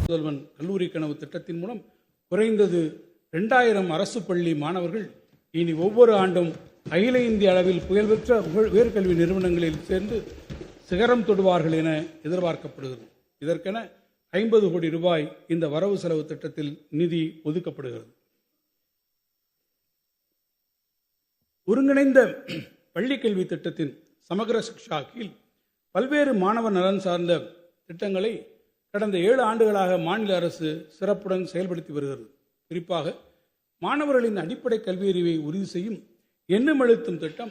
முதல்வன் கல்லூரி கனவு திட்டத்தின் மூலம் குறைந்தது 2000 அரசு பள்ளி மாணவர்கள் இனி ஒவ்வொரு ஆண்டும் அகில இந்திய அளவில் புகழ்பெற்ற உயர்கல்வி நிறுவனங்களில் சேர்ந்து சிகரம் தொடுவார்கள் என எதிர்பார்க்கப்படுகிறது. இதற்கென 50 கோடி ரூபாய் இந்த வரவு செலவு திட்டத்தில் நிதி ஒதுக்கப்படுகிறது. ஒருங்கிணைந்த பள்ளிக்கல்வி திட்டத்தின் சமகர சிக்ஷா கீழ் பல்வேறு மாணவர் நலன் சார்ந்த திட்டங்களை கடந்த 7 ஆண்டுகளாக மாநில அரசு சிறப்புடன் செயல்படுத்தி வருகிறது. குறிப்பாக மாணவர்களின் அடிப்படை கல்வியறிவை உறுதி செய்யும் எண்ணுமெழுத்தும் திட்டம்,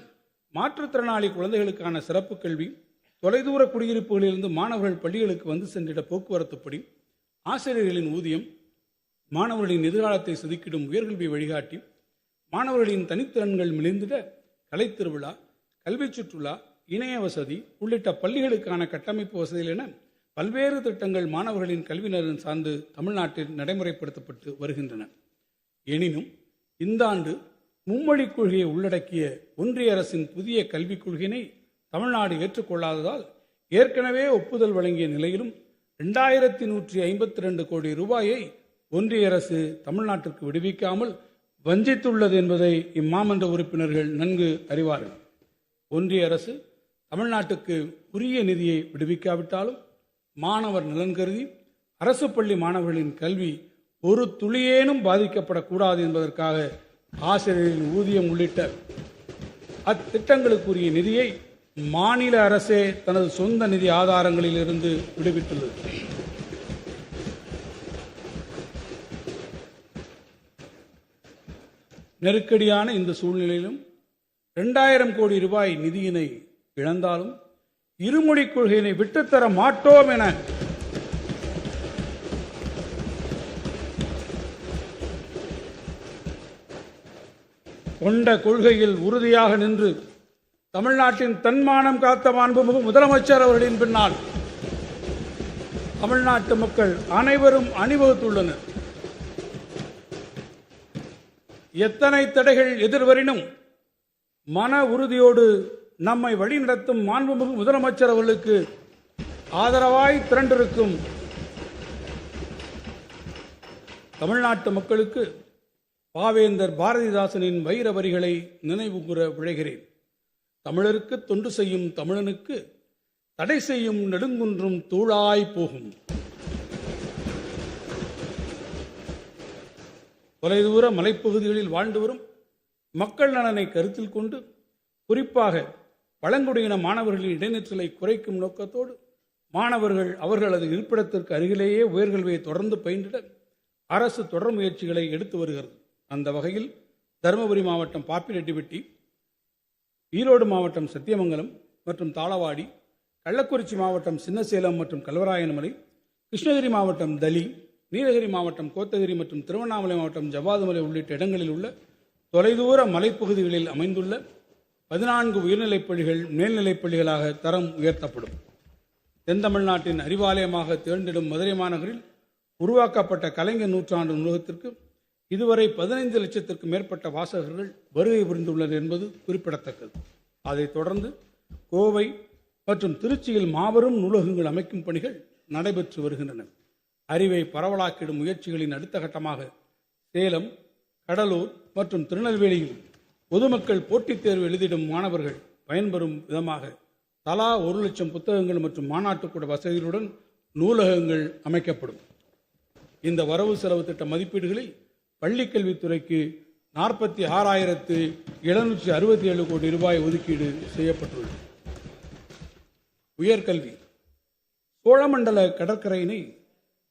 மாற்றுத்திறனாளி குழந்தைகளுக்கான சிறப்பு கல்வி, தொலைதூர குடியிருப்புகளிலிருந்து மாணவர்கள் பள்ளிகளுக்கு வந்து சென்றிட போக்குவரத்து படி, ஆசிரியர்களின் ஊதியம், மாணவர்களின் எதிர்காலத்தை செதுக்கிடும் உயர்கல்வி வழிகாட்டி, மாணவர்களின் தனித்திறன்கள் மிளிர்ந்திட கலைத்திருவிழா, கல்வி சுற்றுலா, இணைய வசதி உள்ளிட்ட பள்ளிகளுக்கான கட்டமைப்பு வசதிகள் என பல்வேறு திட்டங்கள் மாணவர்களின் கல்வி நலன் சார்ந்து தமிழ்நாட்டில் நடைமுறைப்படுத்தப்பட்டு வருகின்றன. எனினும் இந்த ஆண்டு மும்மொழிக் கொள்கையை உள்ளடக்கிய ஒன்றிய அரசின் புதிய கல்விக் கொள்கையினை தமிழ்நாடு ஏற்றுக்கொள்ளாததால் ஏற்கனவே ஒப்புதல் வழங்கிய நிலையிலும் 2152 கோடி ரூபாயை ஒன்றிய அரசு தமிழ்நாட்டிற்கு விடுவிக்காமல் வஞ்சித்துள்ளது என்பதை இம்மாமன்ற உறுப்பினர்கள் நன்கு அறிவார்கள். ஒன்றிய அரசு தமிழ்நாட்டுக்கு உரிய நிதியை விடுவிக்காவிட்டாலும் மாணவர் நலன் கருதி அரசு பள்ளி மாணவர்களின் கல்வி ஒரு துளியேனும் பாதிக்கப்படக்கூடாது என்பதற்காக ஆசிரியர்களின் ஊதியம் உள்ளிட்ட அத்திட்டங்களுக்குரிய நிதியை மாநில அரசே தனது சொந்த நிதி ஆதாரங்களில் இருந்து விடுவித்துள்ளது. நெருக்கடியான இந்த சூழ்நிலையிலும் 2000 கோடி ரூபாய் நிதியினை இழந்தாலும் இருமொழிக் கொள்கையினை விட்டுத்தர மாட்டோம் என கொண்ட கொள்கையில் உறுதியாக நின்று தமிழ்நாட்டின் தன்மானம் காத்த மாண்புமிகு முதலமைச்சர் அவர்களின் பின்னால் தமிழ்நாட்டு மக்கள் அனைவரும் அணிவகுத்துள்ளனர். எத்தனை தடைகள் எதிர்வரினும் மன உறுதியோடு நம்மை வழிநடத்தும் மாண்புமிகு முதலமைச்சர் அவர்களுக்கு ஆதரவாய் திரண்டிருக்கும் தமிழ்நாட்டு மக்களுக்கு பாவேந்தர் பாரதிதாசனின் வைர வரிகளை நினைவு கூற விழைகிறேன். தமிழருக்கு தொண்டு செய்யும் தமிழனுக்கு தடை செய்யும் நெடுங்குன்றும் தூளாய் போகும். தொலைதூர மலைப்பகுதிகளில் வாழ்ந்து வரும் மக்கள் நலனை கருத்தில் கொண்டு குறிப்பாக பழங்குடியின மாணவர்களின் இடைநிற்றலை குறைக்கும் நோக்கத்தோடு மாணவர்கள் அவர்களது இருப்பிடத்திற்கு அருகிலேயே உயர்கல்வியை தொடர்ந்து பயின்றிட அரசு தொடர் முயற்சிகளை எடுத்து வருகிறது. அந்த வகையில் தருமபுரி மாவட்டம் பாப்பிரெட்டிப்பட்டி, ஈரோடு மாவட்டம் சத்தியமங்கலம் மற்றும் தாளவாடி, கள்ளக்குறிச்சி மாவட்டம் சின்னசேலம் மற்றும் கல்வராயன்மலை, கிருஷ்ணகிரி மாவட்டம் தளி, நீலகிரி மாவட்டம் கோத்தகிரி மற்றும் திருவண்ணாமலை மாவட்டம் ஜவ்வாதுமலை உள்ளிட்ட இடங்களில் உள்ள தொலைதூர மலைப்பகுதிகளில் அமைந்துள்ள 14 உயர்நிலைப் பள்ளிகள் மேல்நிலைப் பள்ளிகளாக தரம் உயர்த்தப்படும். தென் தமிழ்நாட்டின் அறிவாலயமாக திகழ்ந்திடும் மதுரை மாநகரில் உருவாக்கப்பட்ட கலைஞர் நூற்றாண்டு நூலகத்திற்கு இதுவரை 15 லட்சத்திற்கும் மேற்பட்ட வாசகர்கள் வருகை புரிந்துள்ளனர் என்பது குறிப்பிடத்தக்கது. அதைத் தொடர்ந்து கோவை மற்றும் திருச்சியில் மாபெரும் நூலகங்கள் அமைக்கும் பணிகள் நடைபெற்று வருகின்றன. அறிவை பரவலாக்கிடும் முயற்சிகளின் அடுத்த கட்டமாக சேலம், கடலூர் மற்றும் திருநெல்வேலியில் பொதுமக்கள் போட்டித் தேர்வு எழுதிடும் மாணவர்கள் பயன்பெறும் விதமாக தலா 1 லட்சம் புத்தகங்கள் மற்றும் மாநாட்டுக்கூட வசதிகளுடன் நூலகங்கள் அமைக்கப்படும். இந்த வரவு செலவு திட்ட மதிப்பீடுகளில் பள்ளிக்கல்வித்துறைக்கு 46,767 கோடி ரூபாய் ஒதுக்கீடு செய்யப்பட்டுள்ளது. உயர்கல்வி சோழமண்டல கடற்கரையினை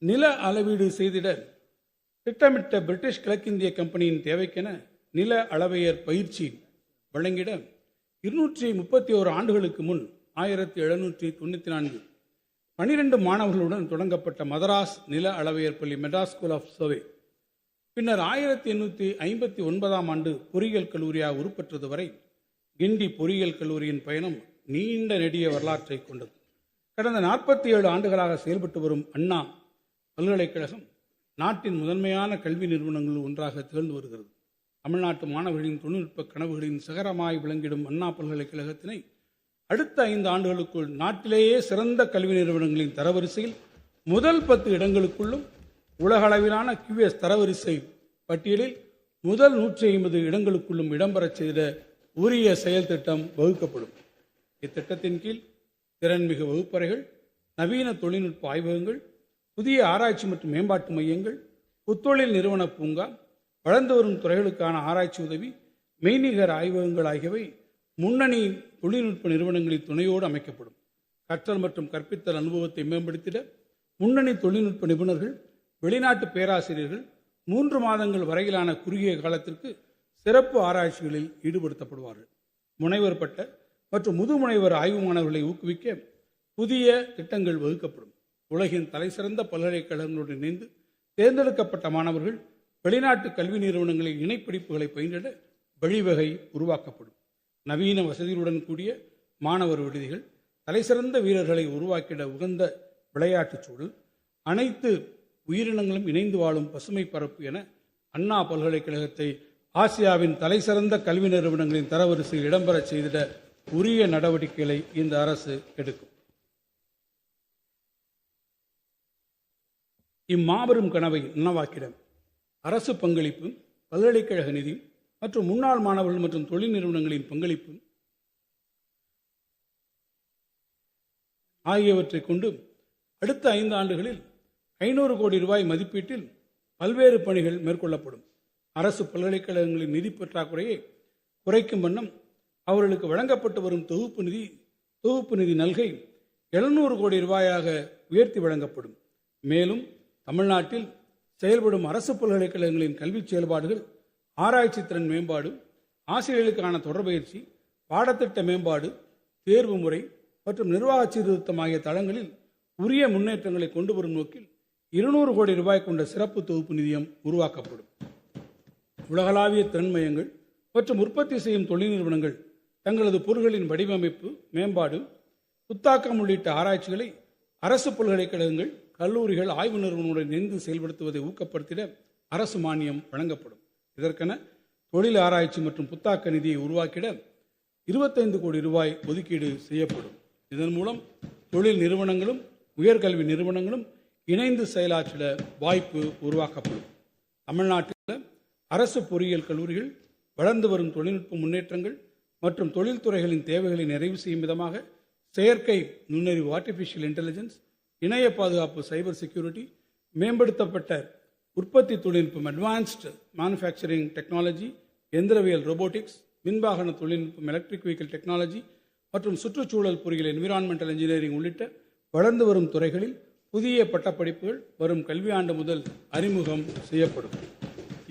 நில அளவீடு செய்திட திட்டமிட்ட பிரிட்டிஷ் கிழக்கிந்திய கம்பெனியின் தேவைக்கென நில அளவையர் பயிற்சி வழங்கிட 231 ஆண்டுகளுக்கு முன் 1794 12 மாணவர்களுடன் தொடங்கப்பட்ட மதராஸ் நில அளவையர் பள்ளி மெட்ராஸ் ஸ்கூல் ஆஃப் சர்வே பின்னர் 1859 ஆண்டு பொறியியல் கல்லூரியாக உருப்பெற்றது வரை கிண்டி பொறியியல் கல்லூரியின் பயணம் நீண்ட நெடிய வரலாற்றை கொண்டது. கடந்த 47 ஆண்டுகளாக செயல்பட்டு வரும் அண்ணா பல்கலைக்கழகம் நாட்டின் முதன்மையான கல்வி நிறுவனங்கள் ஒன்றாக திகழ்ந்து வருகிறது. தமிழ்நாட்டு மாணவர்களின் தொழில்நுட்ப கனவுகளின் சிகரமாய் விளங்கிடும் அண்ணா பல்கலைக்கழகத்தினை அடுத்த 5 ஆண்டுகளுக்குள் நாட்டிலேயே சிறந்த கல்வி நிறுவனங்களின் தரவரிசையில் முதல் 10 இடங்களுக்குள்ளும் உலக அளவிலான QS தரவரிசை பட்டியலில் முதல் 150 இடங்களுக்குள்ளும் இடம்பெறச் செய்த உரிய செயல் திட்டம் வகுக்கப்படும். இத்திட்டத்தின் கீழ் திறன்மிகு வகுப்பறைகள், நவீன தொழில்நுட்ப ஆய்வகங்கள், புதிய ஆராய்ச்சி மற்றும் மேம்பாட்டு மையங்கள், புத்தொழில் நிறுவன பூங்கா, வளர்ந்து வரும் துறைகளுக்கான ஆராய்ச்சி உதவி, மெய்நிகர் ஆய்வகங்கள் ஆகியவை முன்னணி தொழில்நுட்ப நிறுவனங்களின் துணையோடு அமைக்கப்படும். கற்றல் மற்றும் கற்பித்தல் அனுபவத்தை மேம்படுத்திட முன்னணி தொழில்நுட்ப நிபுணர்கள், வெளிநாட்டு பேராசிரியர்கள் 3 மாதங்கள் வரையிலான குறுகிய காலத்திற்கு சிறப்பு ஆராய்ச்சிகளில் ஈடுபடுத்தப்படுவார்கள். முனைவர் பட்ட மற்றும் முதுமுனைவர் ஆய்வு மாணவர்களை ஊக்குவிக்க புதிய திட்டங்கள் வகுக்கப்படும். உலகின் தலைசிறந்த பல்கலைக்கழகங்களுடன் இணைந்து தேர்ந்தெடுக்கப்பட்ட மாணவர்கள் வெளிநாட்டு கல்வி நிறுவனங்களின் இணைப்படிப்புகளை பயின்றிட வழிவகை உருவாக்கப்படும். நவீன வசதிகளுடன் கூடிய மாணவர் விடுதிகள், தலைசிறந்த வீரர்களை உருவாக்கிட உகந்த விளையாட்டுச் சூழல், அனைத்து உயிரினங்களும் இணைந்து வாழும் பசுமை பரப்பு என அண்ணா பல்கலைக்கழகத்தை ஆசியாவின் தலைசிறந்த கல்வி நிறுவனங்களின் தரவரிசையில் இடம்பெறச் செய்திட உரிய நடவடிக்கைகளை இந்த அரசு எடுக்கும். இம்மாபெரும் கனவை நனவாக்கிட அரசு பங்களிப்பு, பல்கலைக்கழக நிதி மற்றும் முன்னாள் மாணவர்கள் மற்றும் தொழில் நிறுவனங்களின் பங்களிப்பு ஆகியவற்றை கொண்டு அடுத்த 5 ஆண்டுகளில் 500 கோடி ரூபாய் மதிப்பீட்டில் பல்வேறு பணிகள் மேற்கொள்ளப்படும். அரசு பல்கலைக்கழகங்களின் நிதி பற்றாக்குறையை குறைக்கும் வண்ணம் அவர்களுக்கு வழங்கப்பட்டு வரும் தொகுப்பு நிதி நல்கை 700 கோடி ரூபாயாக உயர்த்தி வழங்கப்படும். மேலும் தமிழ்நாட்டில் செயல்படும் அரசு பல்கலைக்கழகங்களின் கல்வி செயல்பாடுகள், ஆராய்ச்சி திறன் மேம்பாடு, ஆசிரியர்களுக்கான தொடர்பயிற்சி, பாடத்திட்ட மேம்பாடு, தேர்வு முறை மற்றும் நிர்வாக சீர்திருத்தம் ஆகிய தளங்களில் உரிய முன்னேற்றங்களை கொண்டு வரும் நோக்கில் 200 கோடி ரூபாய் கொண்ட சிறப்பு தொகுப்பு நிதியம் உருவாக்கப்படும். உலகளாவிய திறன் மையங்கள் மற்றும் உற்பத்தி செய்யும் தொழில் நிறுவனங்கள் தங்களது பொருட்களின் வடிவமைப்பு, மேம்பாடு, புத்தாக்கம் உள்ளிட்ட ஆராய்ச்சிகளை அரசு பல்கலைக்கழகங்கள், கல்லூரிகள், ஆய்வு நிறுவனங்களுடன் இணைந்து செயல்படுத்துவதை ஊக்கப்படுத்திட அரசு மானியம் வழங்கப்படும். இதற்கென தொழில் ஆராய்ச்சி மற்றும் புத்தாக்க நிதியை உருவாக்கிட 25 கோடி ரூபாய் ஒதுக்கீடு செய்யப்படும். இதன் மூலம் தொழில் நிறுவனங்களும் உயர்கல்வி நிறுவனங்களும் இணைந்து செயலாற்றிட வாய்ப்பு உருவாக்கப்படும். தமிழ்நாட்டில் அரசு பொறியியல் கல்லூரிகள் வளர்ந்து வரும் தொழில்நுட்ப முன்னேற்றங்கள் மற்றும் தொழில்துறைகளின் தேவைகளை நிறைவு செய்யும் விதமாக செயற்கை நுண்ணறிவு ஆர்டிஃபிஷியல் இன்டெலிஜென்ஸ், இணைய பாதுகாப்பு சைபர் செக்யூரிட்டி, மேம்படுத்தப்பட்ட உற்பத்தி தொழில்நுட்பம் அட்வான்ஸ்டு மேனுஃபேக்சரிங் டெக்னாலஜி, எந்திரவியல் ரோபோட்டிக்ஸ், மின்வாகன தொழில்நுட்பம் எலக்ட்ரிக் வெஹிக்கிள் டெக்னாலஜி மற்றும் சுற்றுச்சூழல் பொறியியல் என்விரான்மெண்டல் இன்ஜினியரிங் உள்ளிட்ட வளர்ந்து வரும் துறைகளில் புதிய பட்டப்படிப்புகள் வரும் கல்வியாண்டு முதல் அறிமுகம் செய்யப்படும்.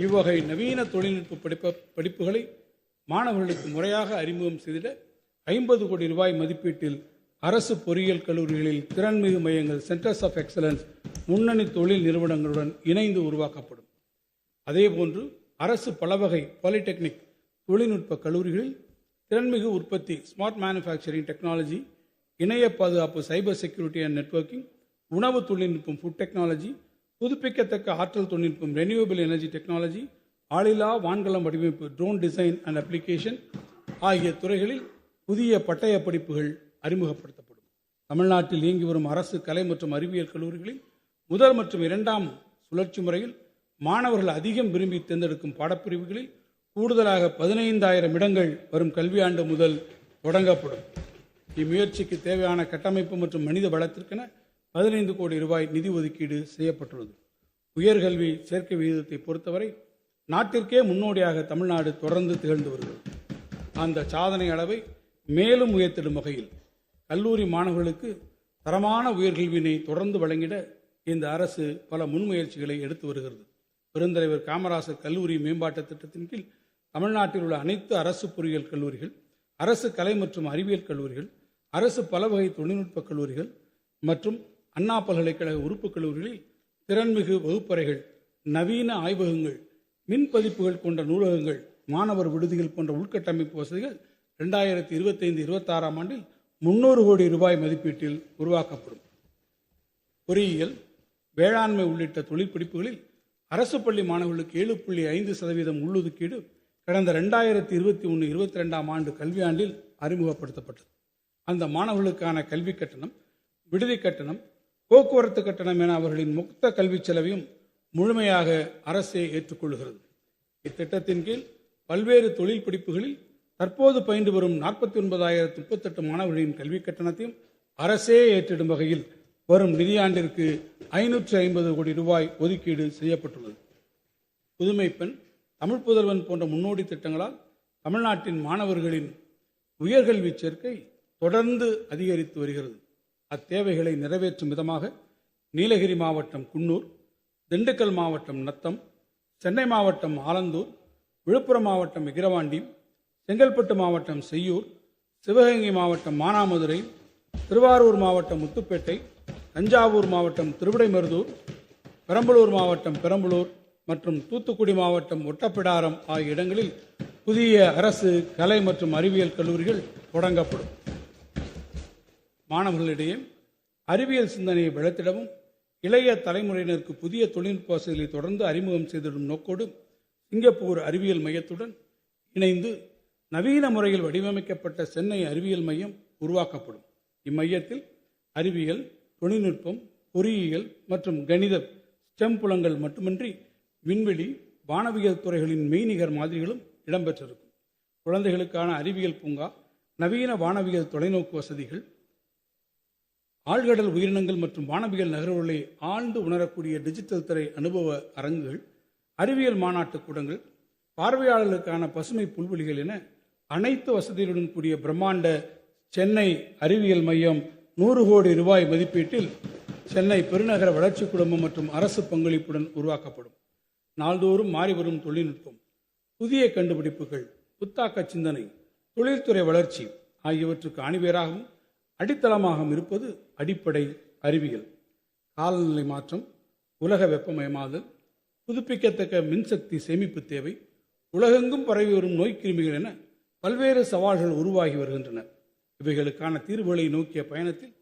இவ்வகை நவீன தொழில்நுட்ப படிப்புகளை மாணவர்களுக்கு முறையாக அறிமுகம் செய்திட 50 கோடி ரூபாய் மதிப்பீட்டில் அரசு பொறியியல் கல்லூரிகளில் திறன்மிகு மையங்கள், சென்டர்ஸ் ஆஃப் எக்ஸலன்ஸ் முன்னணி தொழில் நிறுவனங்களுடன் இணைந்து உருவாக்கப்படும். அதேபோன்று அரசு பலவகை பாலிடெக்னிக் தொழில்நுட்ப கல்லூரிகளில் திறன்மிகு உற்பத்தி, ஸ்மார்ட் மேனுஃபேக்சரிங் டெக்னாலஜி, இணைய பாதுகாப்பு சைபர் செக்யூரிட்டி அண்ட் நெட்வொர்க்கிங், உணவு தொழில்நுட்பம் ஃபுட் டெக்னாலஜி, புதுப்பிக்கத்தக்க ஆற்றல் தொழில்நுட்பம் ரெனியூவபிள் எனர்ஜி டெக்னாலஜி, ஆளில்லா வான்கலம் வடிவமைப்பு ட்ரோன் டிசைன் அண்ட் அப்ளிகேஷன் ஆகிய துறைகளில் புதிய பட்டய படிப்புகள் அறிமுகப்படுத்தப்படும். தமிழ்நாட்டில் இயங்கி வரும் அரசு கலை மற்றும் அறிவியல் கல்லூரிகளில் முதல் மற்றும் 2ஆம் சுழற்சி முறையில் மாணவர்கள் அதிகம் விரும்பி தேர்ந்தெடுக்கும் பாடப்பிரிவுகளில் கூடுதலாக 15,000 இடங்கள் வரும் கல்வியாண்டு முதல் தொடங்கப்படும். இம்முயற்சிக்கு தேவையான கட்டமைப்பு மற்றும் மனித வளத்திற்கென 15 கோடி ரூபாய் நிதி ஒதுக்கீடு செய்யப்பட்டுள்ளது. உயர்கல்வி சேர்க்கை விகிதத்தை பொறுத்தவரை நாட்டிற்கே முன்னோடியாக தமிழ்நாடு தொடர்ந்து திகழ்ந்து வருகிறது. அந்த சாதனை அளவை மேலும் உயர்த்திடும் வகையில் கல்லூரி மாணவர்களுக்கு தரமான உயர்கல்வியினை தொடர்ந்து வழங்கிட இந்த அரசு பல முன்முயற்சிகளை எடுத்து வருகிறது. பெருந்தலைவர் காமராசர் கல்லூரி மேம்பாட்டு திட்டத்தின் கீழ் தமிழ்நாட்டில் உள்ள அனைத்து அரசு பொறியியல் கல்லூரிகள், அரசு கலை மற்றும் அறிவியல் கல்லூரிகள், அரசு பலவகை தொழில்நுட்ப கல்லூரிகள் மற்றும் அண்ணா பல்கலைக்கழக உறுப்பு கல்லூரிகளில் திறன்மிகு வகுப்பறைகள், நவீன ஆய்வகங்கள், மின் பதிப்புகள் கொண்ட நூலகங்கள், மாணவர் விடுதிகள் போன்ற உள்கட்டமைப்பு வசதிகள் 2025-26ஆம் ஆண்டில் 300 கோடி ரூபாய் மதிப்பீட்டில் உருவாக்கப்படும். பொறியியல், வேளாண்மை உள்ளிட்ட தொழில் படிப்புகளில் அரசு பள்ளி மாணவர்களுக்கு 7.5% உள்ளொதுக்கீடு கடந்த 2021-22ஆம் ஆண்டு கல்வியாண்டில் அறிமுகப்படுத்தப்பட்டது. அந்த மாணவர்களுக்கான கல்வி கட்டணம், விடுதி கட்டணம், போக்குவரத்து கட்டணம் என அவர்களின் மொத்த கல்வி செலவையும் முழுமையாக அரசே ஏற்றுக்கொள்கிறது. இத்திட்டத்தின் கீழ் பல்வேறு தொழில் படிப்புகளில் தற்போது பயின்று வரும் 49,038 மாணவர்களின் கல்விக் கட்டணத்தையும் அரசே ஏற்றிடும் வகையில் வரும் நிதியாண்டிற்கு 550 கோடி ரூபாய் ஒதுக்கீடு செய்யப்பட்டுள்ளது. புதுமை பெண், தமிழ் புதல்வன் போன்ற முன்னோடி திட்டங்களால் தமிழ்நாட்டின் மாணவர்களின் உயர்கல்வி சேர்க்கை தொடர்ந்து அதிகரித்து வருகிறது. அத்தேவைகளை நிறைவேற்றும் விதமாக நீலகிரி மாவட்டம் குன்னூர், திண்டுக்கல் மாவட்டம் நத்தம், சென்னை மாவட்டம் ஆலந்தூர், விழுப்புரம் மாவட்டம் விக்கிரவாண்டி, செங்கல்பட்டு மாவட்டம் செய்யூர், சிவகங்கை மாவட்டம் மானாமதுரை, திருவாரூர் மாவட்டம் முத்துப்பேட்டை, தஞ்சாவூர் மாவட்டம் திருவிடைமருதூர், பெரம்பலூர் மாவட்டம் பெரம்பலூர் மற்றும் தூத்துக்குடி மாவட்டம் ஒட்டப்பிடாரம் ஆகிய இடங்களில் புதிய அரசு கலை மற்றும் அறிவியல் கல்லூரிகள் தொடங்கப்படும். மாணவர்களிடையே அறிவியல் சிந்தனையை வளர்த்திடவும் இளைய தலைமுறையினருக்கு புதிய தொழில்நுட்ப வசதிகளை தொடர்ந்து அறிமுகம் செய்திடும் நோக்கோடு சிங்கப்பூர் அறிவியல் மையத்துடன் இணைந்து நவீன முறையில் வடிவமைக்கப்பட்ட சென்னை அறிவியல் மையம் உருவாக்கப்படும். இம்மையத்தில் அறிவியல், தொழில்நுட்பம், பொறியியல் மற்றும் கணித ஸ்டெம் புலங்கள் மட்டுமின்றி விண்வெளி, வானவியல் துறைகளின் மெய்நிகர் மாதிரிகளும் இடம்பெற்றிருக்கும். குழந்தைகளுக்கான அறிவியல் பூங்கா, நவீன வானவியல் தொலைநோக்கு வசதிகள், ஆழ்கடல் உயிரினங்கள் மற்றும் வானவியல் நகர்வுகளை ஆழ்ந்து உணரக்கூடிய டிஜிட்டல் திரை அனுபவ அரங்குகள், அறிவியல் மாநாட்டு கூடங்கள், பார்வையாளர்களுக்கான பசுமை புல்வெளிகள் என அனைத்து வசதிகளுடன் கூடிய பிரம்மாண்ட சென்னை அறிவியல் மையம் 100 கோடி ரூபாய் மதிப்பீட்டில் சென்னை பெருநகர வளர்ச்சி குழுமம் மற்றும் அரசு பங்களிப்புடன் உருவாக்கப்படும். நாள்தோறும் மாறிவரும் தொழில்நுட்பம், புதிய கண்டுபிடிப்புகள், புத்தாக்க சிந்தனை, தொழில்துறை வளர்ச்சி ஆகியவற்றுக்கு அணிவேராகவும் அடித்தளமாகவும் இருப்பது அடிப்படை அறிவியல். காலநிலை மாற்றம், உலக வெப்பமயமாதல், புதுப்பிக்கத்தக்க மின்சக்தி சேமிப்பு தேவை, உலகெங்கும் பரவி வரும் நோய்க்கிருமிகள் என பல்வேறு சவால்கள் உருவாகி வருகின்றன. இவைகளுக்கான தீர்வுகளை நோக்கிய பயணத்தில்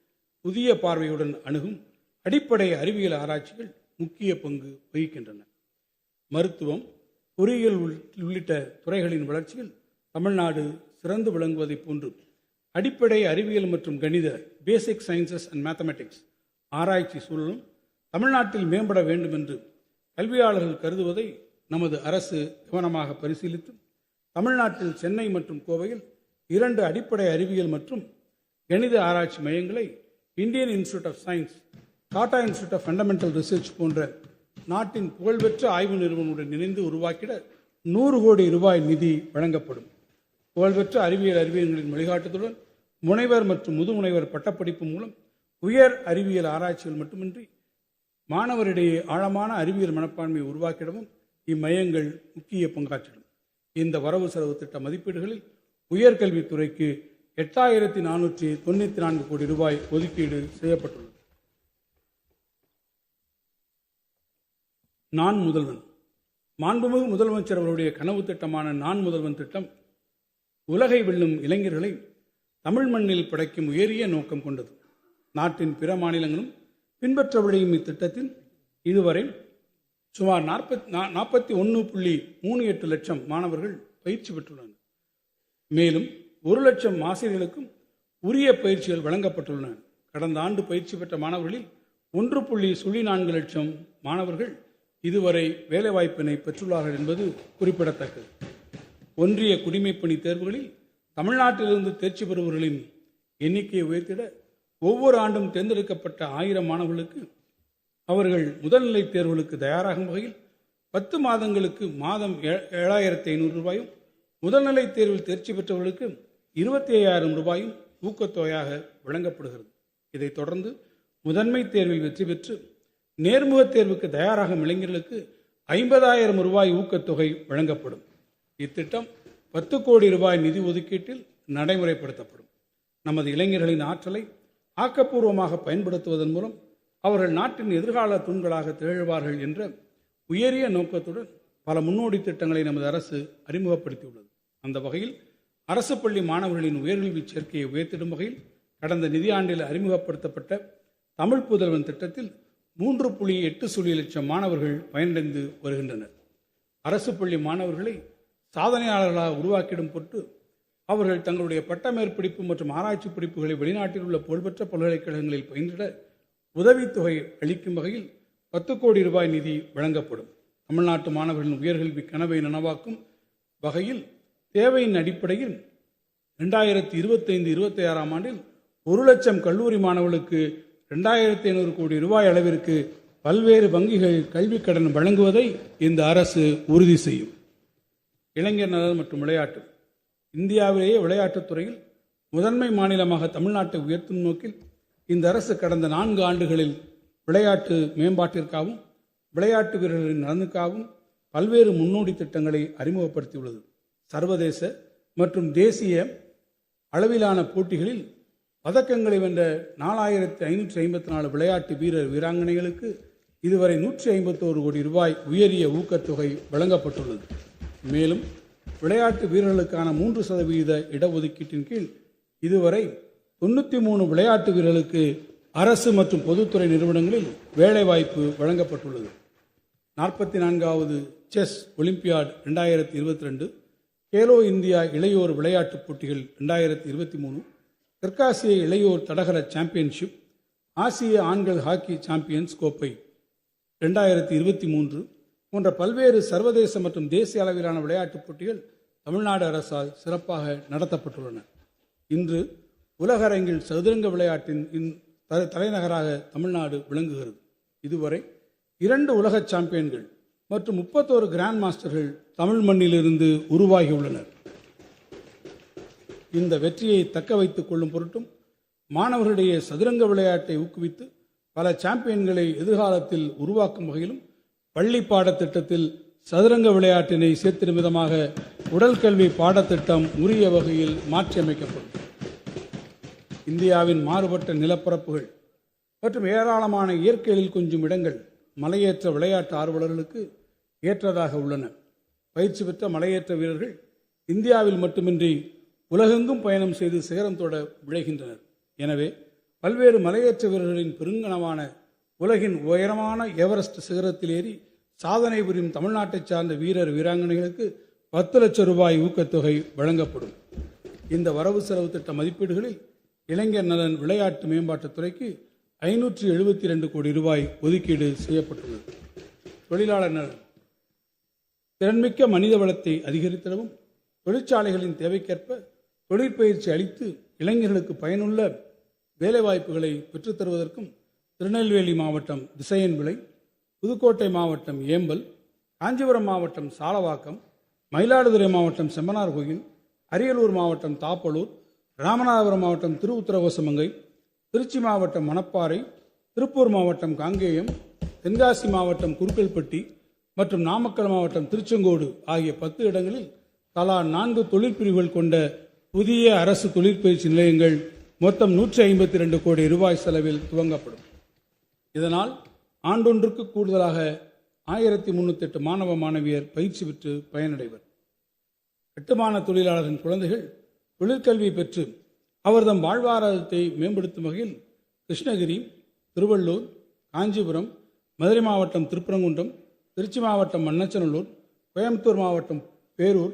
புதிய பார்வையுடன் அணுகும் அடிப்படை அறிவியல் ஆராய்ச்சிகள் முக்கிய பங்கு வகிக்கின்றன. மருத்துவம், பொறியியல் உள்ளிட்ட துறைகளின் வளர்ச்சியில் தமிழ்நாடு சிறந்து விளங்குவதைப் போன்று அடிப்படை அறிவியல் மற்றும் கணித பேசிக் சயின்சஸ் அண்ட் மேத்தமெட்டிக்ஸ் ஆராய்ச்சி சூழலும் தமிழ்நாட்டில் மேம்பட வேண்டும் என்று கல்வியாளர்கள் கருதுவதை நமது அரசு கவனமாக பரிசீலித்து தமிழ்நாட்டில் சென்னை மற்றும் கோவையில் 2 அடிப்படை அறிவியல் மற்றும் கணித ஆராய்ச்சி மையங்களை Indian institute of science, Tata institute of fundamental research போன்ற நாட்டின் புகழ்பெற்ற ஆய்வு நிறுவனங்களுடன் இணைந்து உருவாக்கிட 100 கோடி ரூபாய் நிதி வழங்கப்படும். புகழ்பெற்ற அறிவியல்களின் வழிகாட்டுதலுடன் முனைவர் மற்றும் முதுமுனைவர் பட்டப்படிப்பு மூலம் உயர் அறிவியல் ஆராய்ச்சிகள் மட்டுமின்றி மாணவரிடையே ஆழமான அறிவியல் மனப்பான்மையை உருவாக்கிடவும் இம்மையங்கள் முக்கிய பங்காற்றிடும். இந்த வரவு செலவு திட்ட மதிப்பீடுகளில் உயர்கல்வித்துறைக்கு 8,494 கோடி ரூபாய் ஒதுக்கீடு செய்யப்பட்டுள்ளது. நான் முதல்வன். மாண்புமிகு முதலமைச்சர் அவருடைய கனவு திட்டமான நான் முதல்வன் திட்டம் உலகை வெல்லும் இளைஞர்களை தமிழ் மண்ணில் படைக்கும் உயரிய நோக்கம் கொண்டது. நாட்டின் பிற மாநிலங்களும் பின்பற்ற விளையும் இத்திட்டத்தில் இதுவரை சுமார் 41.38 லட்சம் மாணவர்கள் பயிற்சி பெற்றுள்ளனர். மேலும் 1 லட்சம் ஆசிரியர்களுக்கும் உரிய பயிற்சிகள் வழங்கப்பட்டுள்ளன. கடந்த ஆண்டு பயிற்சி பெற்ற மாணவர்களில் 1.04 லட்சம் மாணவர்கள் இதுவரை வேலைவாய்ப்பினை பெற்றுள்ளார்கள் என்பது குறிப்பிடத்தக்கது. ஒன்றிய குடிமைப்பணி தேர்வுகளில் தமிழ்நாட்டிலிருந்து தேர்ச்சி பெறுபவர்களின் எண்ணிக்கையை உயர்த்திட ஒவ்வொரு ஆண்டும் தேர்ந்தெடுக்கப்பட்ட 1000 மாணவர்களுக்கு அவர்கள் முதல்நிலை தேர்வுகளுக்கு தயாராகும் வகையில் 10 மாதங்களுக்கு மாதம் 7,500 ரூபாயும், முதல்நிலை தேர்வில் தேர்ச்சி பெற்றவர்களுக்கு 25,000 ரூபாயும் ஊக்கத்தொகையாக வழங்கப்படுகிறது. இதைத் தொடர்ந்து முதன்மை தேர்வில் வெற்றி பெற்று நேர்முக தேர்வுக்கு தயாராகும் இளைஞர்களுக்கு 50,000 ரூபாய் ஊக்கத்தொகை வழங்கப்படும். இத்திட்டம் 10 கோடி ரூபாய் நிதி ஒதுக்கீட்டில் நடைமுறைப்படுத்தப்படும். நமது இளைஞர்களின் ஆற்றலை ஆக்கப்பூர்வமாக பயன்படுத்துவதன் மூலம் அவர்கள் நாட்டின் எதிர்கால தூண்களாக திகழ்வார்கள் என்ற உயரிய நோக்கத்துடன் பல முன்னோடி திட்டங்களை நமது அரசு அறிமுகப்படுத்தியுள்ளது. அந்த வகையில் அரசு பள்ளி மாணவர்களின் உயர்கல்வி சேர்க்கையை உயர்த்திடும் வகையில் கடந்த நிதியாண்டில் அறிமுகப்படுத்தப்பட்ட தமிழ் புதல்வன் திட்டத்தில் 3.8 லட்சம் மாணவர்கள் பயனடைந்து வருகின்றனர். அரசு பள்ளி மாணவர்களை சாதனையாளர்களாக உருவாக்கிடும் பொருட்டு அவர்கள் தங்களுடைய பட்டமேற்படிப்பு மற்றும் ஆராய்ச்சி படிப்புகளை வெளிநாட்டில் உள்ள புகழ்பெற்ற பல்கலைக்கழகங்களில் பயின்றிட உதவித்தொகை அளிக்கும் வகையில் 10 கோடி ரூபாய் நிதி வழங்கப்படும். தமிழ்நாட்டு மாணவர்களின் உயர்கல்வி கனவை நனவாக்கும் வகையில் தேவையின் அடிப்படையில் 2025-26 ஆண்டில் 1 லட்சம் கல்லூரி மாணவர்களுக்கு 2500 கோடி ரூபாய் அளவிற்கு பல்வேறு வங்கிகள் கல்விக் கடன் வழங்குவதை இந்த அரசு உறுதி செய்யும். இளைஞர் நலன் மற்றும் விளையாட்டு. இந்தியாவிலேயே விளையாட்டுத் துறையில் முதன்மை மாநிலமாக தமிழ்நாட்டை உயர்த்தும் நோக்கில் இந்த அரசு கடந்த 4 ஆண்டுகளில் விளையாட்டு மேம்பாட்டிற்காகவும் விளையாட்டு வீரர்களின் நலனுக்காகவும் பல்வேறு முன்னோடி திட்டங்களை அறிமுகப்படுத்தியுள்ளது. சர்வதேச மற்றும் தேசிய அளவிலான போட்டிகளில் பதக்கங்களை வென்ற 4554 விளையாட்டு வீரர் வீராங்கனைகளுக்கு இதுவரை 151 கோடி ரூபாய் உயரிய ஊக்கத்தொகை வழங்கப்பட்டுள்ளது. மேலும் விளையாட்டு வீரர்களுக்கான 3% இடஒதுக்கீட்டின் கீழ் இதுவரை 93 விளையாட்டு வீரர்களுக்கு அரசு மற்றும் பொதுத்துறை நிறுவனங்களில் வேலைவாய்ப்பு வழங்கப்பட்டுள்ளது. 44வது செஸ் ஒலிம்பியாட் 2022, கேலோ இந்தியா இளையோர் விளையாட்டுப் போட்டிகள் 2023, தெற்காசிய இளையோர் தடகள சாம்பியன்ஷிப், ஆசிய ஆண்கள் ஹாக்கி சாம்பியன்ஸ் கோப்பை 2023 போன்ற பல்வேறு சர்வதேச மற்றும் தேசிய அளவிலான விளையாட்டுப் போட்டிகள் தமிழ்நாடு அரசால் சிறப்பாக நடத்தப்பட்டுள்ளன. இன்று உலக அரங்கில் சதுரங்க விளையாட்டின் தலைநகராக தமிழ்நாடு விளங்குகிறது. இதுவரை 2 உலக சாம்பியன்கள் மற்றும் 31 கிராண்ட் மாஸ்டர்கள் தமிழ் மண்ணிலிருந்து உருவாகியுள்ளனர். இந்த வெற்றியை தக்க வைத்துக் கொள்ளும் பொருட்டும் மாணவர்களிடையே சதுரங்க விளையாட்டை ஊக்குவித்து பல சாம்பியன்களை எதிர்காலத்தில் உருவாக்கும் வகையிலும் பள்ளி பாடத்திட்டத்தில் சதுரங்க விளையாட்டினை சேர்த்திடும் விதமாக உடற்கல்வி பாடத்திட்டம் உரிய வகையில் மாற்றியமைக்கப்படும். இந்தியாவின் மாறுபட்ட நிலப்பரப்புகள் மற்றும் ஏராளமான இயற்கையில் கொஞ்சம் இடங்கள் மலையேற்ற விளையாட்டு ஆர்வலர்களுக்கு ஏற்றதாக உள்ளன. பயிற்சி பெற்ற மலையேற்ற வீரர்கள் இந்தியாவில் மட்டுமின்றி உலகெங்கும் பயணம் செய்து சிகரம் தொட விழைகின்றனர். எனவே பல்வேறு மலையேற்ற வீரர்களின் பெருங்கனவான உலகின் உயரமான எவரெஸ்ட் சிகரத்தில் ஏறி சாதனை புரியும் தமிழ்நாட்டை சார்ந்த வீரர் வீராங்கனைகளுக்கு 10 லட்சம் ரூபாய் ஊக்கத்தொகை வழங்கப்படும். இந்த வரவு செலவு திட்ட மதிப்பீடுகளில் இளைஞர் நலன் விளையாட்டு மேம்பாட்டுத் துறைக்கு 572 கோடி ரூபாய் ஒதுக்கீடு செய்யப்பட்டுள்ளது. தொழிலாளர் நலன். திறன்மிக்க மனித வளத்தை அதிகரித்திடவும் தொழிற்சாலைகளின் தேவைக்கேற்ப தொழிற்பயிற்சி அளித்து இளைஞர்களுக்கு பயனுள்ள வேலைவாய்ப்புகளை பெற்றுத்தருவதற்கும் திருநெல்வேலி மாவட்டம் திசையன்விளை, புதுக்கோட்டை மாவட்டம் ஏம்பல், காஞ்சிபுரம் மாவட்டம் சாலவாக்கம், மயிலாடுதுறை மாவட்டம் செம்பனார்கோயில், அரியலூர் மாவட்டம் தாப்பலூர், ராமநாதபுரம் மாவட்டம் திருவுத்திரகோசமங்கை, திருச்சி மாவட்டம் மணப்பாறை, திருப்பூர் மாவட்டம் காங்கேயம், தென்காசி மாவட்டம் குருக்கல்பட்டி மற்றும் நாமக்கல் மாவட்டம் திருச்செங்கோடு ஆகிய 10 இடங்களில் தலா 4 தொழிற்பிரிவுகள் கொண்ட புதிய அரசு தொழிற்பயிற்சி நிலையங்கள் மொத்தம் 152 கோடி ரூபாய் செலவில் துவங்கப்படும். இதனால் ஆண்டொன்றுக்கு கூடுதலாக 1308 மாணவ மாணவியர் பயிற்சி பெற்று பயனடைவர். கட்டுமான தொழிலாளரின் குழந்தைகள் தொழிற்கல்வி பெற்று அவர்தம் வாழ்வாதாரத்தை மேம்படுத்தும் வகையில் கிருஷ்ணகிரி, திருவள்ளூர், காஞ்சிபுரம், மதுரை மாவட்டம் திருப்பரங்குன்றம், திருச்சி மாவட்டம் மண்ணச்சநல்லூர், கோயம்புத்தூர் மாவட்டம் பேரூர்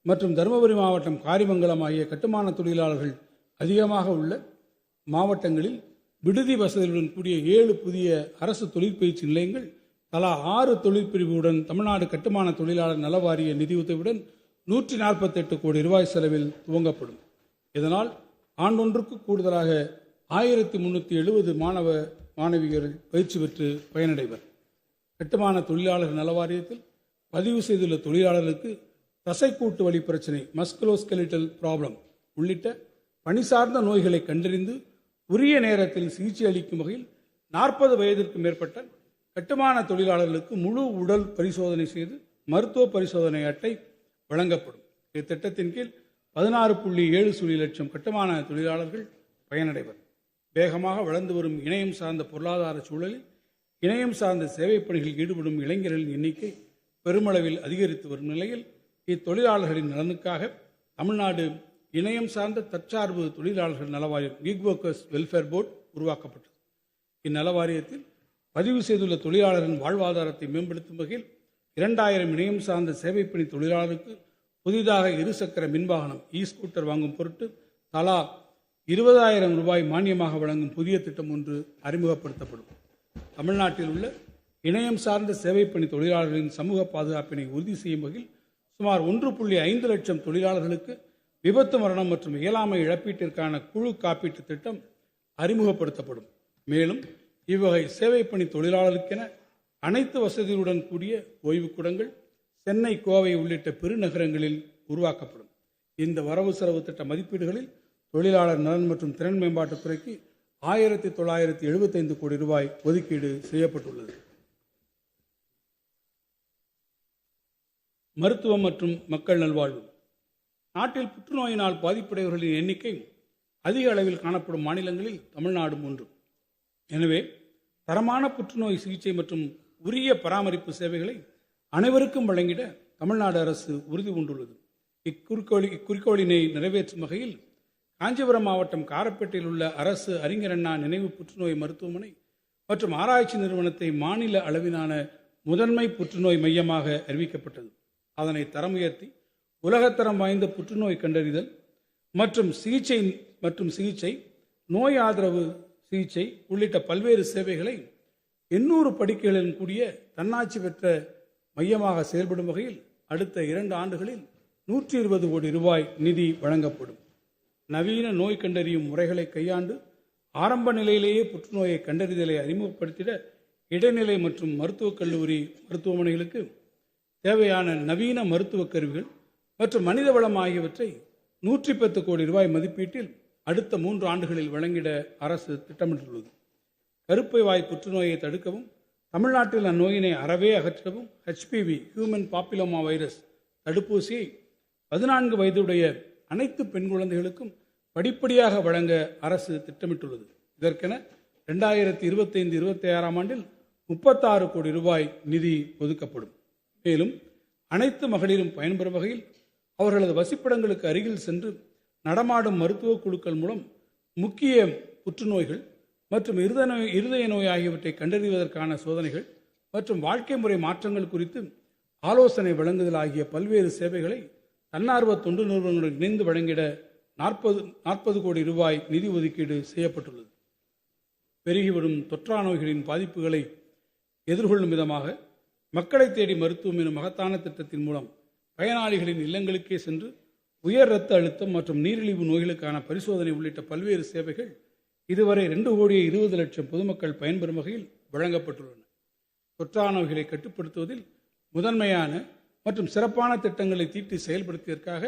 மற்றும் தருமபுரி மாவட்டம் காரிமங்கலம் ஆகிய கட்டுமான தொழிலாளர்கள் அதிகமாக உள்ள மாவட்டங்களில் விடுதி வசதியுடன் கூடிய 7 புதிய அரசு தொழிற்பயிற்சி நிலையங்கள் தலா 6 தொழிற்பிரிவுடன் தமிழ்நாடு கட்டுமான தொழிலாளர் நல வாரிய நிதியுதவியுடன் 148 கோடி ரூபாய் செலவில் துவங்கப்படும். இதனால் ஆண்டொன்றுக்கு கூடுதலாக 1370 மாணவ மாணவியர்கள் பயிற்சி பெற்று பயனடைவர். கட்டுமான தொழிலாளர் நல வாரியத்தில் பதிவு செய்துள்ள தொழிலாளர்களுக்கு தசைக்கூட்டு வலி பிரச்சனை, மஸ்குலோஸ்கெலிட்டல் ப்ராப்ளம் உள்ளிட்ட பணி சார்ந்த நோய்களை கண்டறிந்து உரிய நேரத்தில் சிகிச்சை அளிக்கும் வகையில் 40 வயதிற்கு மேற்பட்ட கட்டுமான தொழிலாளர்களுக்கு முழு உடல் பரிசோதனை செய்து மருத்துவ பரிசோதனை அட்டை வழங்கப்படும். இத்திட்டத்தின் கீழ் 16.7 லட்சம் கட்டுமான தொழிலாளர்கள் பயனடைவர். வேகமாக வளர்ந்து வரும் இணையம் சார்ந்த பொருளாதார சூழலில் இணையம் சார்ந்த சேவை பணிகளில் ஈடுபடும் இளைஞர்களின் எண்ணிக்கை பெருமளவில் அதிகரித்து வரும் நிலையில் இத்தொழிலாளர்களின் நலனுக்காக தமிழ்நாடு இணையம் சார்ந்த தற்சார்பு தொழிலாளர்கள் நலவாரியம் கிக் ஒர்க்கர்ஸ் வெல்ஃபேர் போர்டு உருவாக்கப்பட்டது. இந்நலவாரியத்தில் பதிவு செய்துள்ள தொழிலாளரின் வாழ்வாதாரத்தை மேம்படுத்தும் வகையில் 2000 இணையம் சார்ந்த சேவைப்பணி தொழிலாளருக்கு புதிதாக 2 சக்கர மின்வாகனம் ஸ்கூட்டர் வாங்கும் பொருட்டு தலா 20,000 ரூபாய் மானியமாக வழங்கும் புதிய திட்டம் ஒன்று அறிமுகப்படுத்தப்படும். தமிழ்நாட்டில் உள்ள இணையம் சார்ந்த சேவைப்பணி தொழிலாளர்களின் சமூக பாதுகாப்பினை உறுதி செய்யும் வகையில் சுமார் 1.5 லட்சம் தொழிலாளர்களுக்கு விபத்து மரணம் மற்றும் இயலாமை இழப்பீட்டிற்கான குழு காப்பீட்டு திட்டம் அறிமுகப்படுத்தப்படும். மேலும் இவ்வகை சேவைப்பணி தொழிலாளருக்கென அனைத்து வசதிகளுடன் கூடிய ஓய்வுக்கூடங்கள் சென்னை, கோவை உள்ளிட்ட பெருநகரங்களில் உருவாக்கப்படும். இந்த வரவு செலவு திட்ட மதிப்பீடுகளில் தொழிலாளர் நலன் மற்றும் திறன் மேம்பாட்டுத்துறைக்கு 1975 கோடி ரூபாய் ஒதுக்கீடு செய்யப்பட்டுள்ளது. மருத்துவம் மற்றும் மக்கள் நல்வாழ்வு. நாட்டில் புற்றுநோயினால் பாதிப்படைவர்களின் எண்ணிக்கை அதிக அளவில் காணப்படும் மாநிலங்களில் தமிழ்நாடும் ஒன்று. எனவே தரமான புற்றுநோய் சிகிச்சை மற்றும் உரிய பராமரிப்பு சேவைகளை அனைவருக்கும் வழங்கிட தமிழ்நாடு அரசு உறுதி பூண்டுள்ளது. இக்குறிக்கோளினை நிறைவேற்றும் வகையில் காஞ்சிபுரம் மாவட்டம் காரப்பேட்டையில் உள்ள அரசு அறிஞர் அண்ணா நினைவு புற்றுநோய் மருத்துவமனை மற்றும் ஆராய்ச்சி நிறுவனத்தை மாநில அளவிலான முதன்மை புற்றுநோய் மையமாக அறிவிக்கப்பட்டது. அதனை தரம் உயர்த்தி உலகத்தரம் வாய்ந்த புற்றுநோய் கண்டறிதல் மற்றும் சிகிச்சை, நோய் ஆதரவு சிகிச்சை உள்ளிட்ட பல்வேறு சேவைகளை 800 படுக்கைகளுடன் கூடிய தன்னாட்சி பெற்ற மையமாக செயல்படும் வகையில் அடுத்த 2 ஆண்டுகளில் 120 கோடி ரூபாய் நிதி வழங்கப்படும். நவீன நோய் கண்டறியும் முறைகளை கையாண்டு ஆரம்ப நிலையிலேயே புற்றுநோயை கண்டறிதலை அறிமுகப்படுத்திட இடைநிலை மற்றும் மருத்துவக் கல்லூரி மருத்துவமனைகளுக்கு தேவையான நவீன மருத்துவக் கருவிகள் மற்றும் மனித வளம் ஆகியவற்றை 110 கோடி ரூபாய் மதிப்பீட்டில் அடுத்த 3 ஆண்டுகளில் வழங்கிட அரசு திட்டமிட்டுள்ளது. கருப்பை வாய் புற்றுநோயை தடுக்கவும் தமிழ்நாட்டில் அந்நோயினை அறவே அகற்றவும் HPV ஹியூமன் பாப்பிலோமா வைரஸ் தடுப்பூசியை 14 வயதுடைய அனைத்து பெண் குழந்தைகளுக்கும் படிப்படியாக வழங்க அரசு திட்டமிட்டுள்ளது. இதற்கென 2025-26 ஆண்டில் 36 கோடி ரூபாய் நிதி ஒதுக்கப்படும். மேலும் அனைத்து மகளிரும் பயன்பெறும் வகையில் அவர்களது வசிப்பிடங்களுக்கு அருகில் சென்று நடமாடும் மருத்துவ குழுக்கள் மூலம் முக்கிய புற்றுநோய்கள் மற்றும் இருதய நோய் ஆகியவற்றை கண்டறிவதற்கான சோதனைகள் மற்றும் வாழ்க்கை முறை மாற்றங்கள் குறித்து ஆலோசனை வழங்குதல் ஆகிய பல்வேறு சேவைகளை தன்னார்வ தொண்டு நிறுவனங்களுடன் இணைந்து வழங்கிட 40 கோடி ரூபாய் நிதி ஒதுக்கீடு செய்யப்பட்டுள்ளது. பெருகி வரும் தொற்றா நோய்களின் பாதிப்புகளை எதிர்கொள்ளும் விதமாக மக்களை தேடி மருத்துவம் எனும் மகத்தான திட்டத்தின் மூலம் பயனாளிகளின் இல்லங்களுக்கே சென்று உயர் இரத்த அழுத்தம் மற்றும் நீரிழிவு நோய்களுக்கான பரிசோதனை உள்ளிட்ட பல்வேறு சேவைகள் இதுவரை 2,20,00,000 பொதுமக்கள் பயன்பெறும் வகையில் வழங்கப்பட்டுள்ளன. தொற்றா நோய்களை கட்டுப்படுத்துவதில் முதன்மையான மற்றும் சிறப்பான திட்டங்களை தீட்டி செயல்படுத்தியதற்காக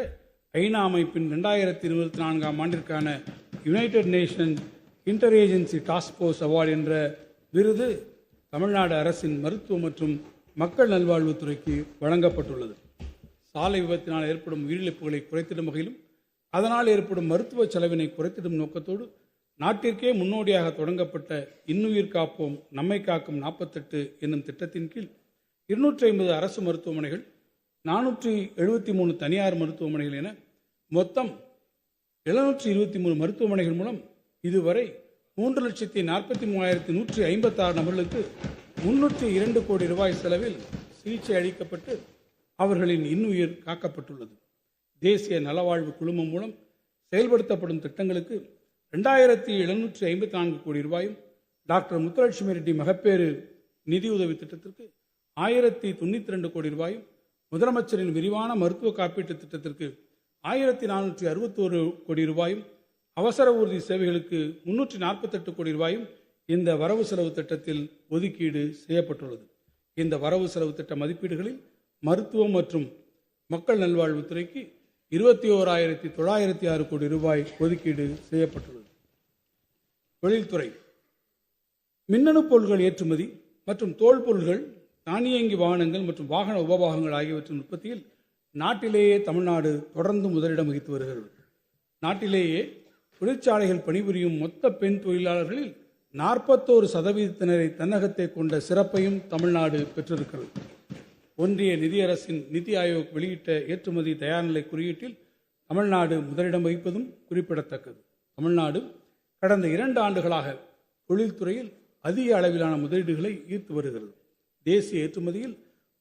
ஐநா அமைப்பின் 2024 ஆண்டிற்கான United nation inter agency task force award என்ற விருது தமிழ்நாடு அரசின் மருத்துவ மற்றும் மக்கள் நல்வாழ்வுத்துறைக்கு வழங்கப்பட்டுள்ளது. சாலை விபத்தினால் ஏற்படும் உயிரிழப்புகளை குறைத்திடும் வகையிலும் அதனால் ஏற்படும் மருத்துவ செலவினை குறைத்திடும் நோக்கத்தோடு நாட்டிற்கே முன்னோடியாக தொடங்கப்பட்ட இன்னுயிர் காப்போம் நம்மை காக்கும் 48 என்னும் திட்டத்தின் கீழ் 250 அரசு மருத்துவமனைகள், 473 தனியார் மருத்துவமனைகள் என மொத்தம் 723 மருத்துவமனைகள் மூலம் இதுவரை 3,43,156 நபர்களுக்கு 302 கோடி ரூபாய் செலவில் சிகிச்சை அளிக்கப்பட்டு அவர்களின் இன்னுயிர் காக்கப்பட்டுள்ளது. தேசிய நலவாழ்வு குழுமம் மூலம் செயல்படுத்தப்படும் திட்டங்களுக்கு 2,754 கோடி ரூபாயும், டாக்டர் முத்துலட்சுமி ரெட்டி மகப்பேறு நிதியுதவி திட்டத்திற்கு 1,092 கோடி ரூபாயும், முதலமைச்சரின் விரிவான மருத்துவ காப்பீட்டு திட்டத்திற்கு 1,461 கோடி ரூபாயும், அவசர ஊர்தி சேவைகளுக்கு 348 கோடி ரூபாயும் இந்த வரவு செலவு திட்டத்தில் ஒதுக்கீடு செய்யப்பட்டுள்ளது. இந்த வரவு செலவு திட்ட மதிப்பீடுகளில் மருத்துவம் மற்றும் மக்கள் நல்வாழ்வுத்துறைக்கு 21,906 கோடி ரூபாய் ஒதுக்கீடு செய்யப்பட்டுள்ளது. தொழில்துறை. மின்னணு பொருட்கள் ஏற்றுமதி மற்றும் தோல் பொருட்கள், தானியங்கி வாகனங்கள் மற்றும் வாகன உபபாகங்கள் ஆகியவற்றின் உற்பத்தியில் நாட்டிலேயே தமிழ்நாடு தொடர்ந்து முதலிடம் வகித்து வருகிறது. நாட்டிலேயே தொழிற்சாலைகள் பணிபுரியும் மொத்த பெண் தொழிலாளர்களில் 41% தன்னகத்தை கொண்ட சிறப்பையும் தமிழ்நாடு பெற்றிருக்கிறது. ஒன்றிய நிதியரசின் நிதி ஆயோக் வெளியிட்ட ஏற்றுமதி தயார்நிலை குறியீட்டில் தமிழ்நாடு முதலிடம் வகிப்பதும் குறிப்பிடத்தக்கது. தமிழ்நாடு கடந்த 2 ஆண்டுகளாக தொழில்துறையில் அதிக அளவிலான முதலீடுகளை ஈர்த்து வருகிறது. தேசிய ஏற்றுமதியில்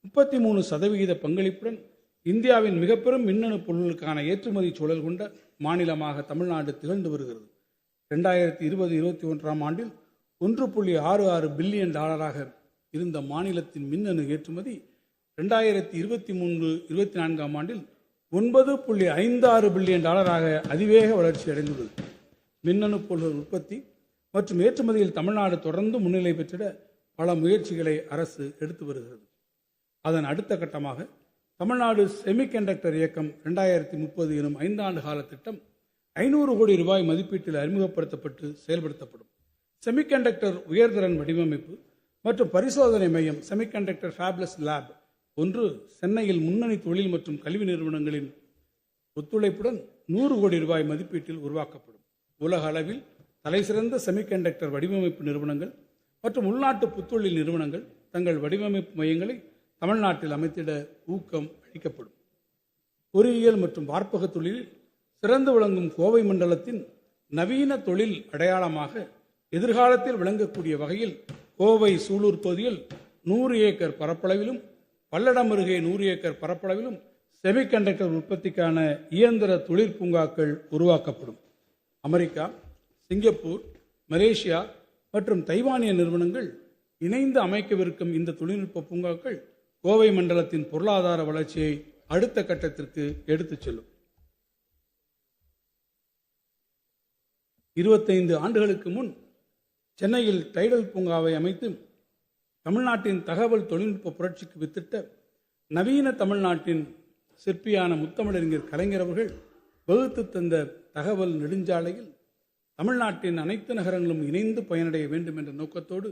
33% பங்களிப்புடன் இந்தியாவின் மிகப்பெரும் மின்னணு பொருட்களுக்கான ஏற்றுமதி சூழல் கொண்ட மாநிலமாக தமிழ்நாடு திகழ்ந்து வருகிறது. 2020-21 ஆண்டில் $1.66 பில்லியன் இருந்த மாநிலத்தின் மின்னணு ஏற்றுமதி 2023-24 ஆண்டில் $9.56 பில்லியன் அதிவேக வளர்ச்சி அடைந்துள்ளது. மின்னணு பொருள் உற்பத்தி மற்றும் ஏற்றுமதியில் தமிழ்நாடு தொடர்ந்து முன்னிலை பெற்றிட பல முயற்சிகளை அரசு எடுத்து வருகிறது. அதன் அடுத்த கட்டமாக தமிழ்நாடு செமிகண்டக்டர் இயக்கம் 2030 எனும் 5 ஆண்டு கால திட்டம் $500 கோடி மதிப்பீட்டில் அறிமுகப்படுத்தப்பட்டு செயல்படுத்தப்படும். செமிகண்டக்டர் உயர்திறன் வடிவமைப்பு மற்றும் பரிசோதனை மையம் செமிகண்டக்டர் ஃபேப்லெஸ் லேப் ஒன்று சென்னையில் முன்னணி தொழில் மற்றும் கல்வி நிறுவனங்களின் ஒத்துழைப்புடன் $100 கோடி மதிப்பீட்டில் உருவாக்கப்படும். உலக அளவில் தலைசிறந்த செமிகண்டக்டர் வடிவமைப்பு நிறுவனங்கள் மற்றும் உள்நாட்டு புத்தொழில் நிறுவனங்கள் தங்கள் வடிவமைப்பு மையங்களை தமிழ்நாட்டில் அமைத்திட ஊக்கம் அளிக்கப்படும். பொறியியல் மற்றும் வார்ப்பக தொழிலில் சிறந்து விளங்கும் கோவை மண்டலத்தின் நவீன தொழில் அடையாளமாக எதிர்காலத்தில் விளங்கக்கூடிய வகையில் கோவை சூலூர் பகுதியில் 100 ஏக்கர் பரப்பளவிலும் பல்லடம் அருகே 100 ஏக்கர் பரப்பளவிலும் செமிகண்டக்டர் உற்பத்திக்கான இயந்திர தொழிற்பூங்காக்கள் உருவாக்கப்படும். அமெரிக்கா, சிங்கப்பூர், மலேசியா மற்றும் தைவானிய நிறுவனங்கள் இணைந்து அமைக்கவிருக்கும் இந்த தொழில்நுட்ப பூங்காக்கள் கோவை மண்டலத்தின் பொருளாதார வளர்ச்சியை அடுத்த கட்டத்திற்கு எடுத்துச் செல்லும். 25 ஆண்டுகளுக்கு முன் சென்னையில் டைடல் பூங்காவை அமைத்து தமிழ்நாட்டின் தகவல் தொழில்நுட்ப புரட்சிக்கு வித்திட்ட நவீன தமிழ்நாட்டின் சிற்பியான முத்தமிழறிஞர் கலைஞர் அவர்கள் வகுத்து தந்த தகவல் நெடுஞ்சாலையில் தமிழ்நாட்டின் அனைத்து நகரங்களும் இணைந்து பயனடைய வேண்டும் என்ற நோக்கத்தோடு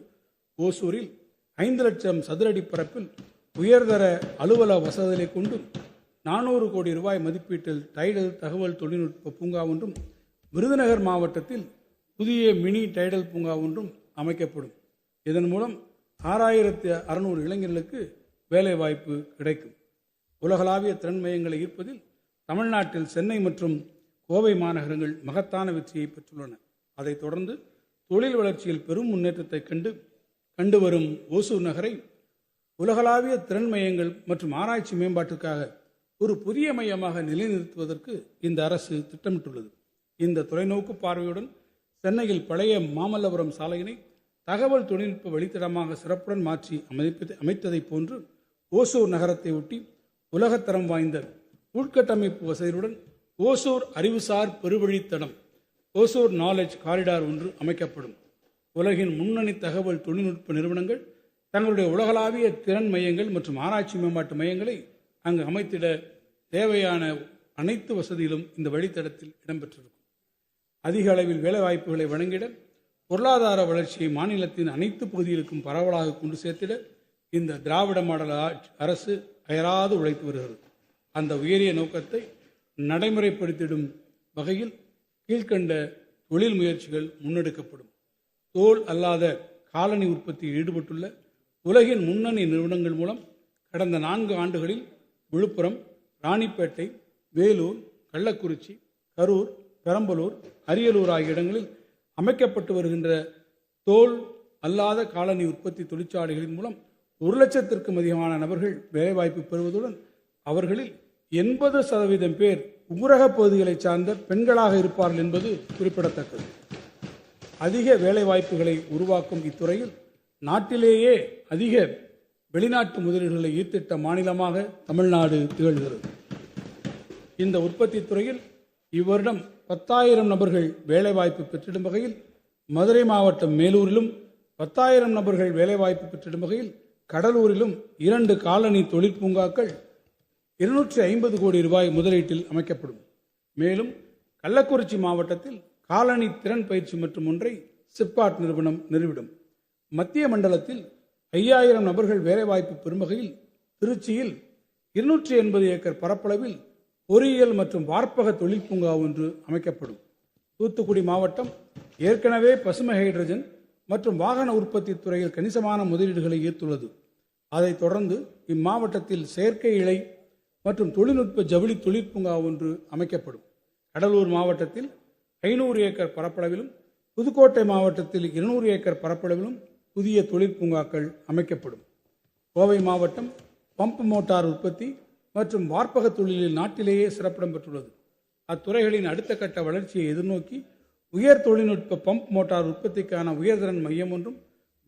ஓசூரில் 5 லட்சம் சதுரடி பரப்பில் உயர்தர அலுவலக வசதிகளை கொண்டு $400 கோடி மதிப்பீட்டில் டைடல் தகவல் தொழில்நுட்ப பூங்கா ஒன்றும், விருதுநகர் மாவட்டத்தில் புதிய மினி டைடல் பூங்கா ஒன்றும் அமைக்கப்படும். இதன் மூலம் 6600 இளைஞர்களுக்கு வேலைவாய்ப்பு கிடைக்கும். உலகளாவிய திறன் மையங்களை ஈர்ப்பதில் தமிழ்நாட்டில் சென்னை மற்றும் கோவை மாநகரங்கள் மகத்தான வெற்றியை பெற்றுள்ளன. அதைத் தொடர்ந்து தொழில் வளர்ச்சியில் பெரும் முன்னேற்றத்தை கண்டு வரும் ஓசூர் நகரை உலகளாவிய திறன் மையங்கள் மற்றும் ஆராய்ச்சி மேம்பாட்டுக்காக ஒரு புதிய மையமாக நிலைநிறுத்துவதற்கு இந்த அரசு திட்டமிட்டுள்ளது. இந்த தொலைநோக்கு பார்வையுடன் சென்னையில் பழைய மாமல்லபுரம் சாலையினை தகவல் தொழில்நுட்ப வழித்தடமாக சிறப்புடன் மாற்றி அமைத்ததைப் போன்று ஓசூர் நகரத்தை ஒட்டி உலகத்தரம் வாய்ந்த உள்கட்டமைப்பு வசதியுடன் ஓசூர் அறிவுசார் பெருவழித்தடம் ஓசூர் நாலேஜ் காரிடார் ஒன்று அமைக்கப்படும். உலகின் முன்னணி தகவல் தொழில்நுட்ப நிறுவனங்கள் தங்களுடைய உலகளாவிய திறன் மையங்கள் மற்றும் ஆராய்ச்சி மேம்பாட்டு மையங்களை அங்கு அமைத்திட தேவையான அனைத்து வசதிகளும் இந்த வழித்தடத்தில் இடம்பெற்றிருக்கும். அதிக அளவில் வேலைவாய்ப்புகளை வழங்கிட பொருளாதார வளர்ச்சியை மாநிலத்தின் அனைத்து பகுதிகளுக்கும் பரவலாக கொண்டு சேர்த்திட இந்த திராவிட மாடல் அரசு அயராது உழைத்து வருகிறது. அந்த உயரிய நோக்கத்தை நடைமுறைப்படுத்திடும் வகையில் கீழ்கண்ட தொழில் முயற்சிகள் முன்னெடுக்கப்படும். தோல் அல்லாத காலணி உற்பத்தியில் ஈடுபட்டுள்ள உலகின் முன்னணி நிறுவனங்கள் மூலம் கடந்த 4 ஆண்டுகளில் விழுப்புரம், ராணிப்பேட்டை, வேலூர், கள்ளக்குறிச்சி, கரூர், பெரம்பலூர், அரியலூர் ஆகிய இடங்களில் அமைக்கப்பட்டு வருகின்ற தோல் அல்லாத காலணி உற்பத்தி தொழிற்சாலைகளின் மூலம் 1 லட்சத்திற்கும் அதிகமான நபர்கள் வேலைவாய்ப்பு பெறுவதுடன் அவர்களில் 80% பேர் ஊரக பகுதிகளை சார்ந்த பெண்களாக இருப்பார்கள் என்பது குறிப்பிடத்தக்கது. அதிக வேலைவாய்ப்புகளை உருவாக்கும் இத்துறையில் நாட்டிலேயே அதிக வெளிநாட்டு முதலீடுகளை ஈர்த்திட்ட மாநிலமாக தமிழ்நாடு திகழ்கிறது. இந்த உற்பத்தி துறையில் இவ்வருடம் 10,000 நபர்கள் வேலைவாய்ப்பு பெற்றிடும் வகையில் மதுரை மாவட்டம் மேலூரிலும் 10,000 நபர்கள் வேலைவாய்ப்பு பெற்றிடும் வகையில் கடலூரிலும் 2 காலனி தொழிற்பூங்காக்கள் 250 கோடி முதலீட்டில் அமைக்கப்படும். மேலும் கள்ளக்குறிச்சி மாவட்டத்தில் காலனி திறன் பயிற்சி மற்றும் ஒன்றை சிப்காட் நிறுவனம் நிறுவிடும். மத்திய மண்டலத்தில் 5,000 நபர்கள் வேலைவாய்ப்பு பெறும் வகையில் திருச்சியில் 280 ஏக்கர் பரப்பளவில் பொறியியல் மற்றும் வார்ப்பக தொழிற்பூங்கா ஒன்று அமைக்கப்படும். தூத்துக்குடி மாவட்டம் ஏற்கனவே பசுமை ஹைட்ரஜன் மற்றும் வாகன உற்பத்தி துறையில் கணிசமான முதலீடுகளை ஈர்த்துள்ளது. அதைத் தொடர்ந்து இம்மாவட்டத்தில் செயற்கை இழை மற்றும் தொழில்நுட்ப ஜவுளி தொழிற்பூங்கா ஒன்று அமைக்கப்படும். கடலூர் மாவட்டத்தில் 500 ஏக்கர் பரப்பளவிலும் புதுக்கோட்டை மாவட்டத்தில் 200 ஏக்கர் பரப்பளவிலும் புதிய தொழிற்பூங்காக்கள் அமைக்கப்படும். கோவை மாவட்டம் பம்ப் மோட்டார் உற்பத்தி மற்றும் வார்ப்பக தொழிலில் நாட்டிலேயே சிறப்பிடம் பெற்றுள்ளது. அத்துறைகளின் அடுத்த கட்ட வளர்ச்சியை எதிர்நோக்கி உயர் தொழில்நுட்ப பம்ப் மோட்டார் உற்பத்திக்கான உயர்திறன் மையம் ஒன்றும்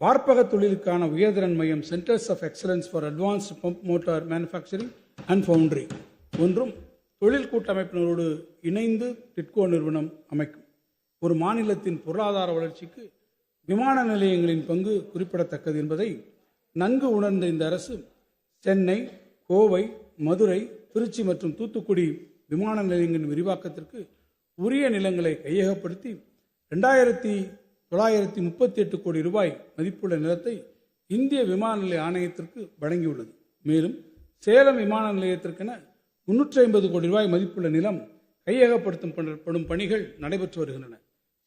வார்ப்பக தொழிலுக்கான உயர்திறன் மையம் centres of excellence for advanced pump motor manufacturing and foundry ஒன்றும் தொழில் கூட்டமைப்பினரோடு இணைந்து டிட்கோ நிறுவனம் அமைக்கும். ஒரு மாநிலத்தின் பொருளாதார வளர்ச்சிக்கு விமான நிலையங்களின் பங்கு குறிப்பிடத்தக்கது என்பதை நன்கு உணர்ந்த இந்த அரசு சென்னை, கோவை, மதுரை, திருச்சி மற்றும் தூத்துக்குடி விமான நிலையங்களின் விரிவாக்கத்திற்கு உரிய நிலங்களை கையகப்படுத்தி 2938 கோடி ரூபாய் மதிப்புள்ள நிலத்தை இந்திய விமான நிலைய ஆணையத்திற்கு வழங்கியுள்ளது. மேலும் சேலம் விமான நிலையத்திற்கென 350 கோடி ரூபாய் மதிப்புள்ள நிலம் கையகப்படுத்தப்படும் பணிகள் நடைபெற்று வருகின்றன.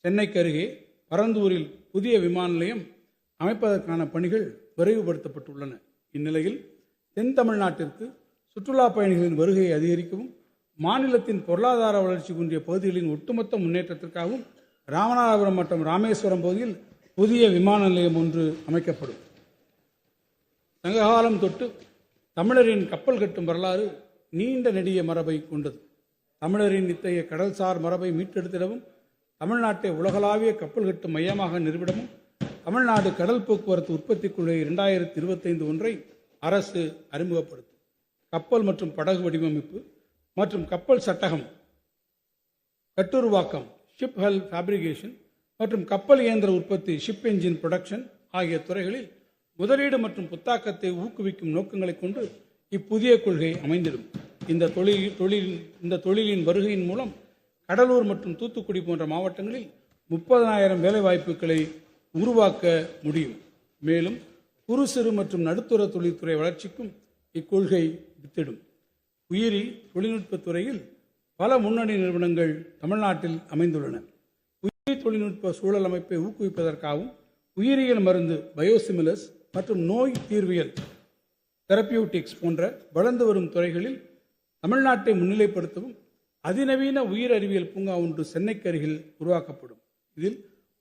சென்னைக்கு அருகே பரந்தூரில் புதிய விமான நிலையம் அமைப்பதற்கான பணிகள் விரைவுபடுத்தப்பட்டுள்ளன. இந்நிலையில் தென் தமிழ்நாட்டிற்கு சுற்றுலா பயணிகளின் வருகையை அதிகரிக்கவும் மாநிலத்தின் பொருளாதார வளர்ச்சி குன்றிய பகுதிகளின் ஒட்டுமொத்த முன்னேற்றத்திற்காகவும் ராமநாதபுரம் மற்றும் ராமேஸ்வரம் பகுதியில் புதிய விமான நிலையம் ஒன்று அமைக்கப்படும். சங்ககாலம் தொட்டு தமிழரின் கப்பல் கட்டும் வரலாறு நீண்ட நெடிய மரபை கொண்டது. தமிழரின் இத்தகைய கடல்சார் மரபை மீட்டெடுத்திடவும் தமிழ்நாட்டை உலகளாவிய கப்பல் கட்டும் மையமாக நிறுவிடவும் தமிழ்நாடு கடல் போக்குவரத்து உற்பத்தி குழு 2025 ஒன்றை அரசு அறிமுகப்படுத்தும். கப்பல் மற்றும் படகு வடிவமைப்பு மற்றும் கப்பல் சட்டகம், கட்டுருவாக்கம், ஷிப் ஹல் ஃபேப்ரிகேஷன் மற்றும் கப்பல் இயந்திர உற்பத்தி, ஷிப் என்ஜின் புரொடக்ஷன் ஆகிய துறைகளில் முதலீடு மற்றும் புத்தாக்கத்தை ஊக்குவிக்கும் நோக்கங்களை கொண்டு இப்புதிய கொள்கை அமைந்திடும். இந்த தொழிலின் வருகையின் மூலம் கடலூர் மற்றும் தூத்துக்குடி போன்ற மாவட்டங்களில் 30,000 வேலைவாய்ப்புகளை உருவாக்க முடியும். மேலும் குறு சிறு மற்றும் நடுத்தர தொழில்துறை வளர்ச்சிக்கும் இக்கொள்கை வித்திடும். உயிரி தொழில்நுட்பத் துறையில் பல முன்னணி நிறுவனங்கள் தமிழ்நாட்டில் அமைந்துள்ளன. உயிரி தொழில்நுட்ப சூழல் அமைப்பை ஊக்குவிப்பதற்காகவும் உயிரியல் மருந்து, பயோசிமிலர்ஸ் மற்றும் நோய் தீர்வியல், தெரப்பியூட்டிக்ஸ் போன்ற வளர்ந்து வரும் துறைகளில் தமிழ்நாட்டை முன்னிலைப்படுத்தவும் அதிநவீன உயிர் அறிவியல் பூங்கா ஒன்று சென்னைக்கு அருகில் உருவாக்கப்படும். இதில்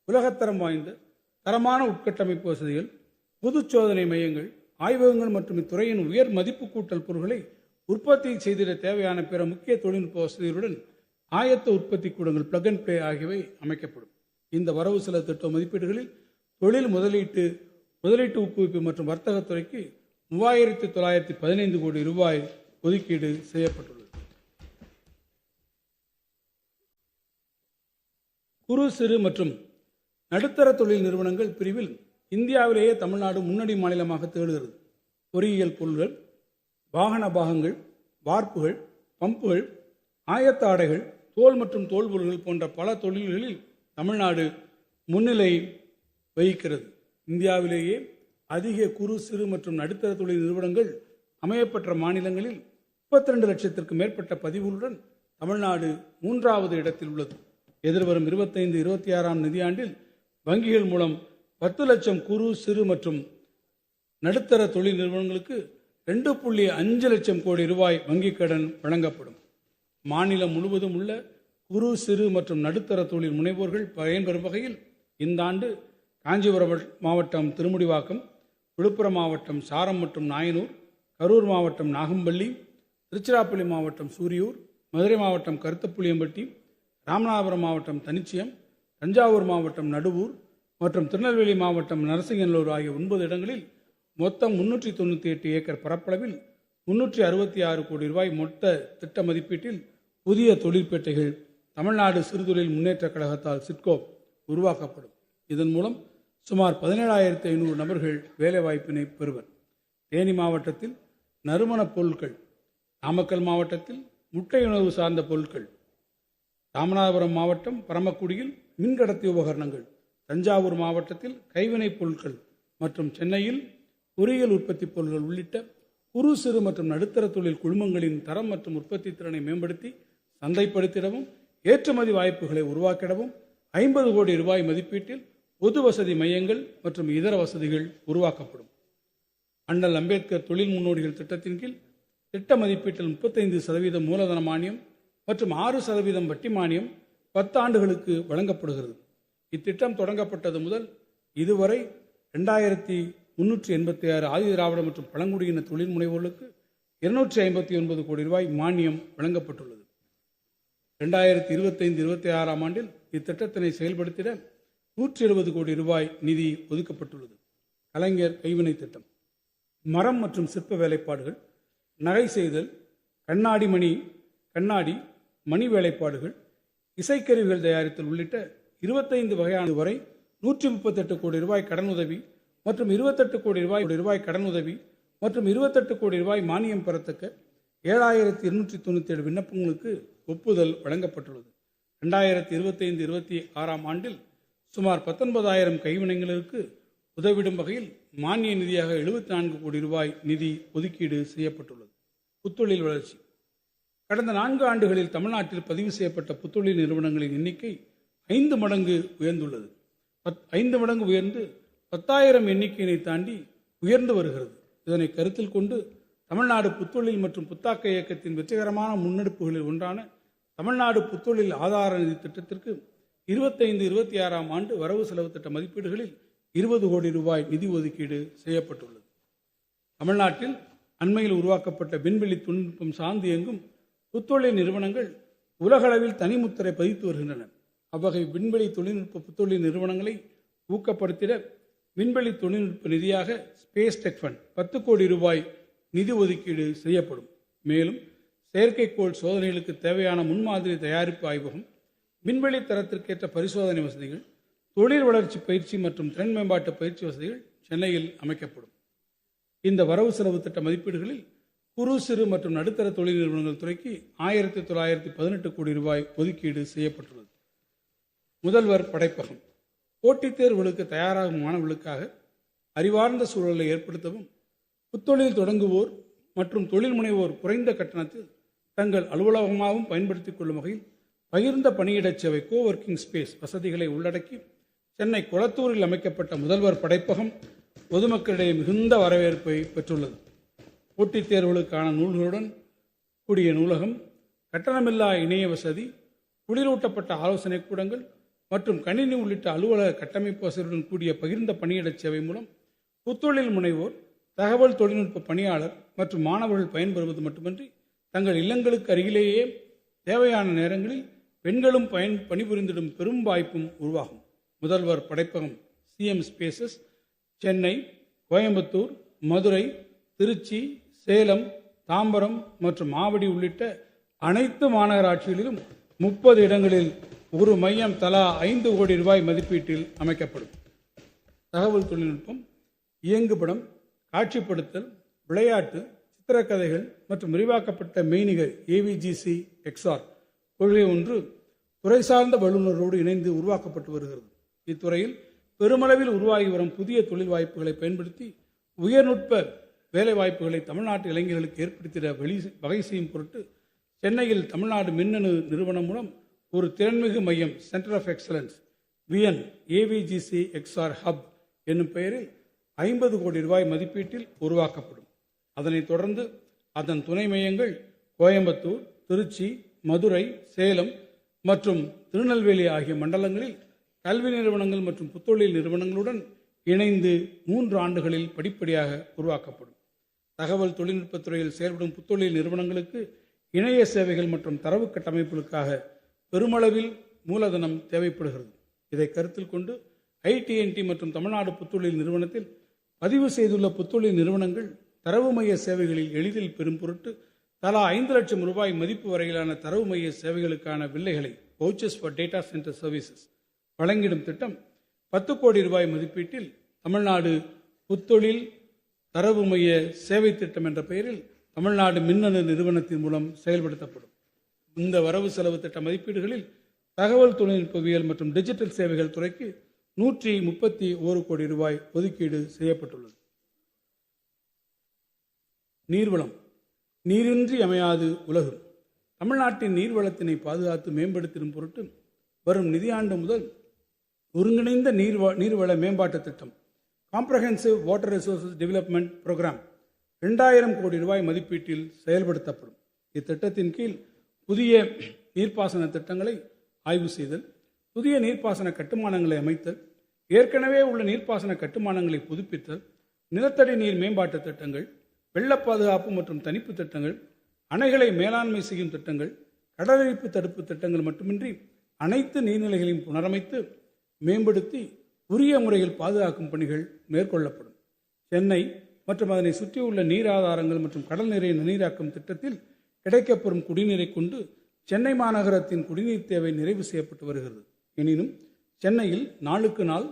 உலகத்தரம் வாய்ந்த தரமான உட்கட்டமைப்பு வசதிகள், பொது சோதனை மையங்கள், ஆய்வகங்கள் மற்றும் இத்துறையின் உயர் மதிப்பு கூட்டல் பொருட்களை உற்பத்தி செய்திட தேவையான பிற முக்கிய தொழில்நுட்ப வசதிகளுடன் ஆயத்த உற்பத்தி கூடங்கள், பிளக் அண்ட் பிளே ஆகியவை அமைக்கப்படும். இந்த வரவு செலவு திட்ட மதிப்பீடுகளில் தொழில் முதலீட்டு ஊக்குவிப்பு மற்றும் வர்த்தகத்துறைக்கு 3,915 கோடி ரூபாய் ஒதுக்கீடு செய்யப்பட்டுள்ளது. குறு சிறு மற்றும் நடுத்தர தொழில் நிறுவனங்கள் பிரிவில் இந்தியாவிலேயே தமிழ்நாடு முன்னணி மாநிலமாக திகழ்கிறது. பொறியியல் பொருள்கள், வாகன பாகங்கள், வார்ப்புகள், பம்புகள், ஆயத்த ஆடைகள், தோல் மற்றும் தோல் பொருள்கள் போன்ற பல தொழில்களில் தமிழ்நாடு முன்னிலை வகிக்கிறது. இந்தியாவிலேயே அதிக குறு சிறு மற்றும் நடுத்தர தொழில் நிறுவனங்கள் அமையப்பெற்ற மாநிலங்களில் 32 லட்சத்திற்கு மேற்பட்ட பதிவுகளுடன் தமிழ்நாடு 3வது இடத்தில் உள்ளது. எதிர்வரும் 25-26 நிதியாண்டில் வங்கிகள் மூலம் 10 லட்சம் குறு சிறு மற்றும் நடுத்தர தொழில் நிறுவனங்களுக்கு 2.5 லட்சம் கோடி ரூபாய் வங்கிக் கடன் வழங்கப்படும். மாநிலம் முழுவதும் உள்ள குறு சிறு மற்றும் நடுத்தர தொழில் முனைவோர்கள் பயன்பெறும் வகையில் இந்த ஆண்டு காஞ்சிபுரம் மாவட்டம் திருமுடிவாக்கம், விழுப்புரம் மாவட்டம் சாரம் மற்றும் நாயனூர், கரூர் மாவட்டம் நாகம்பள்ளி, திருச்சிராப்பள்ளி மாவட்டம் சூரியூர், மதுரை மாவட்டம் கருத்தப்புளியம்பட்டி, ராமநாதபுரம் மாவட்டம் தனிச்சியம், தஞ்சாவூர் மாவட்டம் நடுவூர் மற்றும் திருநெல்வேலி மாவட்டம் நரசிங்கநல்லூர் ஆகிய 9 இடங்களில் மொத்தம் 398 ஏக்கர் பரப்பளவில் 366 கோடி ரூபாய் மொத்த திட்ட மதிப்பீட்டில் புதிய தொழிற்பேட்டைகள் தமிழ்நாடு சிறுதொழில் முன்னேற்ற கழகத்தால் சிட்கோ உருவாக்கப்படும். இதன் மூலம் சுமார் 17,500 நபர்கள் வேலைவாய்ப்பினை பெறுவர். தேனி மாவட்டத்தில் நறுமணப் பொருட்கள், நாமக்கல் மாவட்டத்தில் முட்டை உணவு சார்ந்த பொருட்கள், ராமநாதபுரம் மாவட்டம் பரமக்குடியில் மின்கடத்தி உபகரணங்கள், தஞ்சாவூர் மாவட்டத்தில் கைவினைப் பொருட்கள் மற்றும் சென்னையில் பொறியியல் உற்பத்தி பொருட்கள் உள்ளிட்ட குறு சிறு மற்றும் நடுத்தர தொழில் குழுமங்களின் தரம் மற்றும் உற்பத்தி திறனை மேம்படுத்தி சந்தைப்படுத்திடவும் ஏற்றுமதி வாய்ப்புகளை உருவாக்கிடவும் 50 கோடி ரூபாய் மதிப்பீட்டில் பொது வசதி மையங்கள் மற்றும் இதர வசதிகள் உருவாக்கப்படும். அண்ணல் அம்பேத்கர் தொழில் முன்னோடிகள் திட்டத்தின் கீழ் திட்ட மதிப்பீட்டில் 35% மூலதன மானியம் மற்றும் 6% வட்டி மானியம் 10 ஆண்டுகளுக்கு வழங்கப்படுகிறது. இத்திட்டம் தொடங்கப்பட்டது முதல் இதுவரை 2386 ஆதி திராவிட மற்றும் பழங்குடியின தொழில் முனைவோர்களுக்கு 259 கோடி ரூபாய் மானியம் வழங்கப்பட்டுள்ளது. 2025-26 ஆண்டில் இத்திட்டத்தினை செயல்படுத்திட 170 கோடி ரூபாய் நிதி ஒதுக்கப்பட்டுள்ளது. கலைஞர் கைவினை திட்டம், மரம் மற்றும் சிற்ப வேலைப்பாடுகள், நகை செய்தல், கண்ணாடி மணி வேலைப்பாடுகள், இசைக்கருவிகள் தயாரித்தல் உள்ளிட்ட 25 வகையான வரை 138 கோடி ரூபாய் கடனுதவி மற்றும் 28 கோடி ரூபாய் கடனுதவி மற்றும் 28 கோடி ரூபாய் மானியம் பெறத்தக்க 7297 விண்ணப்பங்களுக்கு ஒப்புதல் வழங்கப்பட்டுள்ளது. 2025-26 ஆண்டில் சுமார் 19,000 கைவினைஞர்களுக்கு உதவிடும் வகையில் மானிய நிதியாக 74 கோடி ரூபாய் நிதி ஒதுக்கீடு செய்யப்பட்டுள்ளது. புத்தொழில் வளர்ச்சி. கடந்த 4 ஆண்டுகளில் தமிழ்நாட்டில் பதிவு செய்யப்பட்ட புத்தொழில் நிறுவனங்களின் எண்ணிக்கை 5 மடங்கு உயர்ந்துள்ளது. 5 மடங்கு உயர்ந்து 10,000 எண்ணிக்கையினை தாண்டி உயர்ந்து வருகிறது. இதனை கருத்தில் கொண்டு தமிழ்நாடு புத்தொழில் மற்றும் புத்தாக்க இயக்கத்தின் வெற்றிகரமான முன்னெடுப்புகளில் ஒன்றான தமிழ்நாடு புத்தொழில் ஆதார நிதி திட்டத்திற்கு 25-26 ஆண்டு வரவு செலவு திட்ட மதிப்பீடுகளில் 20 கோடி ரூபாய் நிதி ஒதுக்கீடு செய்யப்பட்டுள்ளது. தமிழ்நாட்டில் அண்மையில் உருவாக்கப்பட்ட விண்வெளி தொழில்நுட்பம் சார்ந்து இயங்கும் புத்தொழில் நிறுவனங்கள் உலகளவில் தனிமுத்திரை பதித்து வருகின்றன. அவ்வகை விண்வெளி தொழில்நுட்ப புத்தொழில் நிறுவனங்களை ஊக்கப்படுத்திட விண்வெளி தொழில்நுட்ப நிதியாக ஸ்பேஸ் டெக் ஃபண்ட் 10 கோடி ரூபாய் நிதி ஒதுக்கீடு செய்யப்படும். மேலும் செயற்கைக்கோள் சோதனைகளுக்கு தேவையான முன்மாதிரி தயாரிப்பு ஆய்வகம், விண்வெளி தரத்திற்கேற்ற பரிசோதனை வசதிகள், தொழில் வளர்ச்சி பயிற்சி மற்றும் திறன் மேம்பாட்டு பயிற்சி வசதிகள் சென்னையில் அமைக்கப்படும். இந்த வரவு செலவு திட்ட மதிப்பீடுகளில் குறு சிறு மற்றும் நடுத்தர தொழில் நிறுவனங்கள் துறைக்கு 1918 கோடி ரூபாய் ஒதுக்கீடு செய்யப்பட்டுள்ளது. முதல்வர் படைப்பகம். போட்டித் தேர்வுகளுக்கு தயாராகும் மாணவர்களுக்காக அறிவார்ந்த சூழலை ஏற்படுத்தவும், புத்தொழில் தொடங்குவோர் மற்றும் தொழில் முனைவோர் குறைந்த கட்டணத்தில் தங்கள் அலுவலகமாகவும் பயன்படுத்திக் கொள்ளும் வகையில் பகிர்ந்த பணியிட சேவை கோவொர்க்கிங் ஸ்பேஸ் வசதிகளை உள்ளடக்கி சென்னை கொளத்தூரில் அமைக்கப்பட்ட முதல்வர் படைப்பகம் பொதுமக்களிடையே மிகுந்த வரவேற்பை பெற்றுள்ளது. போட்டித் தேர்வுகளுக்கான நூல்களுடன் கூடிய நூலகம், கட்டணமில்லா இணைய வசதி, குளிரூட்டப்பட்ட ஆலோசனை கூடங்கள் மற்றும் கணினி உள்ளிட்ட அலுவலக கட்டமைப்பு வசதியுடன் கூடிய பகிர்ந்த பணியிட சேவை மூலம் புத்தொழில் முனைவோர், தகவல் தொழில்நுட்ப பணியாளர் மற்றும் மாணவர்கள் பயன்பெறுவது மட்டுமின்றி தங்கள் இல்லங்களுக்கு அருகிலேயே தேவையான நேரங்களில் பெண்களும் பணிபுரிந்திடும் பெரும் வாய்ப்பும் உருவாகும். முதல்வர் படைப்பகம் CM ஸ்பேசஸ் சென்னை, கோயம்புத்தூர், மதுரை, திருச்சி, சேலம், தாம்பரம் மற்றும் ஆவடி உள்ளிட்ட அனைத்து மாநகராட்சிகளிலும் 30 இடங்களில் ஒரு மையம் தலா 5 கோடி ரூபாய் மதிப்பீட்டில் அமைக்கப்படும். தகவல் தொழில்நுட்பம், இயங்குபடம், காட்சிப்படுத்தல், விளையாட்டு, சித்திரக்கதைகள் மற்றும் விரிவாக்கப்பட்ட மெய்நிகர் AVGC XR கொள்கை ஒன்று துறை சார்ந்த வல்லுநர்களோடு இணைந்து உருவாக்கப்பட்டு வருகிறது. இத்துறையில் பெருமளவில் உருவாகி வரும் புதிய தொழில் வாய்ப்புகளை பயன்படுத்தி உயர்நுட்ப வேலை வாய்ப்புகளை தமிழ்நாட்டு இளைஞர்களுக்கு ஏற்படுத்திட வகை செய்யும் பொருட்டு சென்னையில் தமிழ்நாடு மின்னணு நிறுவனம் மூலம் ஒரு திறன்மிகு மையம் centre of excellence VN AVGC XR hub என்னும் பெயரில் 50 கோடி ரூபாய் மதிப்பீட்டில் உருவாக்கப்படும். அதனைத் தொடர்ந்து அதன் துணை மையங்கள் கோயம்புத்தூர், திருச்சி, மதுரை, சேலம் மற்றும் திருநெல்வேலி ஆகிய மண்டலங்களில் கல்வி நிறுவனங்கள் மற்றும் புத்தொழில் நிறுவனங்களுடன் இணைந்து 3 ஆண்டுகளில் படிப்படியாக உருவாக்கப்படும். தகவல் தொழில்நுட்பத்துறையில் செயல்படும் புத்தொழில் நிறுவனங்களுக்கு இணைய சேவைகள் மற்றும் தரவு கட்டமைப்புகளுக்காக பெருமளவில் மூலதனம் தேவைப்படுகிறது. இதை கருத்தில் கொண்டு ITNT மற்றும் தமிழ்நாடு புத்தொழில் நிறுவனத்தில் பதிவு செய்துள்ள புத்தொழில் நிறுவனங்கள் தரவு மைய சேவைகளில் எளிதில் பெறும் பொருட்டு தலா 5 லட்சம் ரூபாய் மதிப்பு வரையிலான தரவு மைய சேவைகளுக்கான வில்லைகளை vouchers for data center services வழங்கிடும் திட்டம் 10 கோடி ரூபாய் மதிப்பீட்டில் தமிழ்நாடு புத்தொழில் தரவு மைய சேவை திட்டம் என்ற பெயரில் தமிழ்நாடு மின்னணு நிறுவனத்தின் மூலம் செயல்படுத்தப்படும். இந்த வரவு செலவு திட்ட மதிப்பீடுகளில் தகவல் தொழில்நுட்பவியல் மற்றும் டிஜிட்டல் சேவைகள் துறைக்கு 131 கோடி ரூபாய் ஒதுக்கீடு செய்யப்பட்டுள்ளது. நீர்வளம். நீரின்றி அமையாது உலகு. தமிழ்நாட்டின் நீர்வளத்தினை பாதுகாத்து மேம்படுத்தும் பொருட்டு வரும் நிதியாண்டு முதல் ஒருங்கிணைந்த நீர்வள மேம்பாட்டு திட்டம் comprehensive water resources development program 2000 கோடி ரூபாய் மதிப்பீட்டில் செயல்படுத்தப்படும். இத்திட்டத்தின் கீழ் புதிய நீர்ப்பாசன திட்டங்களை ஆய்வு செய்தல், புதிய நீர்ப்பாசன கட்டுமானங்களை அமைத்தல், ஏற்கனவே உள்ள நீர்ப்பாசன கட்டுமானங்களை புதுப்பித்தல், நிலத்தடி நீர் மேம்பாட்டு திட்டங்கள், வெள்ள பாதுகாப்பு மற்றும் தணிப்பு திட்டங்கள், அணைகளை மேலாண்மை செய்யும் திட்டங்கள், கடலரிப்பு தடுப்பு திட்டங்கள் மட்டுமின்றி அனைத்து நீர்நிலைகளையும் புனரமைத்து மேம்படுத்தி உரிய முறையில் பாதுகாக்கும் பணிகள் மேற்கொள்ளப்படும். சென்னை மற்றும் அதனை சுற்றியுள்ள நீர் ஆதாரங்கள் மற்றும் கடல் நீரை நன்னீராக்கும் திட்டத்தில் கிடைக்கப்பெறும் குடிநீரை கொண்டு சென்னை மாநகரத்தின் குடிநீர் தேவை நிறைவு செய்யப்பட்டு வருகிறது. எனினும் சென்னையில் நாளுக்கு நாள்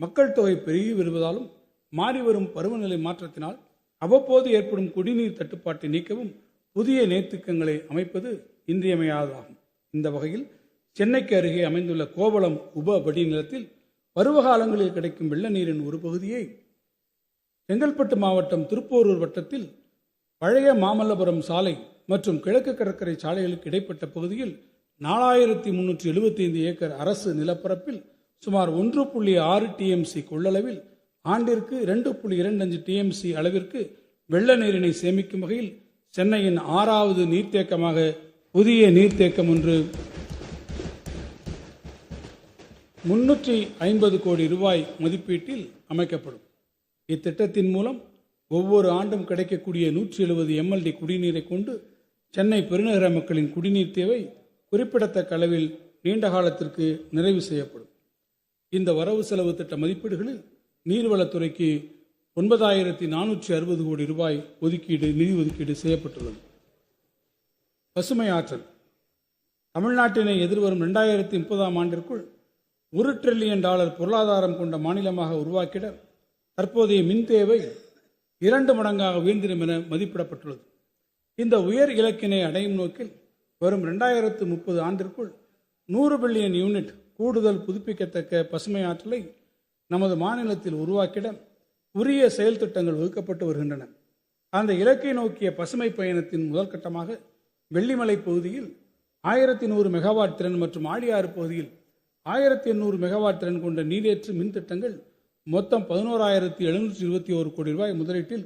மக்கள் தொகை பெருகி வருவதாலும் மாறிவரும் பருவநிலை மாற்றத்தினால் அவ்வப்போது ஏற்படும் குடிநீர் தட்டுப்பாட்டை நீக்கவும் புதிய நீர்த்திட்டங்களை அமைப்பது இன்றியமையாததாகும். இந்த வகையில் சென்னைக்கு அருகே அமைந்துள்ள கோவளம் உப வடிநிலத்தில் பருவகாலங்களில் கிடைக்கும் வெள்ள நீரின் ஒரு பகுதியை செங்கல்பட்டு மாவட்டம் திருப்போரூர் வட்டத்தில் பழைய மாமல்லபுரம் சாலை மற்றும் கிழக்கு கடற்கரை சாலைகளுக்கு இடைப்பட்ட பகுதியில் 4375 ஏக்கர் அரசு நிலப்பரப்பில் சுமார் 1.6 டிஎம்சி கொள்ளளவில் ஆண்டிற்கு 2.25 டிஎம்சி அளவிற்கு வெள்ள நீரினை சேமிக்கும் வகையில் சென்னையின் 6வது நீர்த்தேக்கமாக புதிய நீர்த்தேக்கம் ஒன்று 350 கோடி ரூபாய் மதிப்பீட்டில் அமைக்கப்படும். இத்திட்டத்தின் மூலம் ஒவ்வொரு ஆண்டும் கிடைக்கக்கூடிய 170 MLD குடிநீரை கொண்டு சென்னை பெருநகர மக்களின் குடிநீர் தேவை குறிப்பிடத்தக்க அளவில் நீண்ட காலத்திற்கு நிறைவு செய்யப்படும். இந்த வரவு செலவு திட்ட மதிப்பீடுகளில் நீர்வளத்துறைக்கு 9460 கோடி ரூபாய் நிதி ஒதுக்கீடு செய்யப்பட்டுள்ளது. பசுமை ஆற்றல் தமிழ்நாட்டினை எதிர்வரும் 2030 ஆண்டிற்குள் $1 டிரில்லியன் பொருளாதாரம் கொண்ட மாநிலமாக உருவாக்கிட தற்போதைய மின் தேவை 2 மடங்காக உயர்ந்திடும் என மதிப்பிடப்பட்டுள்ளது. இந்த உயர் இலக்கினை அடையும் நோக்கில் வரும் 2030 ஆண்டிற்குள் 100 பில்லியன் யூனிட் கூடுதல் புதுப்பிக்கத்தக்க பசுமை ஆற்றலை நமது மாநிலத்தில் உருவாக்கிட உரிய செயல் திட்டங்கள் வகுக்கப்பட்டு வருகின்றன. அந்த இலக்கை நோக்கிய பசுமை பயணத்தின் முதல் கட்டமாக வெள்ளிமலை பகுதியில் 1100 மெகாவாட் திறன் மற்றும் ஆழியாறு பகுதியில் 1800 மெகாவாட் திறன் கொண்ட நீரேற்று மின் திட்டங்கள் மொத்தம் 11,721 கோடி ரூபாய் முதலீட்டில்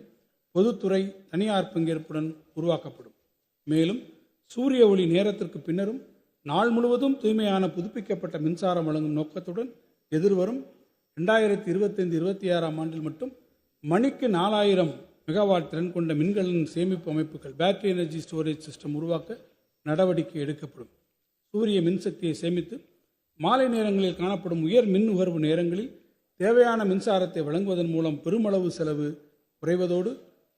பொதுத்துறை தனியார் பங்கேற்புடன் உருவாக்கப்படும். மேலும் சூரிய ஒளி நேரத்திற்கு பின்னரும் நாள் முழுவதும் தூய்மையான புதுப்பிக்கப்பட்ட மின்சாரம் வழங்கும் நோக்கத்துடன் எதிர்வரும் 2025-26 ஆண்டில் மட்டும் மணிக்கு 4000 மெகாவாட் திறன் கொண்ட மின்கலன் சேமிப்பு அமைப்புகள் பேட்டரி எனர்ஜி ஸ்டோரேஜ் சிஸ்டம் உருவாக்க நடவடிக்கை எடுக்கப்படும். சூரிய மின்சக்தியை சேமித்து மாலை நேரங்களில் காணப்படும் உயர் மின் நுகர்வு நேரங்களில் தேவையான மின்சாரத்தை வழங்குவதன் மூலம் பெருமளவு செலவு குறைவதோடு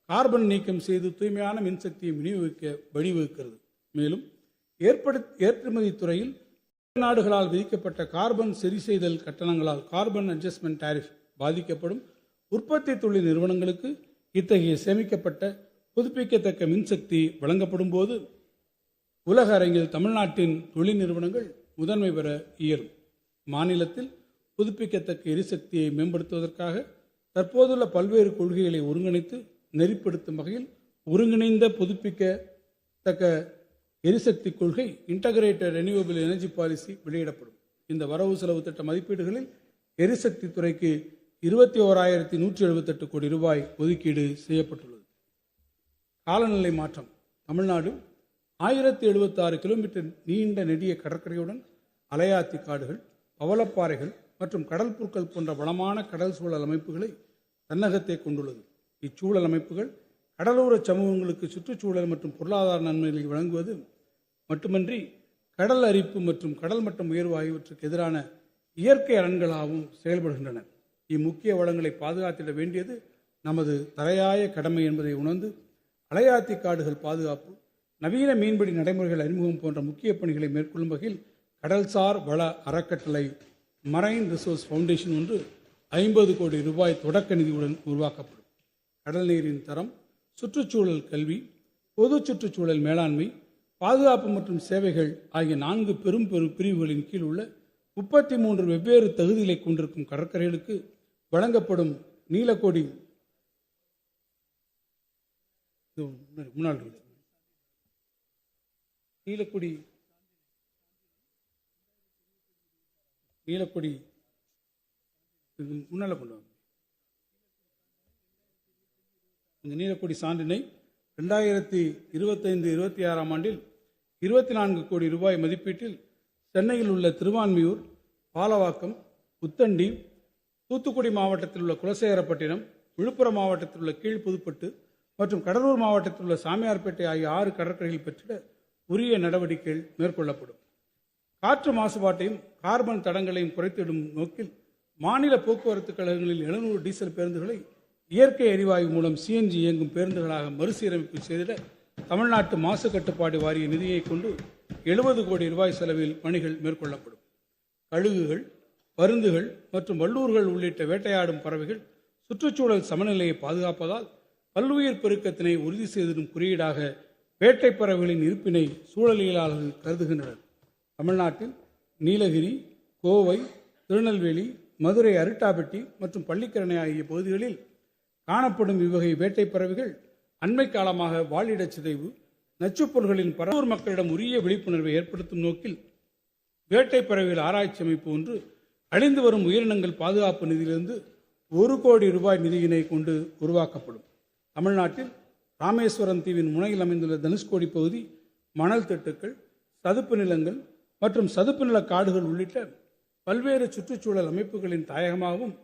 கார்பன் நீக்கம் செய்து தூய்மையான மின்சக்தியை விநியோகிக்க வழிவகுக்கிறது. மேலும் ஏற்றுமதி துறையில் நாடுகளால் விதிக்கப்பட்ட கார்பன் சரி செய்தல் கட்டணங்களால் கார்பன் அட்ஜஸ்ட்மெண்ட் டாரிஃப் பாதிக்கப்படும் உற்பத்தி தொழில் நிறுவனங்களுக்கு இத்தகைய சேமிக்கப்பட்ட புதுப்பிக்கத்தக்க மின்சக்தி வழங்கப்படும் போது உலக அரங்கில் தமிழ்நாட்டின் தொழில் நிறுவனங்கள் முதன்மை பெற இயலும். மாநிலத்தில் புதுப்பிக்கத்தக்க எரிசக்தியை மேம்படுத்துவதற்காக தற்போதுள்ள பல்வேறு கொள்கைகளை ஒருங்கிணைத்து நெறிப்படுத்தும் வகையில் ஒருங்கிணைந்த புதுப்பிக்கத்தக்க எரிசக்தி கொள்கை இன்டகிரேட்டட் ரெனியூவபிள் எனர்ஜி பாலிசி வெளியிடப்படும். இந்த வரவு செலவு திட்ட மதிப்பீடுகளில் எரிசக்தி துறைக்கு 21,178 கோடி ரூபாய் ஒதுக்கீடு செய்யப்பட்டுள்ளது. காலநிலை மாற்றம் தமிழ்நாடு 1076 கிலோமீட்டர் நீண்ட நெடிய கடற்கரையுடன் அலையாத்தி காடுகள், பவளப்பாறைகள் மற்றும் கடல் புற்கள் போன்ற வளமான கடல் சூழல் அமைப்புகளை தன்னகத்தை கொண்டுள்ளது. இச்சூழல் அமைப்புகள் கடலோர சமூகங்களுக்கு சுற்றுச்சூழல் மற்றும் பொருளாதார நன்மைகளை வழங்குவது மட்டுமன்றி கடல் அரிப்பு மற்றும் கடல் மட்டம் உயர்வு ஆகியவற்றுக்கு எதிரான இயற்கை அரண்களாகவும் செயல்படுகின்றன. இம்முக்கிய வளங்களை பாதுகாத்திட வேண்டியது நமது தலையாய கடமை என்பதை உணர்ந்து அலையாத்தி காடுகள் பாதுகாப்பு, நவீன மீன்பிடி நடைமுறைகள் அறிமுகம் போன்ற முக்கிய பணிகளை மேற்கொள்ளும் வகையில் கடல்சார் வள அறக்கட்டளை மரைன் ரிசோர்ஸ் ஃபவுண்டேஷன் ஒன்று 50 கோடி ரூபாய் தொடக்க நிதியுடன் உருவாக்கப்படும். கடல் நீரின் தரம், சுற்றுச்சூழல் கல்வி, பொது சுற்றுச்சூழல் மேலாண்மை, பாதுகாப்பு மற்றும் சேவைகள் ஆகிய 4 பெரும் பிரிவுகளின் கீழ் உள்ள 33 வெவ்வேறு தகுதிகளை கொண்டிருக்கும் கடற்கரைகளுக்கு வழங்கப்படும் நீலக்கொடி முன்னால கொண்டு வாங்க. இந்த நீலக்கொடி சான்றினை 2025-26 ஆண்டில் 24 கோடி ரூபாய் மதிப்பீட்டில் சென்னையில் உள்ள திருவான்மியூர், பாலவாக்கம், புத்தண்டி, தூத்துக்குடி மாவட்டத்தில் உள்ள குலசேகரப்பட்டினம், விழுப்புரம் மாவட்டத்தில் உள்ள கீழ்புதுப்பட்டு மற்றும் கடலூர் மாவட்டத்தில் உள்ள சாமியார்பேட்டை ஆகிய 6 கடற்கரைகள் பெற்றிட உரிய நடவடிக்கைகள் மேற்கொள்ளப்படும். காற்று மாசுபாட்டையும் கார்பன் தடங்களையும் குறைத்திடும் நோக்கில் மாநில போக்குவரத்து கழகங்களில் 700 டீசல் பேருந்துகளை இயற்கை எரிவாயு மூலம் சிஎன்ஜி இயங்கும் பேருந்துகளாக மறுசீரமைப்பு செய்திட தமிழ்நாட்டு மாசு கட்டுப்பாடு வாரிய நிதியை கொண்டு 70 கோடி ரூபாய் செலவில் பணிகள் மேற்கொள்ளப்படும். கழுகுகள், பருந்துகள் மற்றும் வல்லூர்கள் உள்ளிட்ட வேட்டையாடும் பறவைகள் சுற்றுச்சூழல் சமநிலையை பாதுகாப்பதால் பல்லுயிர் பெருக்கத்தினை உறுதி செய்திடும் குறியீடாக வேட்டை பறவைகளின் இருப்பினை சூழலியலாளர்கள் கருதுகின்றனர். தமிழ்நாட்டில் நீலகிரி, கோவை, திருநெல்வேலி, மதுரை அரிட்டாபட்டி மற்றும் பள்ளிக்கரணை ஆகிய பகுதிகளில் காணப்படும் இவ்வகை வேட்டை பறவைகள் அண்மை காலமாக வாழிடச் சிதைவு, நச்சுப்பொருள்களின் பரவூர் மக்களிடம் உரிய விழிப்புணர்வை ஏற்படுத்தும் நோக்கில் வேட்டை பறவைகள் ஆராய்ச்சி அமைப்பு ஒன்று அழிந்து வரும் உயிரினங்கள் பாதுகாப்பு நிதியிலிருந்து 1 கோடி ரூபாய் நிதியினை கொண்டு உருவாக்கப்படும். தமிழ்நாட்டில் ராமேஸ்வரம் தீவின் முனையில் அமைந்துள்ள தனுஷ்கோடி பகுதி மணல் திட்டுக்கள், சதுப்பு நிலங்கள் மற்றும் சதுப்பு நில காடுகள் உள்ளிட்ட பல்வேறு சுற்றுச்சூழல் அமைப்புகளின் தாயகமாகவும்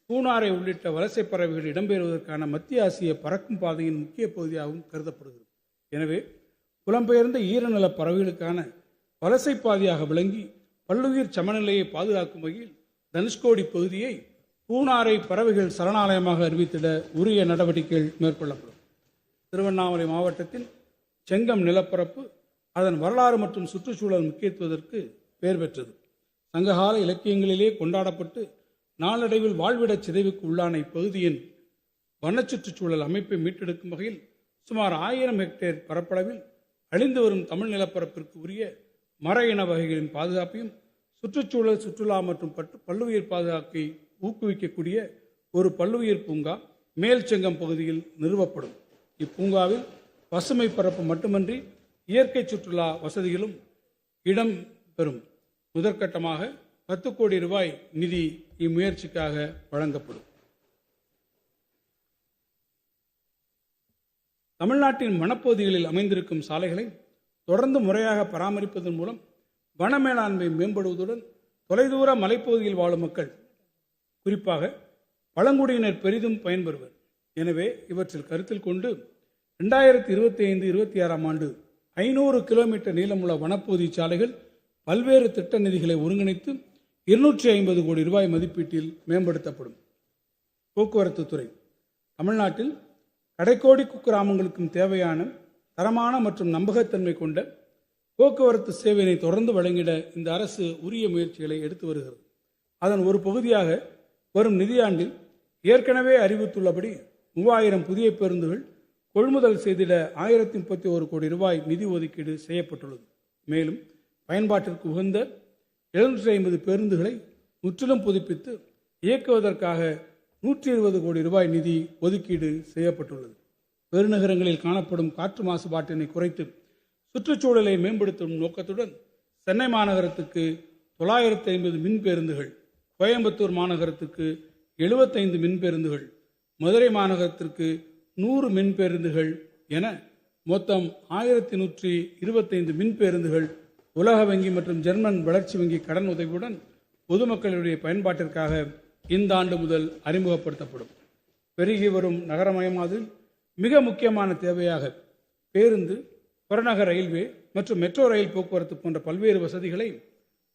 பூனாரை உள்ளிட்ட வலசை பறவைகள் இடம்பெறுவதற்கான மத்திய ஆசிய பறக்கும் பாதையின் முக்கிய பகுதியாகவும் கருதப்படுகிறது. எனவே புலம்பெயர்ந்த ஈரநில பறவைகளுக்கான வலசை பாதையாக விளங்கி பல்லுயிர் சமநிலையை பாதுகாக்கும் வகையில் தனுஷ்கோடி பகுதியை பூனாரை பறவைகள் சரணாலயமாக அறிவித்திட உரிய நடவடிக்கைகள் மேற்கொள்ளப்படும். திருவண்ணாமலை மாவட்டத்தின் செங்கம் நிலப்பரப்பு அதன் வரலாறு மற்றும் சுற்றுச்சூழல் முக்கியத்துவத்திற்கு பெயர் பெற்றது. சங்ககால இலக்கியங்களிலே கொண்டாடப்பட்டு நாளடைவில் வாழ்விடச் சிதைவுக்கு உள்ளான இப்பகுதியின் வனச்சுற்றுச்சூழல் அமைப்பை மீட்டெடுக்கும் வகையில் சுமார் 1000 ஹெக்டேர் பரப்பளவில் அழிந்து வரும் தமிழ் நிலப்பரப்பிற்கு உரிய மர இன வகைகளின் பாதுகாப்பையும் சுற்றுச்சூழல், சுற்றுலா மற்றும் பல்லுயிர் பாதுகாப்பை ஊக்குவிக்கக்கூடிய ஒரு பல்லுயிர் பூங்கா மேல்செங்கம் பகுதியில் நிறுவப்படும். இப்பூங்காவில் பசுமை பரப்பு மட்டுமன்றி இயற்கை சுற்றுலா வசதிகளும் இடம்பெறும். முதற்கட்டமாக 10 கோடி ரூபாய் நிதி இம்முயற்சிக்காக வழங்கப்படும். தமிழ்நாட்டின் வனப்பகுதிகளில் அமைந்திருக்கும் சாலைகளை தொடர்ந்து முறையாக பராமரிப்பதன் மூலம் வன மேலாண்மை மேம்படுவதுடன் தொலைதூர மலைப்பகுதியில் வாழும் மக்கள், குறிப்பாக பழங்குடியினர் பெரிதும் பயன்பெறுவர். எனவே இவற்றில் கருத்தில் கொண்டு 2025-26 ஆண்டு 500 கிலோமீட்டர் நீளமுள்ள வனப்பகுதி சாலைகள் பல்வேறு திட்ட நிதிகளை ஒருங்கிணைத்து 250 கோடி ரூபாய் மதிப்பீட்டில் மேம்படுத்தப்படும். போக்குவரத்து துறை தமிழ்நாட்டில் கடைக்கோடி குக்கிராமங்களுக்கும் தேவையான தரமான மற்றும் நம்பகத்தன்மை கொண்ட போக்குவரத்து சேவையினை தொடர்ந்து வழங்கிட இந்த அரசு உரிய முயற்சிகளை எடுத்து வருகிறது. அதன் ஒரு பகுதியாக வரும் நிதியாண்டில் ஏற்கனவே அறிவித்துள்ளபடி 3000 புதிய பேருந்துகள் கொள்முதல் செய்திட 1031 கோடி ரூபாய் நிதி ஒதுக்கீடு செய்யப்பட்டுள்ளது. மேலும் பயன்பாட்டிற்கு உகந்த 750 பேருந்துகளை முற்றிலும் புதுப்பித்து இயக்குவதற்காக 120 கோடி ரூபாய் நிதி ஒதுக்கீடு செய்யப்பட்டுள்ளது. பெருநகரங்களில் காணப்படும் காற்று மாசுபாட்டினை குறைத்து சுற்றுச்சூழலை மேம்படுத்தும் நோக்கத்துடன் சென்னை மாநகரத்துக்கு 950 மின் பேருந்துகள், கோயம்புத்தூர் மாநகரத்துக்கு 75 மின் பேருந்துகள், மதுரை மாநகரத்திற்கு 100 மின் பேருந்துகள் என மொத்தம் 1125 மின் பேருந்துகள் உலக வங்கி மற்றும் ஜெர்மன் வளர்ச்சி வங்கி கடன் உதவியுடன் பொதுமக்களுடைய பயன்பாட்டிற்காக இந்த ஆண்டு முதல் அறிமுகப்படுத்தப்படும். பெருகி வரும் நகரமயமாதலில் மிக முக்கியமான தேவையாக பேருந்து, புறநகர் ரயில்வே மற்றும் மெட்ரோ ரயில் போக்குவரத்து போன்ற பல்வேறு வசதிகளை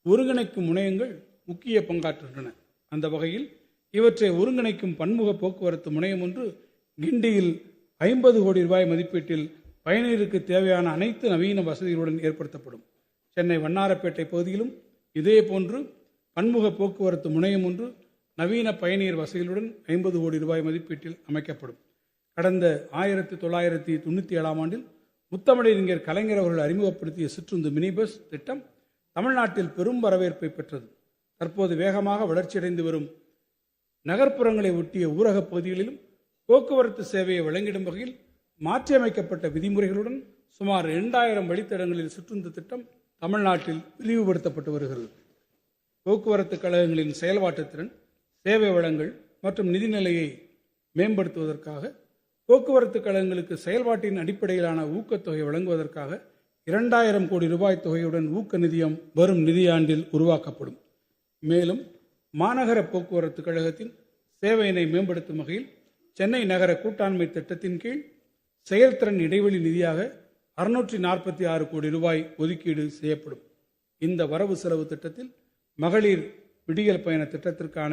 ஒருங்கிணைக்கும் முனையங்கள் முக்கிய பங்காற்றுகின்றன. அந்த வகையில் இவற்றை ஒருங்கிணைக்கும் பன்முக போக்குவரத்து முனையம் ஒன்று கிண்டியில் 50 கோடி ரூபாய் மதிப்பீட்டில் பயணியருக்கு தேவையான அனைத்து நவீன வசதிகளுடன் ஏற்படுத்தப்படும். சென்னை வண்ணாரப்பேட்டை பகுதியிலும் இதேபோன்று பன்முக போக்குவரத்து முனையம் ஒன்று நவீன பயணியர் வசதிகளுடன் 50 கோடி ரூபாய் மதிப்பீட்டில் அமைக்கப்படும். கடந்த 1997 ஆண்டில் முத்தமிழறிஞர் கலைஞர் அவர்கள் அறிமுகப்படுத்திய சிற்றுந்து மினி பஸ் திட்டம் தமிழ்நாட்டில் பெரும் வரவேற்பை பெற்றது. தற்போது வேகமாக வளர்ச்சியடைந்து வரும் நகர்ப்புறங்களை ஒட்டிய ஊரக பகுதிகளிலும் போக்குவரத்து சேவையை வழங்கிடும் வகையில் மாற்றியமைக்கப்பட்ட விதிமுறைகளுடன் சுமார் 2000 வழித்தடங்களில் சிற்றுந்து திட்டம் தமிழ்நாட்டில் விரிவுபடுத்தப்பட்டு வருகிறது. போக்குவரத்து கழகங்களின் செயல்பாட்டு திறன், சேவை வளங்கள் மற்றும் நிதிநிலையை மேம்படுத்துவதற்காக போக்குவரத்து கழகங்களுக்கு செயல்பாட்டின் அடிப்படையிலான ஊக்கத்தொகை வழங்குவதற்காக 2000 கோடி ரூபாய் தொகையுடன் ஊக்க நிதியம் வரும் நிதியாண்டில் உருவாக்கப்படும். மேலும் மாநகர போக்குவரத்து கழகத்தின் சேவையினை மேம்படுத்தும் வகையில் சென்னை நகர கூட்டாண்மை திட்டத்தின் கீழ் செயல்திறன் இடைவெளி நிதியாக 646 கோடி ரூபாய் ஒதுக்கீடு செய்யப்படும். இந்த வரவு செலவு திட்டத்தில் மகளிர் விடியல் பயண திட்டத்திற்கான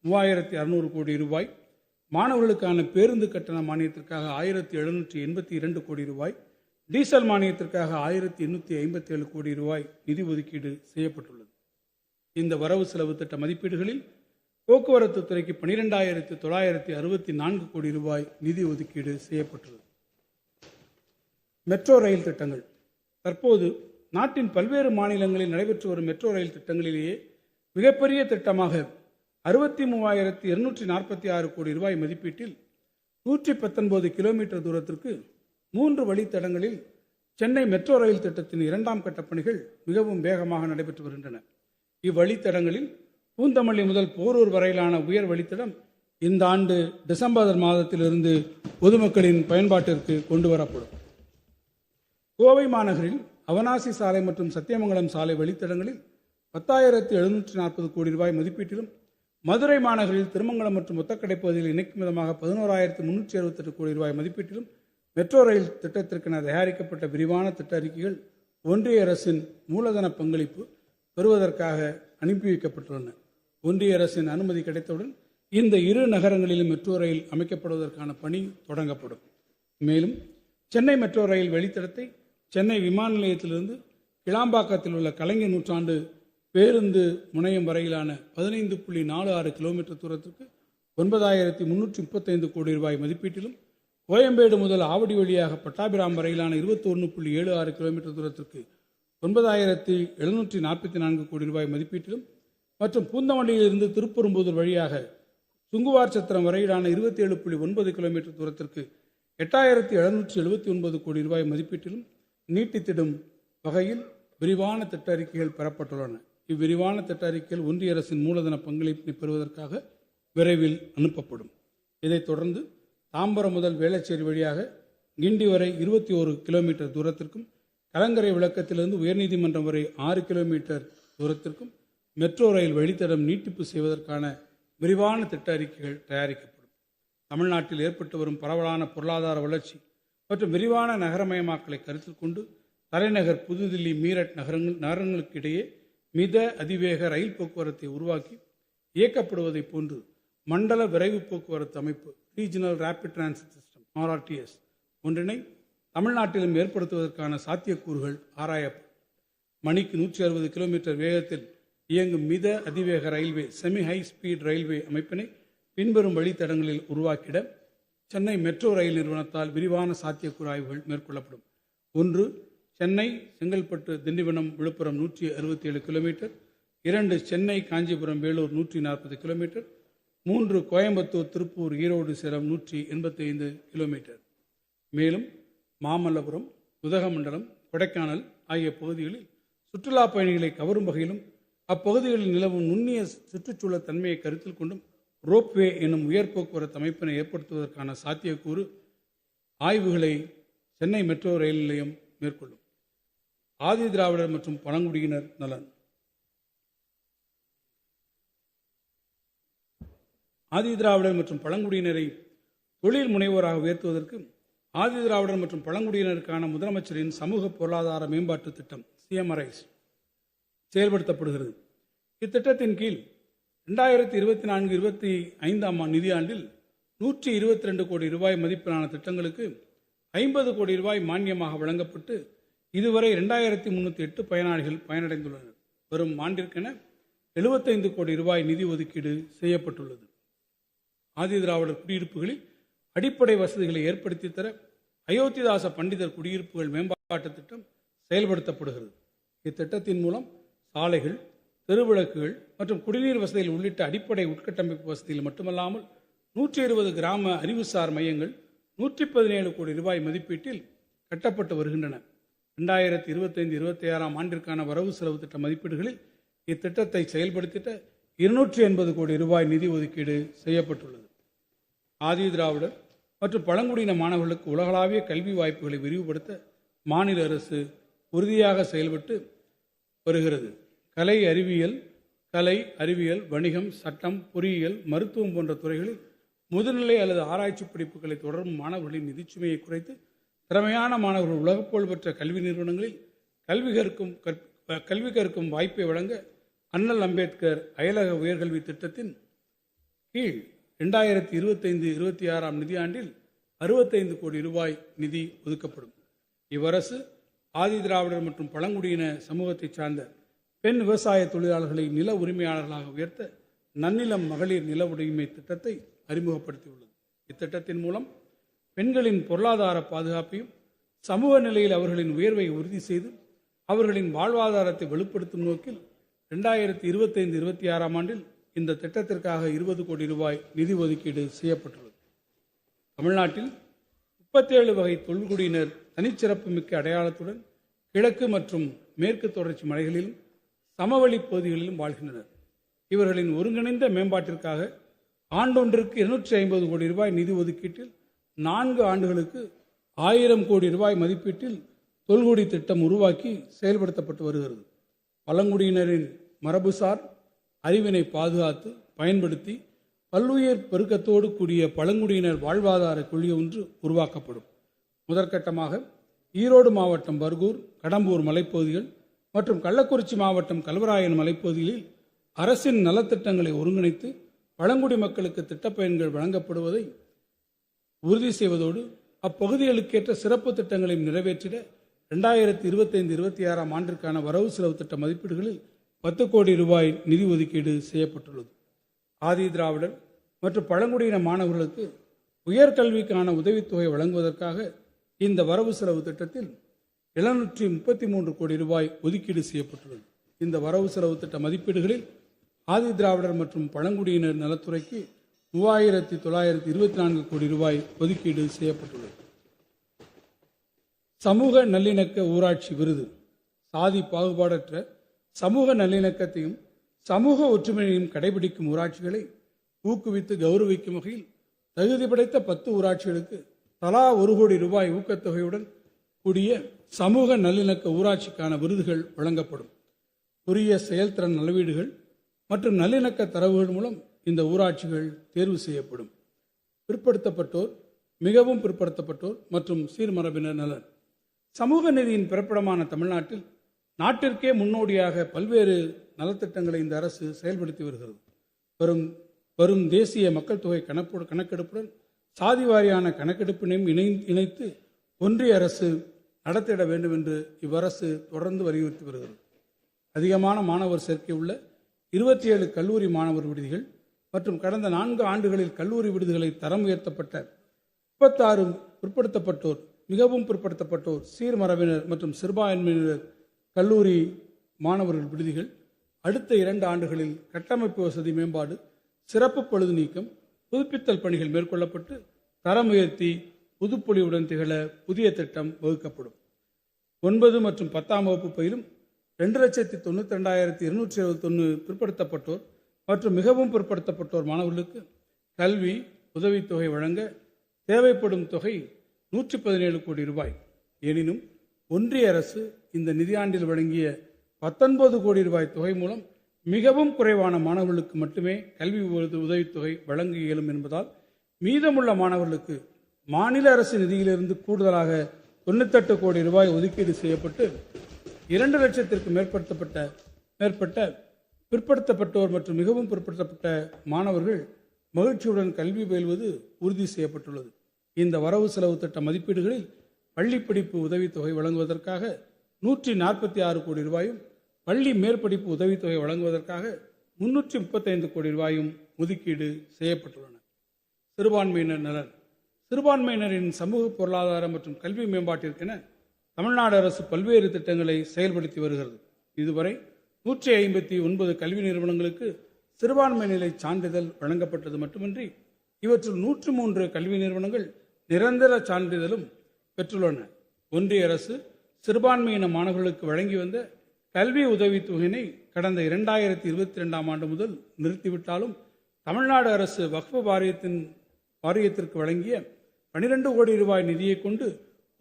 3600 கோடி ரூபாய், மாணவர்களுக்கான பேருந்து கட்டண மானியத்திற்காக 1782 கோடி ரூபாய், டீசல் மானியத்திற்காக 1857 கோடி ரூபாய் நிதி ஒதுக்கீடு செய்யப்பட்டுள்ளது. இந்த வரவு செலவு திட்ட மதிப்பீடுகளில் போக்குவரத்து துறைக்கு 12,964 கோடி ரூபாய் நிதி ஒதுக்கீடு செய்யப்பட்டுள்ளது. மெட்ரோ ரயில் திட்டங்கள். தற்போது நாட்டின் பல்வேறு மாநிலங்களில் நடைபெற்று வரும் மெட்ரோ ரயில் திட்டங்களிலேயே மிகப்பெரிய திட்டமாக 63,246 கோடி ரூபாய் மதிப்பீட்டில் 119 கிலோமீட்டர் தூரத்திற்கு 3 வழித்தடங்களில் சென்னை மெட்ரோ ரயில் திட்டத்தின் 2ஆம் கட்ட பணிகள் மிகவும் வேகமாக நடைபெற்று வருகின்றன. இவ்வழித்தடங்களில் பூந்தமல்லி முதல் போரூர் வரையிலான உயர் வழித்தடம் இந்த ஆண்டு டிசம்பர் மாதத்திலிருந்து பொதுமக்களின் பயன்பாட்டிற்கு கொண்டு வரப்படும். கோவை மாநகரில் அவனாசி சாலை மற்றும் சத்தியமங்கலம் சாலை வழித்தடங்களில் 10,740 கோடி ரூபாய் மதிப்பீட்டிலும், மதுரை மாநகரில் திருமங்கலம் மற்றும் ஒத்தக்கடை பகுதியில் இணைக்கும் விதமாக 11,368 கோடி ரூபாய் மதிப்பீட்டிலும் மெட்ரோ ரயில் திட்டத்திற்கென தயாரிக்கப்பட்ட விரிவான திட்ட அறிக்கைகள் ஒன்றிய அரசின் மூலதன பங்களிப்பு பெறுவதற்காக அனுப்பி வைக்கப்பட்டுள்ளன. ஒன்றிய அரசின் அனுமதி கிடைத்தவுடன் இந்த இரு நகரங்களிலும் மெட்ரோ ரயில் அமைக்கப்படுவதற்கான பணி தொடங்கப்படும். மேலும் சென்னை மெட்ரோ ரயில் வழித்தடத்தை சென்னை விமான நிலையத்திலிருந்து கிளாம்பாக்கத்தில் உள்ள கலைஞர் நூற்றாண்டு பேருந்து முனையம் வரையிலான 15.46 கிலோமீட்டர் தூரத்திற்கு 9,335 கோடி ரூபாய் மதிப்பீட்டிலும், கோயம்பேடு முதல் ஆவடி வழியாக பட்டாபிராம் வரையிலான 21.76 கிலோமீட்டர் தூரத்திற்கு 9,744 கோடி ரூபாய் மதிப்பீட்டிலும் மற்றும் பூந்தமல்லியிலிருந்து திருப்பெரும்புதூர் வழியாக சுங்குவார் சத்திரம் வரையிலான 27.9 கிலோமீட்டர் தூரத்திற்கு 8,779 கோடி ரூபாய் மதிப்பீட்டிலும் நீட்டித்திடும் வகையில் விரிவான திட்ட அறிக்கைகள் பெறப்பட்டுள்ளன. இவ்விரிவான திட்ட அறிக்கைகள் ஒன்றிய அரசின் மூலதன பங்களிப்பினை பெறுவதற்காக விரைவில் அனுப்பப்படும். இதைத் தொடர்ந்து தாம்பரம் முதல் வேளச்சேரி வழியாக கிண்டி வரை 21 கிலோமீட்டர் தூரத்திற்கும், கலங்கரை விளக்கத்திலிருந்து உயர்நீதிமன்றம் வரை 6 கிலோமீட்டர் தூரத்திற்கும் மெட்ரோ ரயில் வழித்தடம் நீட்டிப்பு செய்வதற்கான விரிவான திட்ட அறிக்கைகள் தயாரிக்கப்படும். தமிழ்நாட்டில் ஏற்பட்டு வரும் பரவலான பொருளாதார வளர்ச்சி மற்றும் விரிவான நகரமயமாக்கலை கருத்தில் கொண்டு தலைநகர் புதுதில்லி, மீரட் நகரங்களுக்கு இடையே மித அதிவேக ரயில் போக்குவரத்தை உருவாக்கி இயக்கப்படுவதை போன்று மண்டல விரைவு போக்குவரத்து அமைப்பு regional rapid transit system RRTS ஒன்றினை தமிழ்நாட்டிலும் ஏற்படுத்துவதற்கான சாத்தியக்கூறுகள் ஆராயப்படும். மணிக்கு 160 கிலோமீட்டர் வேகத்தில் இயங்கும் மித அதிவேக railway semi high speed railway அமைப்பினை பின்வரும் வழித்தடங்களில் உருவாக்கிட சென்னை மெட்ரோ ரயில் நிறுவனத்தால் விரிவான சாத்தியக்கூறு ஆய்வுகள் மேற்கொள்ளப்படும். 1. Chennai Chengalpattu Tindivanam Villupuram 167 kilometre. 2. Chennai Kanchipuram Vellore 140 kilometre. 3. Coimbatore Tiruppur Erode Salem 185 kilometre. மேலும் மாமல்லபுரம், உதகமண்டலம், கொடைக்கானல் ஆகிய பகுதிகளில் சுற்றுலா பயணிகளை கவரும் வகையிலும் அப்பகுதிகளில் நிலவும் நுண்ணிய சுற்றுச்சூழல் தன்மையை கருத்தில் கொண்டும் ரோப்வே எனும் உயர் போக்குவரத்து அமைப்பினை ஏற்படுத்துவதற்கான சாத்தியக்கூறு ஆய்வுகளை சென்னை மெட்ரோ ரயில் நிலையம் மேற்கொள்ளும். ஆதி திராவிடர் மற்றும் பழங்குடியினர் நலன். ஆதி திராவிடர் மற்றும் பழங்குடியினரை தொழில் முனைவோராக உயர்த்துவதற்கு ஆதி திராவிடர் மற்றும் பழங்குடியினருக்கான முதலமைச்சரின் சமூக பொருளாதார மேம்பாட்டு திட்டம் CMRIS செயல்படுத்தப்படுகிறது. இத்திட்டத்தின் கீழ் 2024-25 நிதியாண்டில் 122 கோடி ரூபாய் மதிப்பிலான திட்டங்களுக்கு 50 கோடி ரூபாய் மானியமாக வழங்கப்பட்டு இதுவரை 2,308 பயனாளிகள் பயனடைந்துள்ளனர். வரும் ஆண்டிற்கென 75 கோடி ரூபாய் நிதி ஒதுக்கீடு செய்யப்பட்டுள்ளது. ஆதி திராவிடர் குடியிருப்புகளில் அடிப்படை வசதிகளை ஏற்படுத்தி தர அயோத்திதாச பண்டிதர் குடியிருப்புகள் மேம்பாட்டு திட்டம் செயல்படுத்தப்படுகிறது. இத்திட்டத்தின் மூலம் சாலைகள், தெருவிளக்குகள் மற்றும் குடிநீர் வசதிகள் உள்ளிட்ட அடிப்படை உட்கட்டமைப்பு வசதிகள் மட்டுமல்லாமல் 120 கிராம அறிவுசார் மையங்கள் 117 கோடி ரூபாய் மதிப்பீட்டில் கட்டப்பட்டு வருகின்றன. 2025-26 ஆண்டிற்கான வரவு செலவு திட்ட மதிப்பீடுகளில் இத்திட்டத்தை செயல்படுத்திட 280 கோடி ரூபாய் நிதி ஒதுக்கீடு செய்யப்பட்டுள்ளது. ஆதி திராவிடர் மற்றும் பழங்குடியின மாணவர்களுக்கு உலகளாவிய கல்வி வாய்ப்புகளை விரிவுபடுத்த மாநில அரசு உறுதியாக செயல்பட்டு வருகிறது. கலை, அறிவியல், வணிகம், சட்டம், பொறியியல், மருத்துவம் போன்ற துறைகளில் முதுநிலை அல்லது ஆராய்ச்சி படிப்புகளை தொடரும் மாணவர்களின் நிதிச்சுமையை குறைத்து திறமையான மாணவர்கள் உலகப்புகழ் பெற்ற கல்வி நிறுவனங்களில் கல்வி கற்கும் வாய்ப்பை வழங்க அண்ணல் அம்பேத்கர் அயலக உயர்கல்வி திட்டத்தின் கீழ் 2025-26 நிதியாண்டில் 65 கோடி ரூபாய் நிதி ஒதுக்கப்படும். இவ்வரசு ஆதி திராவிடர் மற்றும் பழங்குடியின சமூகத்தை சார்ந்த பெண் விவசாய தொழிலாளர்களை நில உரிமையாளர்களாக உயர்த்த நன்னிலம் மகளிர் நில உரிமை திட்டத்தை அறிமுகப்படுத்தியுள்ளது. இத்திட்டத்தின் மூலம் பெண்களின் பொருளாதார பாதுகாப்பையும் சமூக நிலையில் அவர்களின் உயர்வை உறுதி செய்து அவர்களின் வாழ்வாதாரத்தை வலுப்படுத்தும் நோக்கில் 2025-26 ஆண்டில் இந்த திட்டத்திற்காக 20 கோடி ரூபாய் நிதி ஒதுக்கீடு செய்யப்பட்டுள்ளது. தமிழ்நாட்டில் 37 வகை தொல்குடியினர் தனிச்சிறப்பு மிக்க அடையாளத்துடன் கிழக்கு மற்றும் மேற்கு தொடர்ச்சி மலைகளிலும் சமவெளி பகுதிகளிலும் வாழ்கின்றனர். இவர்களின் ஒருங்கிணைந்த மேம்பாட்டிற்காக ஆண்டொன்றுக்கு 250 கோடி ரூபாய் நிதி ஒதுக்கீட்டில் 4 ஆண்டுகளுக்கு 1000 கோடி ரூபாய் மதிப்பீட்டில் தொல்குடி திட்டம் உருவாக்கி செயல்படுத்தப்பட்டு வருகிறது. பழங்குடியினரின் மரபுசார் அறிவினை பாதுகாத்து பயன்படுத்தி பல்லுயிர் பெருக்கத்தோடு கூடிய பழங்குடியினர் வாழ்வாதார குழு ஒன்று உருவாக்கப்படும். முதற்கட்டமாக ஈரோடு மாவட்டம் பர்கூர், கடம்பூர் மலைப்பகுதிகள் மற்றும் கள்ளக்குறிச்சி மாவட்டம் கல்வராயன் மலைப்பகுதிகளில் அரசின் நலத்திட்டங்களை ஒருங்கிணைத்து பழங்குடி மக்களுக்கு திட்டப்பயன்கள் வழங்கப்படுவதை உறுதி செய்வதோடு அப்பகுதிகளுக்கேற்ற சிறப்பு திட்டங்களை நிறைவேற்றிட 2025-26 ஆண்டிற்கான வரவு செலவு திட்ட மதிப்பீடுகளில் 10 கோடி ரூபாய் நிதி ஒதுக்கீடு செய்யப்பட்டுள்ளது. ஆதி திராவிடர் மற்றும் பழங்குடியின மாணவர்களுக்கு உயர்கல்விக்கான உதவித்தொகை வழங்குவதற்காக இந்த வரவு செலவு திட்டத்தில் 733 கோடி ரூபாய் ஒதுக்கீடு செய்யப்பட்டுள்ளது. இந்த வரவு செலவு திட்ட மதிப்பீடுகளில் ஆதி திராவிடர் மற்றும் பழங்குடியினர் நலத்துறைக்கு 3924 கோடி ரூபாய் ஒதுக்கீடு செய்யப்பட்டுள்ளது. சமூக நல்லிணக்க ஊராட்சி விருது சாதி பாகுபாடற்ற சமூக நல்லிணக்கத்தையும் சமூக ஒற்றுமையையும் கடைபிடிக்கும் ஊராட்சிகளை ஊக்குவித்து கௌரவிக்கும் வகையில் தகுதி படைத்த 10 ஊராட்சிகளுக்கு தலா 1 கோடி ரூபாய் ஊக்கத்தொகையுடன் கூடிய சமூக நல்லிணக்க ஊராட்சிக்கான விருதுகள் வழங்கப்படும். உரிய செயல்திறன் அளவீடுகள் மற்றும் நல்லிணக்க தரவுகள் மூலம் இந்த ஊராட்சிகள் தேர்வு செய்யப்படும். பிற்படுத்தப்பட்டோர், மிகவும் பிற்படுத்தப்பட்டோர் மற்றும் சீர்மரபினர் நலன் சமூக நீதியின் பிறப்பிடமான தமிழ்நாட்டில் நாட்டிற்கே முன்னோடியாக பல்வேறு நலத்திட்டங்களை இந்த அரசு செயல்படுத்தி வருகிறது. வரும் தேசிய மக்கள் தொகை கணக்கெடுப்புடன் சாதி வாரியான கணக்கெடுப்பினையும் இணைத்து ஒன்றிய அரசு நடத்திட வேண்டும் என்று இவ்வரசு தொடர்ந்து வலியுறுத்தி வருகிறது. அதிகமான மாணவர் சேர்க்கை உள்ள 27 கல்லூரி மாணவர் விடுதிகள் மற்றும் கடந்த 4 ஆண்டுகளில் கல்லூரி விடுதிகளை தரம் உயர்த்தப்பட்ட 36 பிற்படுத்தப்பட்டோர், மிகவும் பிற்படுத்தப்பட்டோர், சீர்மரபினர் மற்றும் சிறுபான்மையினர் கல்லூரி மாணவர்கள் விடுதிகள் அடுத்த 2 ஆண்டுகளில் கட்டமைப்பு வசதி மேம்பாடு, சிறப்பு பழுது நீக்கம், புதுப்பித்தல் பணிகள் மேற்கொள்ளப்பட்டு தரம் உயர்த்தி புதுப்பொலிவுடன் திகழ புதிய திட்டம் வகுக்கப்படும். 9 மற்றும் 10ஆம் வகுப்பு பயிலும் 2,92,271 பிற்படுத்தப்பட்டோர் மற்றும் மிகவும் பிற்படுத்தப்பட்டோர் மாணவர்களுக்கு கல்வி உதவித்தொகை வழங்க தேவைப்படும் தொகை 117 கோடி ரூபாய். எனினும் ஒன்றிய அரசு இந்த நிதியாண்டில் வழங்கிய 19 கோடி ரூபாய் தொகை மூலம் மிகவும் குறைவான மாணவர்களுக்கு மட்டுமே கல்வி உதவித்தொகை வழங்க இயலும் என்பதால் மீதமுள்ள மாணவர்களுக்கு மாநில அரசு நிதியிலிருந்து கூடுதலாக 98 கோடி ரூபாய் ஒதுக்கீடு செய்யப்பட்டு 2 லட்சத்திற்கு மேற்பட்ட பிற்படுத்தப்பட்டோர் மற்றும் மிகவும் பிற்படுத்தப்பட்ட மாணவர்கள் மகிழ்ச்சியுடன் கல்வி பயில்வது உறுதி செய்யப்பட்டுள்ளது. இந்த வரவு செலவு திட்ட மதிப்பீடுகளில் பள்ளி படிப்பு உதவித்தொகை வழங்குவதற்காக 146 கோடி ரூபாயும், பள்ளி மேற்படிப்பு உதவித்தொகை வழங்குவதற்காக 335 கோடி ரூபாயும் ஒதுக்கீடு செய்யப்பட்டுள்ளன. சிறுபான்மையினர் நலன் சிறுபான்மையினரின் சமூக பொருளாதார மற்றும் கல்வி மேம்பாட்டிற்கென தமிழ்நாடு அரசு பல்வேறு திட்டங்களை செயல்படுத்தி வருகிறது. இதுவரை 159 கல்வி நிறுவனங்களுக்கு சிறுபான்மை நிலை சான்றிதழ் வழங்கப்பட்டது மட்டுமின்றி இவற்றில் 103 கல்வி நிறுவனங்கள் நிரந்தர சான்றிதழும் பெற்றுள்ளன. ஒன்றிய அரசு சிறுபான்மையின மாணவர்களுக்கு வழங்கி வந்த கல்வி உதவித்தொகையினை கடந்த 2022ஆம் ஆண்டு முதல் நிறுத்திவிட்டாலும் தமிழ்நாடு அரசு வக்ஃப் வாரியத்திற்கு வழங்கிய 12 கோடி ரூபாய் நிதியை கொண்டு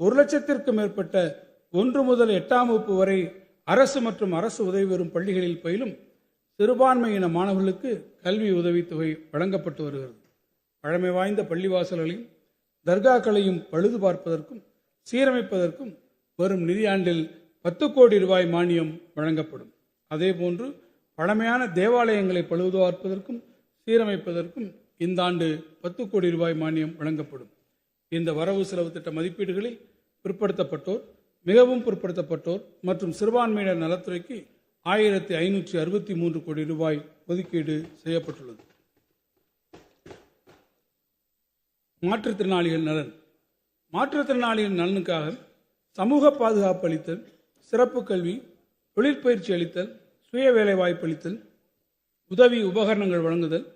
1 லட்சத்திற்கும் மேற்பட்ட 1 முதல் 8ஆம் வகுப்பு வரை அரசு மற்றும் அரசு உதவி பெறும் பள்ளிகளில் பயிலும் சிறுபான்மையின மாணவர்களுக்கு கல்வி உதவித்தொகை வழங்கப்பட்டு வருகிறது. பழமை வாய்ந்த பள்ளிவாசல்களையும் தர்காக்களையும் பழுது பார்ப்பதற்கும் சீரமைப்பதற்கும் வரும் நிதியாண்டில் 10 கோடி ரூபாய் மானியம் வழங்கப்படும். அதேபோன்று பழமையான தேவாலயங்களை பழுது பார்ப்பதற்கும் சீரமைப்பதற்கும் இந்த ஆண்டு 10 கோடி ரூபாய் மானியம் வழங்கப்படும். இந்த வரவு செலவு திட்ட மதிப்பீடுகளில் பிற்படுத்தப்பட்டோர், மிகவும் பிற்படுத்தப்பட்டோர் மற்றும் சிறுபான்மையினர் நலத்துறைக்கு 1563 கோடி ரூபாய் ஒதுக்கீடு செய்யப்பட்டுள்ளது. மாற்றுத்திறனாளிகள் நலன். மாற்றுத்திறனாளிகள் நலனுக்காக சமூக பாதுகாப்பு அளித்தல், சிறப்பு கல்வி, தொழிற்பயிற்சி அளித்தல், சுய வேலைவாய்ப்பு அளித்தல், உதவி உபகரணங்கள் வழங்குதல்,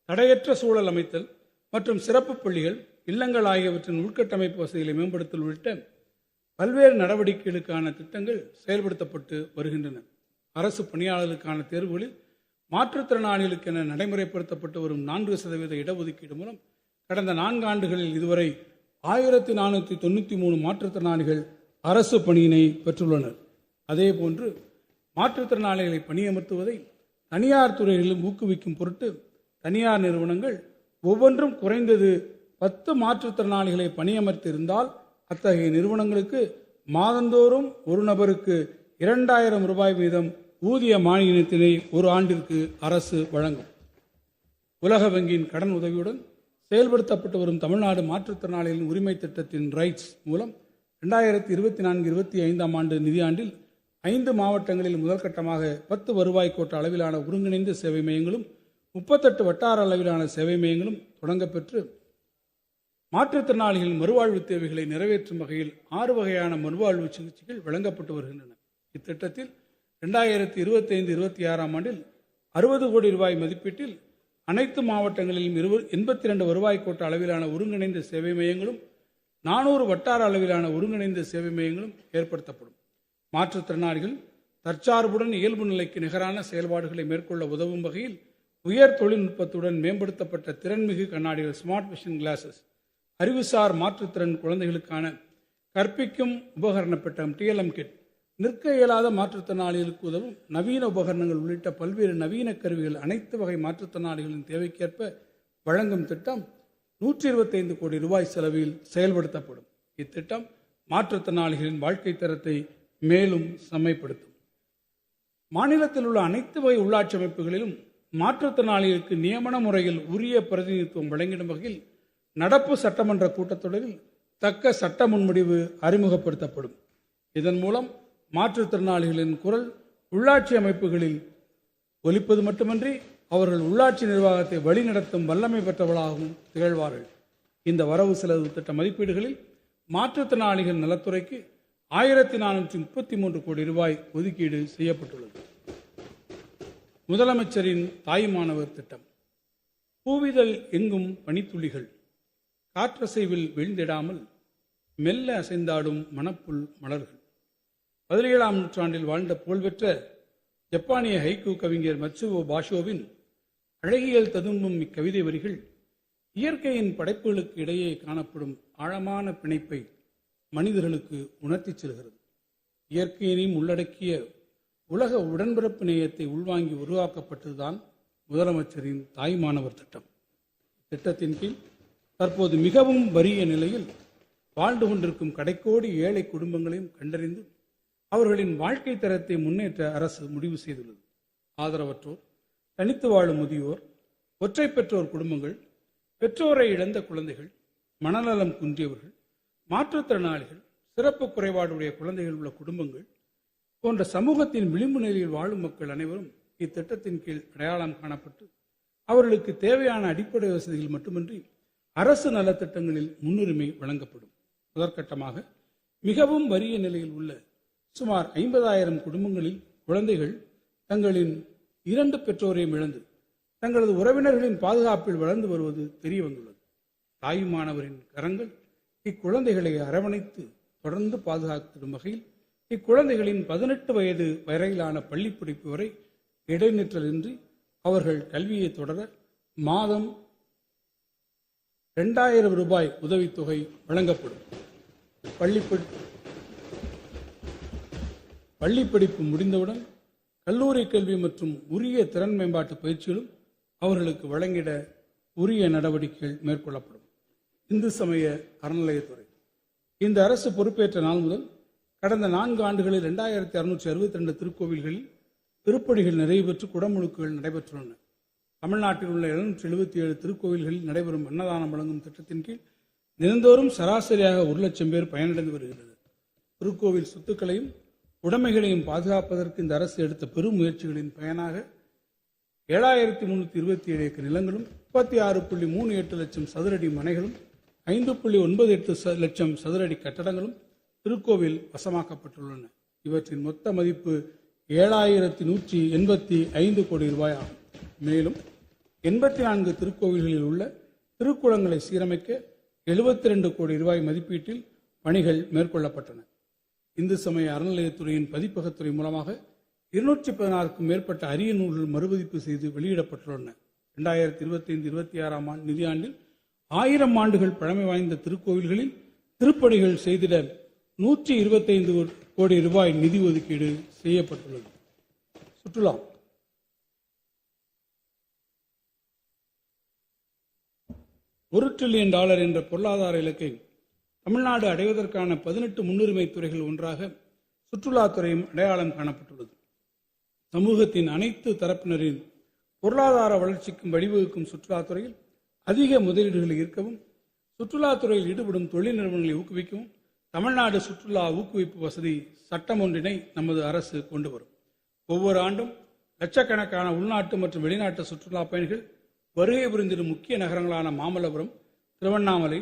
தடையற்ற சூழல் அமைத்தல் மற்றும் சிறப்பு பள்ளிகள், இல்லங்கள் ஆகியவற்றின் உள்கட்டமைப்பு வசதிகளை மேம்படுத்தல் உள்ளிட்ட பல்வேறு நடவடிக்கைகளுக்கான திட்டங்கள் செயல்படுத்தப்பட்டு வருகின்றன. அரசு பணியாளர்களுக்கான தேர்வுகளில் மாற்றுத்திறனாளிகளுக்கென நடைமுறைப்படுத்தப்பட்டு வரும் 4% இடஒதுக்கீடு மூலம் கடந்த 4 ஆண்டுகளில் இதுவரை 1493 மாற்றுத்திறனாளிகள் அரசு பணியினை பெற்றுள்ளனர். அதேபோன்று மாற்றுத்திறனாளிகளை பணியமர்த்துவதை தனியார் துறைகளிலும் ஊக்குவிக்கும் பொருட்டு தனியார் நிறுவனங்கள் ஒவ்வொன்றும் குறைந்தது 10 மாற்றுத்திறனாளிகளை பணியமர்த்தியிருந்தால் அத்தகைய நிறுவனங்களுக்கு மாதந்தோறும் ஒரு நபருக்கு 2000 ரூபாய் வீதம் ஊதிய மானியத்தினை ஒரு ஆண்டிற்கு அரசு வழங்கும். உலக வங்கியின் கடன் உதவியுடன் செயல்படுத்தப்பட்டு வரும் தமிழ்நாடு மாற்றுத்திறனாளிகளின் உரிமை திட்டத்தின் ரைட்ஸ் மூலம் 2024-25 ஆண்டு நிதியாண்டில் 5 மாவட்டங்களில் முதற்கட்டமாக 10 வருவாய் கோட்ட அளவிலான ஒருங்கிணைந்த சேவை மையங்களும் 38 வட்டார அளவிலான சேவை மையங்களும் தொடங்கப்பெற்று மாற்றுத்திறனாளிகளின் மறுவாழ்வு தேவைகளை நிறைவேற்றும் வகையில் 6 வகையான மறுவாழ்வு சிகிச்சைகள் வழங்கப்பட்டு வருகின்றன. இத்திட்டத்தில் 2025-26 ஆண்டில் 60 கோடி ரூபாய் மதிப்பீட்டில் அனைத்து மாவட்டங்களிலும் 82 வருவாய் கோட்ட அளவிலான ஒருங்கிணைந்த சேவை மையங்களும் 400 வட்டார அளவிலான ஒருங்கிணைந்த சேவை மையங்களும் ஏற்படுத்தப்படும். மாற்றுத்திறனாளிகள் தற்சார்புடன் இயல்பு நிலைக்கு நிகரான செயல்பாடுகளை மேற்கொள்ள உதவும் வகையில் உயர் தொழில்நுட்பத்துடன் மேம்படுத்தப்பட்ட திறன்மிகு கண்ணாடிகள் ஸ்மார்ட் விஷன் கிளாஸஸ், அறிவுசார் மாற்றுத்திறன் குழந்தைகளுக்கான கற்பிக்கும் உபகரண பெட்டகம் TLM கிட், நிற்க இயலாத மாற்றுத்திறனாளிகளுக்கு உதவும் நவீன உபகரணங்கள் உள்ளிட்ட பல்வேறு நவீன கருவிகள் அனைத்து வகை மாற்றுத்திறனாளிகளின் தேவைக்கேற்ப வழங்கும் திட்டம் 125 கோடி ரூபாய் செலவில் செயல்படுத்தப்படும். இத்திட்டம் மாற்றுத்திறனாளிகளின் வாழ்க்கை தரத்தை மேலும் செம்மைப்படுத்தும். மாநிலத்தில் உள்ள அனைத்து வகை உள்ளாட்சி அமைப்புகளிலும் மாற்றுத்திறனாளிகளுக்கு நியமன முறையில் உரிய பிரதிநிதித்துவம் வழங்கிடும் வகையில் நடப்பு சட்டமன்ற கூட்டத்தொடரில் தக்க சட்ட முன்வடிவு அறிமுகப்படுத்தப்படும். இதன் மூலம் மாற்றுத்திறனாளிகளின் குரல் உள்ளாட்சி அமைப்புகளில் ஒலிப்பது மட்டுமன்றி அவர்கள் உள்ளாட்சி நிர்வாகத்தை வழிநடத்தும் வல்லமை பெற்றவர்களாகவும் திகழ்வார்கள். இந்த வரவு செலவு திட்ட மதிப்பீடுகளில் மாற்றுத்திறனாளிகள் நலத்துறைக்கு 1433 கோடி ரூபாய் ஒதுக்கீடு செய்யப்பட்டுள்ளது. முதலமைச்சரின் தாய்மானவர் திட்டம். பூவிதழ் எங்கும் பனித்துளிகள், காற்றசைவில் வீழ்ந்திடாமல் மெல்ல அசைந்தாடும் மணப்புல் மலர்கள். 17ஆம் நூற்றாண்டில் வாழ்ந்த புகழ்பெற்ற ஜப்பானிய ஹைக்கூ கவிஞர் மட்சுவோ பாஷோவின் அழகியல் ததும்பும் இக்கவிதை வரிகள் இயற்கையின் படைப்புகளுக்கு இடையே காணப்படும் ஆழமான பிணைப்பை மனிதர்களுக்கு உணர்த்திச் செல்கிறது. இயற்கையினையும் உள்ளடக்கிய உலக உடன்பிறப்பு நேயத்தை உள்வாங்கி உருவாக்கப்பட்டதுதான் முதலமைச்சரின் தாய்மானவர் திட்டம். திட்டத்தின் கீழ் தற்போது மிகவும் வறிய நிலையில் வாழ்ந்து கொண்டிருக்கும் கடைக்கோடி ஏழை குடும்பங்களையும் கண்டறிந்து அவர்களின் வாழ்க்கை தரத்தை முன்னேற்ற அரசு முடிவு செய்துள்ளது. ஆதரவற்றோர், தனித்து வாழும் முதியோர், ஒற்றை பெற்றோர் குடும்பங்கள், பெற்றோரை இழந்த குழந்தைகள், மனநலம் குன்றியவர்கள், மாற்றுத்திறனாளிகள், சிறப்பு குறைபாடுடைய குழந்தைகள் உள்ள குடும்பங்கள் போன்ற சமூகத்தின் விளிம்பு நிலையில் வாழும் மக்கள் அனைவரும் இத்திட்டத்தின் கீழ் அடையாளம் காணப்பட்டு அவர்களுக்கு தேவையான அடிப்படை வசதிகள் மட்டுமின்றி அரசு நலத்திட்டங்களில் முன்னுரிமை வழங்கப்படும். முதற்கட்டமாக மிகவும் வறிய நிலையில் உள்ள சுமார் 50,000 குடும்பங்களில் குழந்தைகள் தங்களின் 2 பெற்றோரையும் இழந்து தங்களது உறவினர்களின் பாதுகாப்பில் வளர்ந்து வருவது தெரிய வந்துள்ளது. தாய்மானவரின் கரங்கள் இக்குழந்தைகளை அரவணைத்து தொடர்ந்து பாதுகாத்திடும் வகையில் இக்குழந்தைகளின் 18 வயது வரையிலான பள்ளி படிப்பு வரை இடைநிற்றலின்றி அவர்கள் கல்வியை தொடர மாதம் 2000 ரூபாய் உதவித்தொகை வழங்கப்படும். பள்ளி படிப்பு முடிந்தவுடன் கல்லூரி கல்வி மற்றும் உரிய திறன் மேம்பாட்டு பயிற்சிகளும் அவர்களுக்கு வழங்கிட உரிய நடவடிக்கைகள் மேற்கொள்ளப்படும். இந்து சமய அறநிலையத்துறை இந்த அரசு பொறுப்பேற்ற நாள் முதல் கடந்த 4 ஆண்டுகளில் 2662 திருக்கோவில்களில் திருப்பணிகள் நிறைவு பெற்று குடமுழுக்குகள் நடைபெற்றுள்ளன. தமிழ்நாட்டில் உள்ள 777 திருக்கோவில்களில் நடைபெறும் அன்னதானம் வழங்கும் திட்டத்தின் கீழ் தினந்தோறும் சராசரியாக 1 லட்சம் பேர் பயனடைந்து வருகிறது. திருக்கோவில் சொத்துக்களையும் உடைமைகளையும் பாதுகாப்பதற்கு இந்த அரசு எடுத்த பெரும் முயற்சிகளின் பயனாக 7327 ஏக்கர் நிலங்களும் 36.38 லட்சம் சதுரடி மனைகளும் 5.98 லட்சம் சதுரடி கட்டடங்களும் திருக்கோவில் வசமாக்கப்பட்டுள்ளன. இவற்றின் மொத்த மதிப்பு 7185 கோடி ரூபாய் ஆகும். மேலும் 84 திருக்கோவில்களில் உள்ள திருக்குளங்களை சீரமைக்க 72 கோடி ரூபாய் மதிப்பீட்டில் பணிகள் மேற்கொள்ளப்பட்டன. இந்து சமய அறநிலையத்துறையின் பதிப்பகத்துறை மூலமாக 216க்கும் மேற்பட்ட அரிய நூல்கள் மறுபதிப்பு செய்து வெளியிடப்பட்டுள்ளன. 2025-26 நிதியாண்டில் 1000 ஆண்டுகள் பழமை வாய்ந்த திருக்கோவில்களில் திருப்பணிகள் செய்திட 125 கோடி ரூபாய் நிதி ஒதுக்கீடு செய்யப்பட்டுள்ளது. சுற்றுலா $1 டிரில்லியன் என்ற பொருளாதார இலக்கை தமிழ்நாடு அடைவதற்கான 18 முன்னுரிமை துறைகள் ஒன்றாக சுற்றுலாத்துறையும் அடையாளம் காணப்பட்டுள்ளது. சமூகத்தின் அனைத்து தரப்பினரின் பொருளாதார வளர்ச்சிக்கும் வழிவகுக்கும் சுற்றுலாத்துறையில் அதிக முதலீடுகளை ஈர்க்கவும் சுற்றுலாத்துறையில் ஈடுபடும் தொழில் நிறுவனங்களை ஊக்குவிக்கவும் தமிழ்நாடு சுற்றுலா ஊக்குவிப்பு வசதி சட்டம் ஒன்றினை நமது அரசு கொண்டு வரும். ஒவ்வொரு ஆண்டும் லட்சக்கணக்கான உள்நாட்டு மற்றும் வெளிநாட்டு சுற்றுலா பயணிகள் வருகை புரிந்திடும் முக்கிய நகரங்களான மாமல்லபுரம், திருவண்ணாமலை,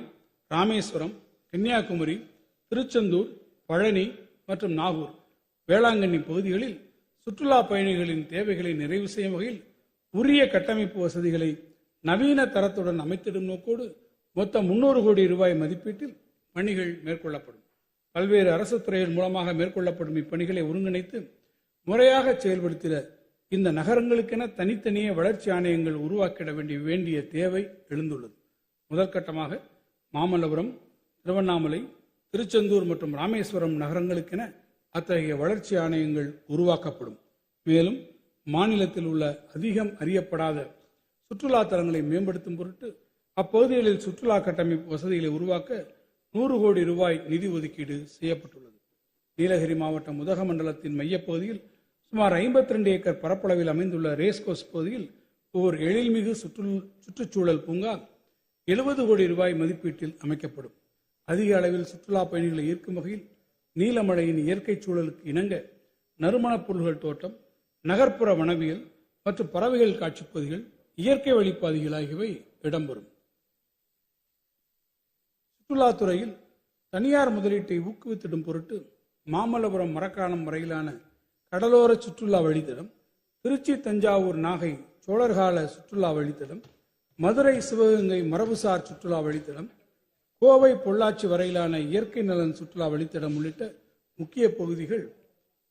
ராமேஸ்வரம், கன்னியாகுமரி, திருச்செந்தூர், பழனி மற்றும் நாகூர், வேளாங்கண்ணி பகுதிகளில் சுற்றுலா பயணிகளின் தேவைகளை நிறைவு செய்யும் வகையில் உரிய கட்டமைப்பு வசதிகளை நவீன தரத்துடன் அமைத்திடும் நோக்கோடு மொத்தம் 300 கோடி ரூபாய் மதிப்பீட்டில் பணிகள் மேற்கொள்ளப்படும். பல்வேறு அரசு துறைகள் மூலமாக மேற்கொள்ளப்படும் இப்பணிகளை ஒருங்கிணைத்து முறையாக செயல்படுத்திட இந்த நகரங்களுக்கென தனித்தனியே வளர்ச்சி ஆணையங்கள் உருவாக்கிட வேண்டிய தேவை எழுந்துள்ளது. முதற்கட்டமாக மாமல்லபுரம், திருவண்ணாமலை, திருச்செந்தூர் மற்றும் ராமேஸ்வரம் நகரங்களுக்கென அத்தகைய வளர்ச்சி ஆணையங்கள் உருவாக்கப்படும். மேலும் மாநிலத்தில் உள்ள அதிகம் அறியப்படாத சுற்றுலா தலங்களை மேம்படுத்தும் பொருட்டு அப்பகுதிகளில் சுற்றுலா கட்டமைப்பு வசதிகளை உருவாக்க 100 கோடி ரூபாய் நிதி ஒதுக்கீடு செய்யப்பட்டுள்ளது. நீலகிரி மாவட்டம் உதகமண்டலத்தின் மையப்பகுதியில் சுமார் 52 ஏக்கர் பரப்பளவில் அமைந்துள்ள ரேஸ்கோஸ் பகுதியில் ஓர் எழில்மிகு சுற்றுச்சூழல் பூங்கா 70 கோடி ரூபாய் மதிப்பீட்டில் அமைக்கப்படும். அதிக அளவில் சுற்றுலா பயணிகளை ஈர்க்கும் வகையில் நீலமலையின் இயற்கை சூழலுக்கு இணங்க நறுமணப் பொருள்கள் தோட்டம், நகர்ப்புற வனவியல் மற்றும் பறவைகள் காட்சிப்பகுதிகள், இயற்கை வழிப்பாதைகள் ஆகியவை இடம்பெறும். சுற்றுலாத்துறையில் தனியார் முதலீட்டை ஊக்குவித்திடும் பொருட்டு மாமல்லபுரம் மரக்காணம் வரையிலான கடலோர சுற்றுலா வழித்தடம், திருச்சி தஞ்சாவூர் நாகை சோழர்கால சுற்றுலா வழித்தடம், மதுரை சிவகங்கை மரபுசார் சுற்றுலா வழித்தடம், கோவை பொள்ளாச்சி வரையிலான இயற்கை நலன் சுற்றுலா வழித்தடம் உள்ளிட்ட முக்கிய பகுதிகள்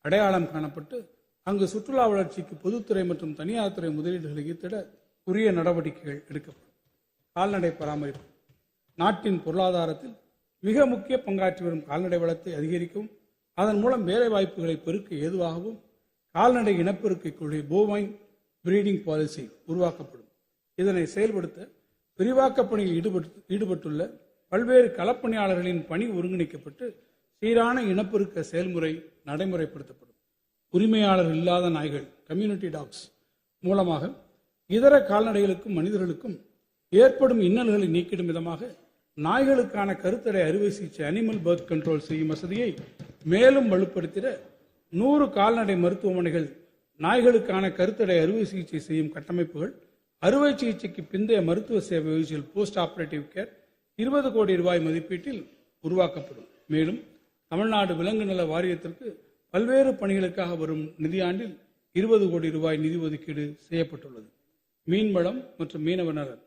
அடையாளம் காணப்பட்டு அங்கு சுற்றுலா வளர்ச்சிக்கு பொதுத்துறை மற்றும் தனியார் துறை முதலீடுகளை ஈர்த்திட உரிய நடவடிக்கைகள் எடுக்கப்படும். கால்நடை பராமரிப்பு நாட்டின் பொருளாதாரத்தில் மிக முக்கிய பங்காற்றி வரும் கால்நடை வளத்தை அதிகரிக்கவும் அதன் மூலம் வேலை வாய்ப்புகளை பெருக்க ஏதுவாகவும் கால்நடை இனப்பெருக்கை கொள்கை போவைன் பிரீடிங் பாலிசி உருவாக்கப்படும். இதனை செயல்படுத்த விரிவாக்க பணியில் ஈடுபட்டுள்ள பல்வேறு களப்பணியாளர்களின் பணி ஒருங்கிணைக்கப்பட்டு சீரான இனப்பெருக்க செயல்முறை நடைமுறைப்படுத்தப்படும். உரிமையாளர்கள் இல்லாத நாய்கள் கம்யூனிட்டி டாக்ஸ் மூலமாக இதர கால்நடைகளுக்கும் மனிதர்களுக்கும் ஏற்படும் இன்னல்களை நீக்கிடும் விதமாக நாய்களுக்கான கருத்தடை அறுவை சிகிச்சை அனிமல் பர்த் கண்ட்ரோல் செய்யும் வசதியை மேலும் வலுப்படுத்திட 100 கால்நடை மருத்துவமனைகள், நாய்களுக்கான கருத்தடை அறுவை சிகிச்சை செய்யும் கட்டமைப்புகள், அறுவை சிகிச்சைக்கு பிந்தைய மருத்துவ சேவை வகிச்சல் போஸ்ட் ஆபரேட்டிவ் கேர் 20 கோடி ரூபாய் மதிப்பீட்டில் உருவாக்கப்படும். மேலும் தமிழ்நாடு விலங்கு நல வாரியத்திற்கு பல்வேறு பணிகளுக்காக வரும் நிதியாண்டில் 20 கோடி ரூபாய் நிதி ஒதுக்கீடு செய்யப்பட்டுள்ளது. மீன்வளம் மற்றும் மீனவ நலன்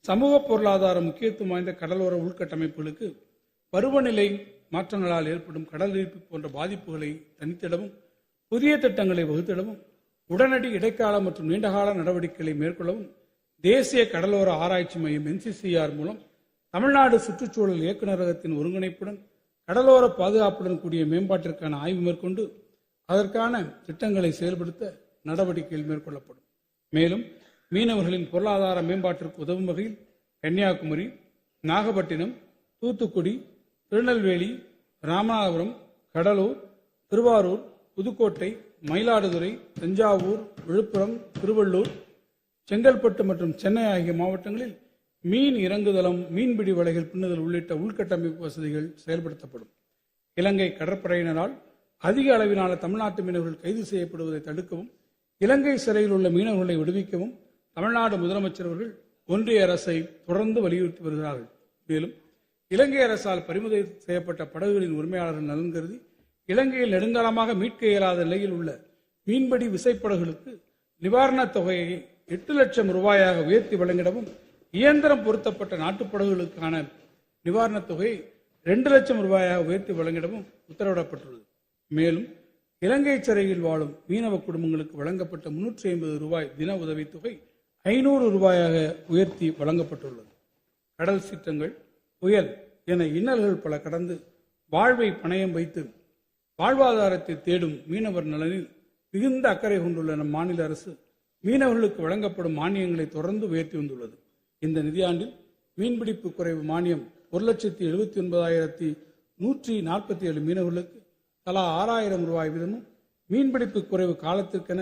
சமூக பொருளாதார முக்கியத்துவம் வாய்ந்த கடலோர உள்கட்டமைப்புகளுக்கு பருவநிலை மாற்றங்களால் ஏற்படும் கடல் ஈர்ப்பு போன்ற பாதிப்புகளை தணித்திடவும் புதிய திட்டங்களை வகுத்திடவும் உடனடி இடைக்கால மற்றும் நீண்டகால நடவடிக்கைகளை மேற்கொள்ளவும் தேசிய கடலோர ஆராய்ச்சி மையம் NCCR மூலம் தமிழ்நாடு சுற்றுச்சூழல் இயக்குநரகத்தின் ஒருங்கிணைப்புடன் கடலோர பாதுகாப்புடன் கூடிய மேம்பாட்டிற்கான ஆய்வு மேற்கொண்டு அதற்கான திட்டங்களை செயல்படுத்த நடவடிக்கைகள் மேற்கொள்ளப்படும். மேலும் மீனவர்களின் பொருளாதார மேம்பாட்டிற்கு உதவும் வகையில் கன்னியாகுமரி, நாகப்பட்டினம், தூத்துக்குடி, திருநெல்வேலி, ராமநாதபுரம், கடலூர், திருவாரூர், புதுக்கோட்டை, மயிலாடுதுறை, தஞ்சாவூர், விழுப்புரம், திருவள்ளூர், செங்கல்பட்டு மற்றும் சென்னை ஆகிய மாவட்டங்களில் மீன் இறங்குதளம், மீன்பிடி வலைகள் பின்னுதல் உள்ளிட்ட உள்கட்டமைப்பு வசதிகள் செயல்படுத்தப்படும். இலங்கை கடற்படையினரால் அதிக அளவிலான தமிழ்நாட்டு மீனவர்கள் கைது செய்யப்படுவதை தடுக்கவும், இலங்கை சிறையில் உள்ள மீனவர்களை விடுவிக்கவும் தமிழ்நாடு முதலமைச்சர் அவர்கள் ஒன்றிய அரசை தொடர்ந்து வலியுறுத்தி வருகிறார்கள். மேலும் இலங்கை அரசால் பறிமுதல் செய்யப்பட்ட படகுகளின் உரிமையாளர்கள் நலன் கருதி இலங்கையில் நெடுங்காலமாக மீட்க இயலாத நிலையில் உள்ள மீன்பிடி விசைப்படகுகளுக்கு நிவாரணத் தொகையை 8 லட்சம் ரூபாயாக உயர்த்தி வழங்கிடவும், இயந்திரம் பொருத்தப்பட்ட நாட்டுப்படகுகளுக்கான நிவாரணத் தொகையை 2 லட்சம் ரூபாயாக உயர்த்தி வழங்கிடவும் உத்தரவிடப்பட்டுள்ளது. மேலும் இலங்கை சிறையில் வாழும் மீனவ குடும்பங்களுக்கு வழங்கப்பட்ட 350 ரூபாய் தின உதவித்தொகை 500 ரூபாயாக உயர்த்தி வழங்கப்பட்டுள்ளது. கடல் சீற்றங்கள், புயல் என இன்னல்கள் பல கடந்து வாழ்வை பணயம் வைத்து வாழ்வாதாரத்தை தேடும் மீனவர் நலனில் மிகுந்த அக்கறை கொண்டுள்ள நம் மாநில அரசு மீனவர்களுக்கு வழங்கப்படும் மானியங்களை தொடர்ந்து உயர்த்தி வந்துள்ளது. இந்த நிதியாண்டில் மீன்பிடிப்பு குறைவு மானியம் 1,79,147 மீனவர்களுக்கு தலா 6,000 ரூபாய் வீதமும், மீன்பிடிப்பு குறைவு காலத்திற்கென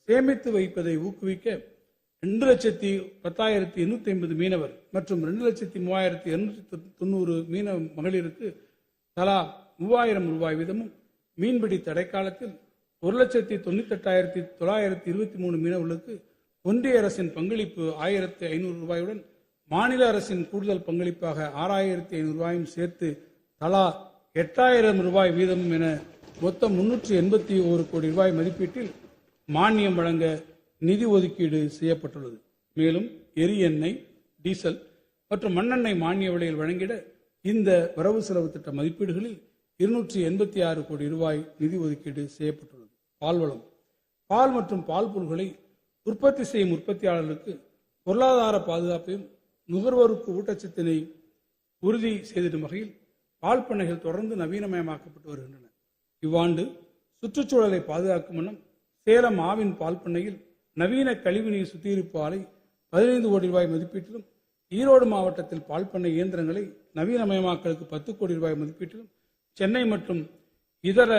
சேமித்து வைப்பதை ஊக்குவிக்க 2,10,850 மீனவர் மற்றும் 2,03,290 மீனவ மகளிருக்கு தலா 3,000 ரூபாய் வீதமும், மீன்பிடி தடைக்காலத்தில் 1,98,923 மீனவர்களுக்கு ஒன்றிய அரசின் பங்களிப்பு 1,500 ரூபாயுடன் மாநில அரசின் கூடுதல் பங்களிப்பாக 6,500 ரூபாயும் சேர்த்து தலா 8,000 ரூபாய் வீதமும் என மொத்தம் 381 கோடி ரூபாய் மதிப்பீட்டில் மானியம் வழங்க நிதி ஒதுக்கீடு செய்யப்பட்டுள்ளது. மேலும் எரி எண்ணெய், டீசல் மற்றும் மண்ணெண்ணெய் மானிய விலையில் வழங்கிட இந்த வரவு செலவு திட்ட மதிப்பீடுகளில் 286 கோடி ரூபாய் நிதி ஒதுக்கீடு செய்யப்பட்டுள்ளது. பால்வளம், பால் மற்றும் பால் பொருட்களை உற்பத்தி செய்யும் உற்பத்தியாளர்களுக்கு பொருளாதார பாதுகாப்பையும் நுகர்வோருக்கு ஊட்டச்சத்தினை உறுதி செய்திடும் வகையில் பால் பண்ணைகள் தொடர்ந்து நவீனமயமாக்கப்பட்டு வருகின்றன. இவ்வாண்டு சுற்றுச்சூழலை பாதுகாக்கும் வண்ணம் சேலம் ஆவின் பால் பண்ணையில் நவீன கழிவுநீர் சுத்திகரிப்பு ஆலை 15 கோடி ரூபாய் மதிப்பீட்டிலும், ஈரோடு மாவட்டத்தில் பால் பண்ணை இயந்திரங்களை நவீனமயமாக்கலுக்கு 10 கோடி ரூபாய் மதிப்பீட்டிலும், சென்னை மற்றும் இதர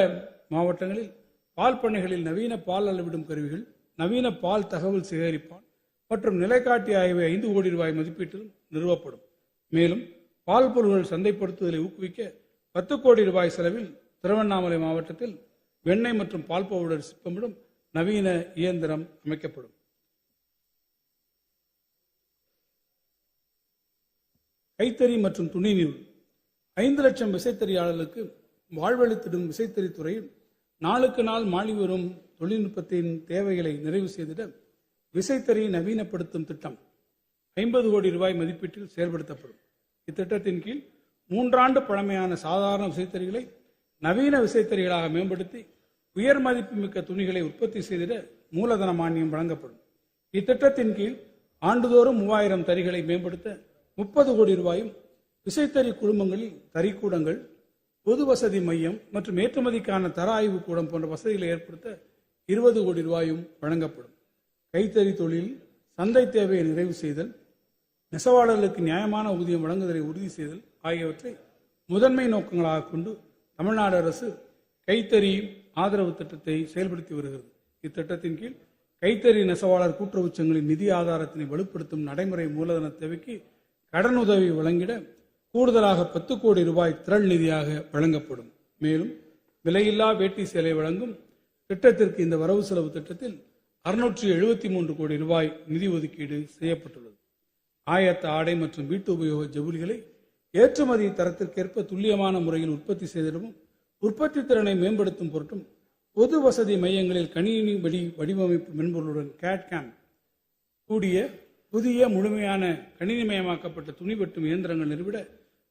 மாவட்டங்களில் பால் பண்ணைகளில் நவீன பால் அளவிடும் கருவிகள், நவீன பால் தகவல் சேகரிப்பான் மற்றும் நிலைக்காட்டி ஆகியவை 5 கோடி ரூபாய் மதிப்பீட்டிலும் நிறுவப்படும். மேலும் பால் பொருட்கள் சந்தைப்படுத்துதலை ஊக்குவிக்க 10 கோடி ரூபாய் செலவில் திருவண்ணாமலை மாவட்டத்தில் வெண்ணெய் மற்றும் பால் பவுடர் சிப்பமிடும் நவீன இயந்திரம் அமைக்கப்படும். கைத்தறி மற்றும் துணி நூல் 5 லட்சம் விசைத்தறியாளர்களுக்கு வாழ்வளித்திடும் விசைத்தறி துறையில் நாளுக்கு நாள் மாறி வரும் தொழில்நுட்பத்தின் தேவைகளை நிறைவு செய்திட விசைத்தறி நவீனப்படுத்தும் திட்டம் 50 கோடி ரூபாய் மதிப்பீட்டில் செயல்படுத்தப்படும். இத்திட்டத்தின் கீழ் 3 ஆண்டு பழமையான சாதாரண விசைத்தறிகளை நவீன விசைத்தறிகளாக மேம்படுத்தி உயர் மதிப்புமிக்க துணிகளை உற்பத்தி செய்திட மூலதன மானியம் வழங்கப்படும். இத்திட்டத்தின் கீழ் ஆண்டுதோறும் 3000 தறிகளை மேம்படுத்த 30 கோடி ரூபாயும், விசைத்தறி குழுமங்களில் தறிக்கூடங்கள், பொது வசதி மையம் மற்றும் ஏற்றுமதிக்கான தர ஆய்வு கூடம் போன்ற வசதிகளை ஏற்படுத்த 20 கோடி ரூபாயும் வழங்கப்படும். கைத்தறி தொழில் சந்தை தேவையை நிறைவு செய்தல், நெசவாளர்களுக்கு நியாயமான ஊதியம் வழங்குதலை உறுதி செய்தல் ஆகியவற்றை முதன்மை நோக்கங்களாக கொண்டு தமிழ்நாடு அரசு கைத்தறி ஆதரவு திட்டத்தை செயல்படுத்தி வருகிறது. இத்திட்டத்தின் கீழ் கைத்தறி நெசவாளர் கூட்டுறவு சங்கங்களின் நிதி ஆதாரத்தினை வலுப்படுத்தும் நடைமுறை மூலதன தேவைக்கு கடனுதவி வழங்கிட கூடுதலாக 10 கோடி ரூபாய் திரள் நிதியாக வழங்கப்படும். மேலும் விலையில்லா வேட்டி சேலை வழங்கும் திட்டத்திற்கு இந்த வரவு செலவு திட்டத்தில் 673 கோடி ரூபாய் நிதி ஒதுக்கீடு செய்யப்பட்டுள்ளது. ஆயத்த ஆடை மற்றும் வீட்டு உபயோக ஜவுளிகளை ஏற்றுமதி தரத்திற்கேற்ப துல்லியமான முறையில் உற்பத்தி செய்திடவும், உற்பத்தி திறனை மேம்படுத்தும் பொருட்டும் பொது வசதி மையங்களில் கணினி வடிவமைப்பு மென்பொருளுடன் கேட்கேம் கூடிய புதிய முழுமையான கணினிமயமாக்கப்பட்ட துணி வெட்டும் இயந்திரங்கள் நிறுவிட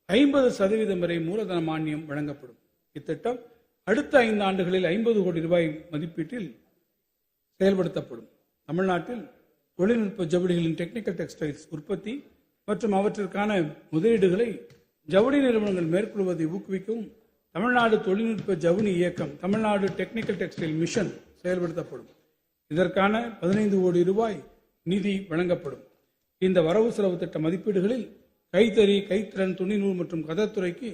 50% வரை மூலதன மானியம் வழங்கப்படும். இத்திட்டம் அடுத்த 5 ஆண்டுகளில் 50 கோடி ரூபாய் மதிப்பீட்டில் செயல்படுத்தப்படும். தமிழ்நாட்டில் தொழில்நுட்ப ஜவுளிகளின் டெக்னிக்கல் டெக்ஸ்டைல்ஸ் உற்பத்தி மற்றும் அவற்றிற்கான முதலீடுகளை ஜவுளி நிறுவனங்கள் மேற்கொள்வதை ஊக்குவிக்கவும் தமிழ்நாடு தொழில்நுட்ப ஜவுளி இயக்கம், தமிழ்நாடு டெக்னிக்கல் டெக்ஸ்டைல் மிஷன் செயல்படுத்தப்படும். இதற்கான 15 கோடி ரூபாய் நிதி வழங்கப்படும். இந்த வரவு செலவு திட்ட மதிப்பீடுகளில் கைத்தறி, கைத்திறன், துணிநூல் மற்றும் கதத்துறைக்கு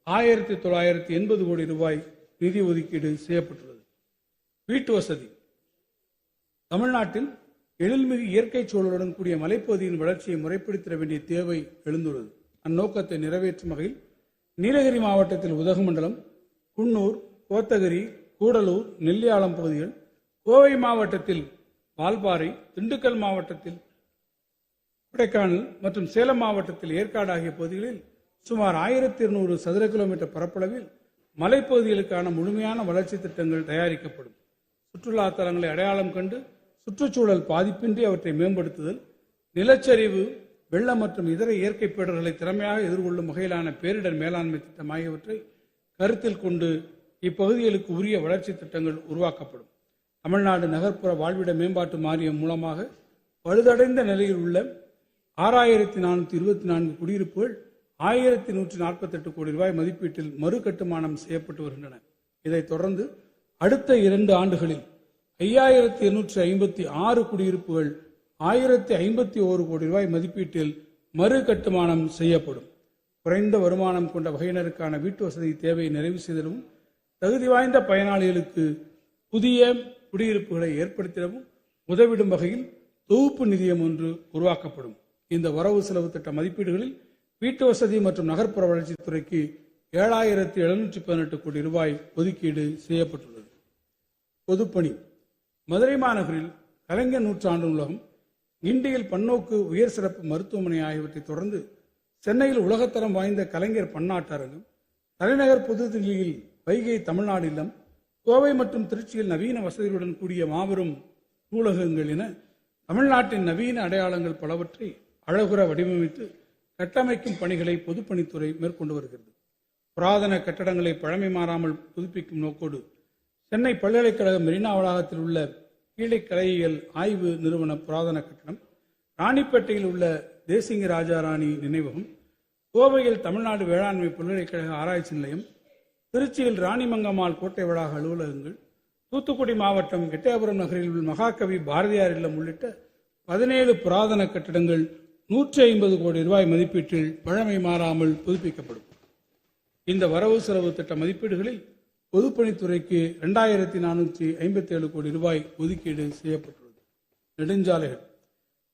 1980 கோடி ரூபாய் நிதி ஒதுக்கீடு செய்யப்பட்டுள்ளது. வீட்டு வசதி தமிழ்நாட்டில் எழில்மிகு இயற்கை சூழலுடன் கூடிய மலைப்பகுதியின் வளர்ச்சியை முறைப்படுத்த வேண்டிய தேவை எழுந்துள்ளது. அந்நோக்கத்தை நிறைவேற்றும் வகையில் நீலகிரி மாவட்டத்தில் உதகமண்டலம், குன்னூர், கோத்தகிரி, கூடலூர், நெல்லியாளம் பகுதிகள், கோவை மாவட்டத்தில் வால்பாறை, திண்டுக்கல் மாவட்டத்தில் கொடைக்கானல் மற்றும் சேலம் மாவட்டத்தில் ஏற்காடு ஆகிய பகுதிகளில் சுமார் 1200 சதுர கிலோமீட்டர் பரப்பளவில் மலைப்பகுதிகளுக்கான முழுமையான வளர்ச்சி திட்டங்கள் தயாரிக்கப்படும். சுற்றுலா தலங்களை அடையாளம் கண்டு சுற்றுச்சூழல் பாதிப்பின்றி அவற்றை மேம்படுத்துதல், நிலச்சரிவு, வெள்ளம் மற்றும் இதர இயற்கை பேரிடர்களை திறமையாக எதிர்கொள்ளும் வகையிலான பேரிடர் மேலாண்மை திட்டம் ஆகியவற்றை கருத்தில் கொண்டு இப்பகுதிகளுக்கு உரிய வளர்ச்சி திட்டங்கள் உருவாக்கப்படும். தமிழ்நாடு நகர்ப்புற வாழ்விட மேம்பாட்டு வாரியம் மூலமாக பழுதடைந்த நிலையில் உள்ள 6424 குடியிருப்புகள் 1148 கோடி ரூபாய் மதிப்பீட்டில் மறு கட்டுமானம் செய்யப்பட்டு வருகின்றன. இதைத் தொடர்ந்து அடுத்த 2 ஆண்டுகளில் 5856 குடியிருப்புகள் 1051 கோடி ரூபாய் மதிப்பீட்டில் மறு கட்டுமானம் செய்யப்படும். குறைந்த வருமானம் கொண்ட வகையினருக்கான வீட்டு வசதி தேவையை நிறைவு செய்தலும், தகுதி வாய்ந்த பயனாளிகளுக்கு புதிய குடியிருப்புகளை ஏற்படுத்திடவும் உதவிடும் வகையில் தொகுப்பு நிதியம் ஒன்று உருவாக்கப்படும். இந்த வரவு செலவு திட்ட மதிப்பீடுகளில் வீட்டு வசதி மற்றும் நகர்ப்புற வளர்ச்சித்துறைக்கு 7718 கோடி ரூபாய் ஒதுக்கீடு செய்யப்பட்டுள்ளது. பொதுப்பணி. மதுரை மாநகரில் கலைஞர் நூற்றாண்டு நூலகம், கிண்டியில் பன்னோக்கு உயர் சிறப்பு மருத்துவமனை ஆகியவற்றை தொடர்ந்து சென்னையில் உலகத்தரம் வாய்ந்த கலைஞர் பன்னாட்டு அரங்கம், தலைநகர் புதுதில்லியில் வைகை தமிழ்நாடு இல்லம், கோவை மற்றும் திருச்சியில் நவீன வசதிகளுடன் கூடிய மாபெரும் நூலகங்கள் என தமிழ்நாட்டின் நவீன அடையாளங்கள் பலவற்றை அழகுற வடிவமைத்து கட்டமைக்கும் பணிகளை பொதுப்பணித்துறை மேற்கொண்டு வருகிறது. புராதன கட்டடங்களை பழமை மாறாமல் புதுப்பிக்கும் நோக்கோடு சென்னை பல்கலைக்கழக மெரினா வளாகத்தில் உள்ள கீழை கலையியல் ஆய்வு நிறுவன புராதன கட்டடம், ராணிப்பேட்டையில் உள்ள தேசிங்க ராஜாராணி நினைவகம், கோவையில் தமிழ்நாடு வேளாண்மை பல்கலைக்கழக ஆராய்ச்சி நிலையம், திருச்சியில் ராணிமங்கம்மாள் கோட்டை வளாக அலுவலகங்கள், தூத்துக்குடி மாவட்டம் எட்டயபுரம் நகரில் உள்ள மகாகவி பாரதியார் இல்லம் உள்ளிட்ட 17 புராதன கட்டடங்கள் 150 கோடி ரூபாய் மதிப்பீட்டில் பழமை மாறாமல் புதுப்பிக்கப்படும். இந்த வரவு செலவு திட்ட மதிப்பீடுகளில் பொதுப்பணித்துறைக்கு 2457 கோடி ரூபாய் ஒதுக்கீடு செய்யப்பட்டுள்ளது. நெடுஞ்சாலைகள்.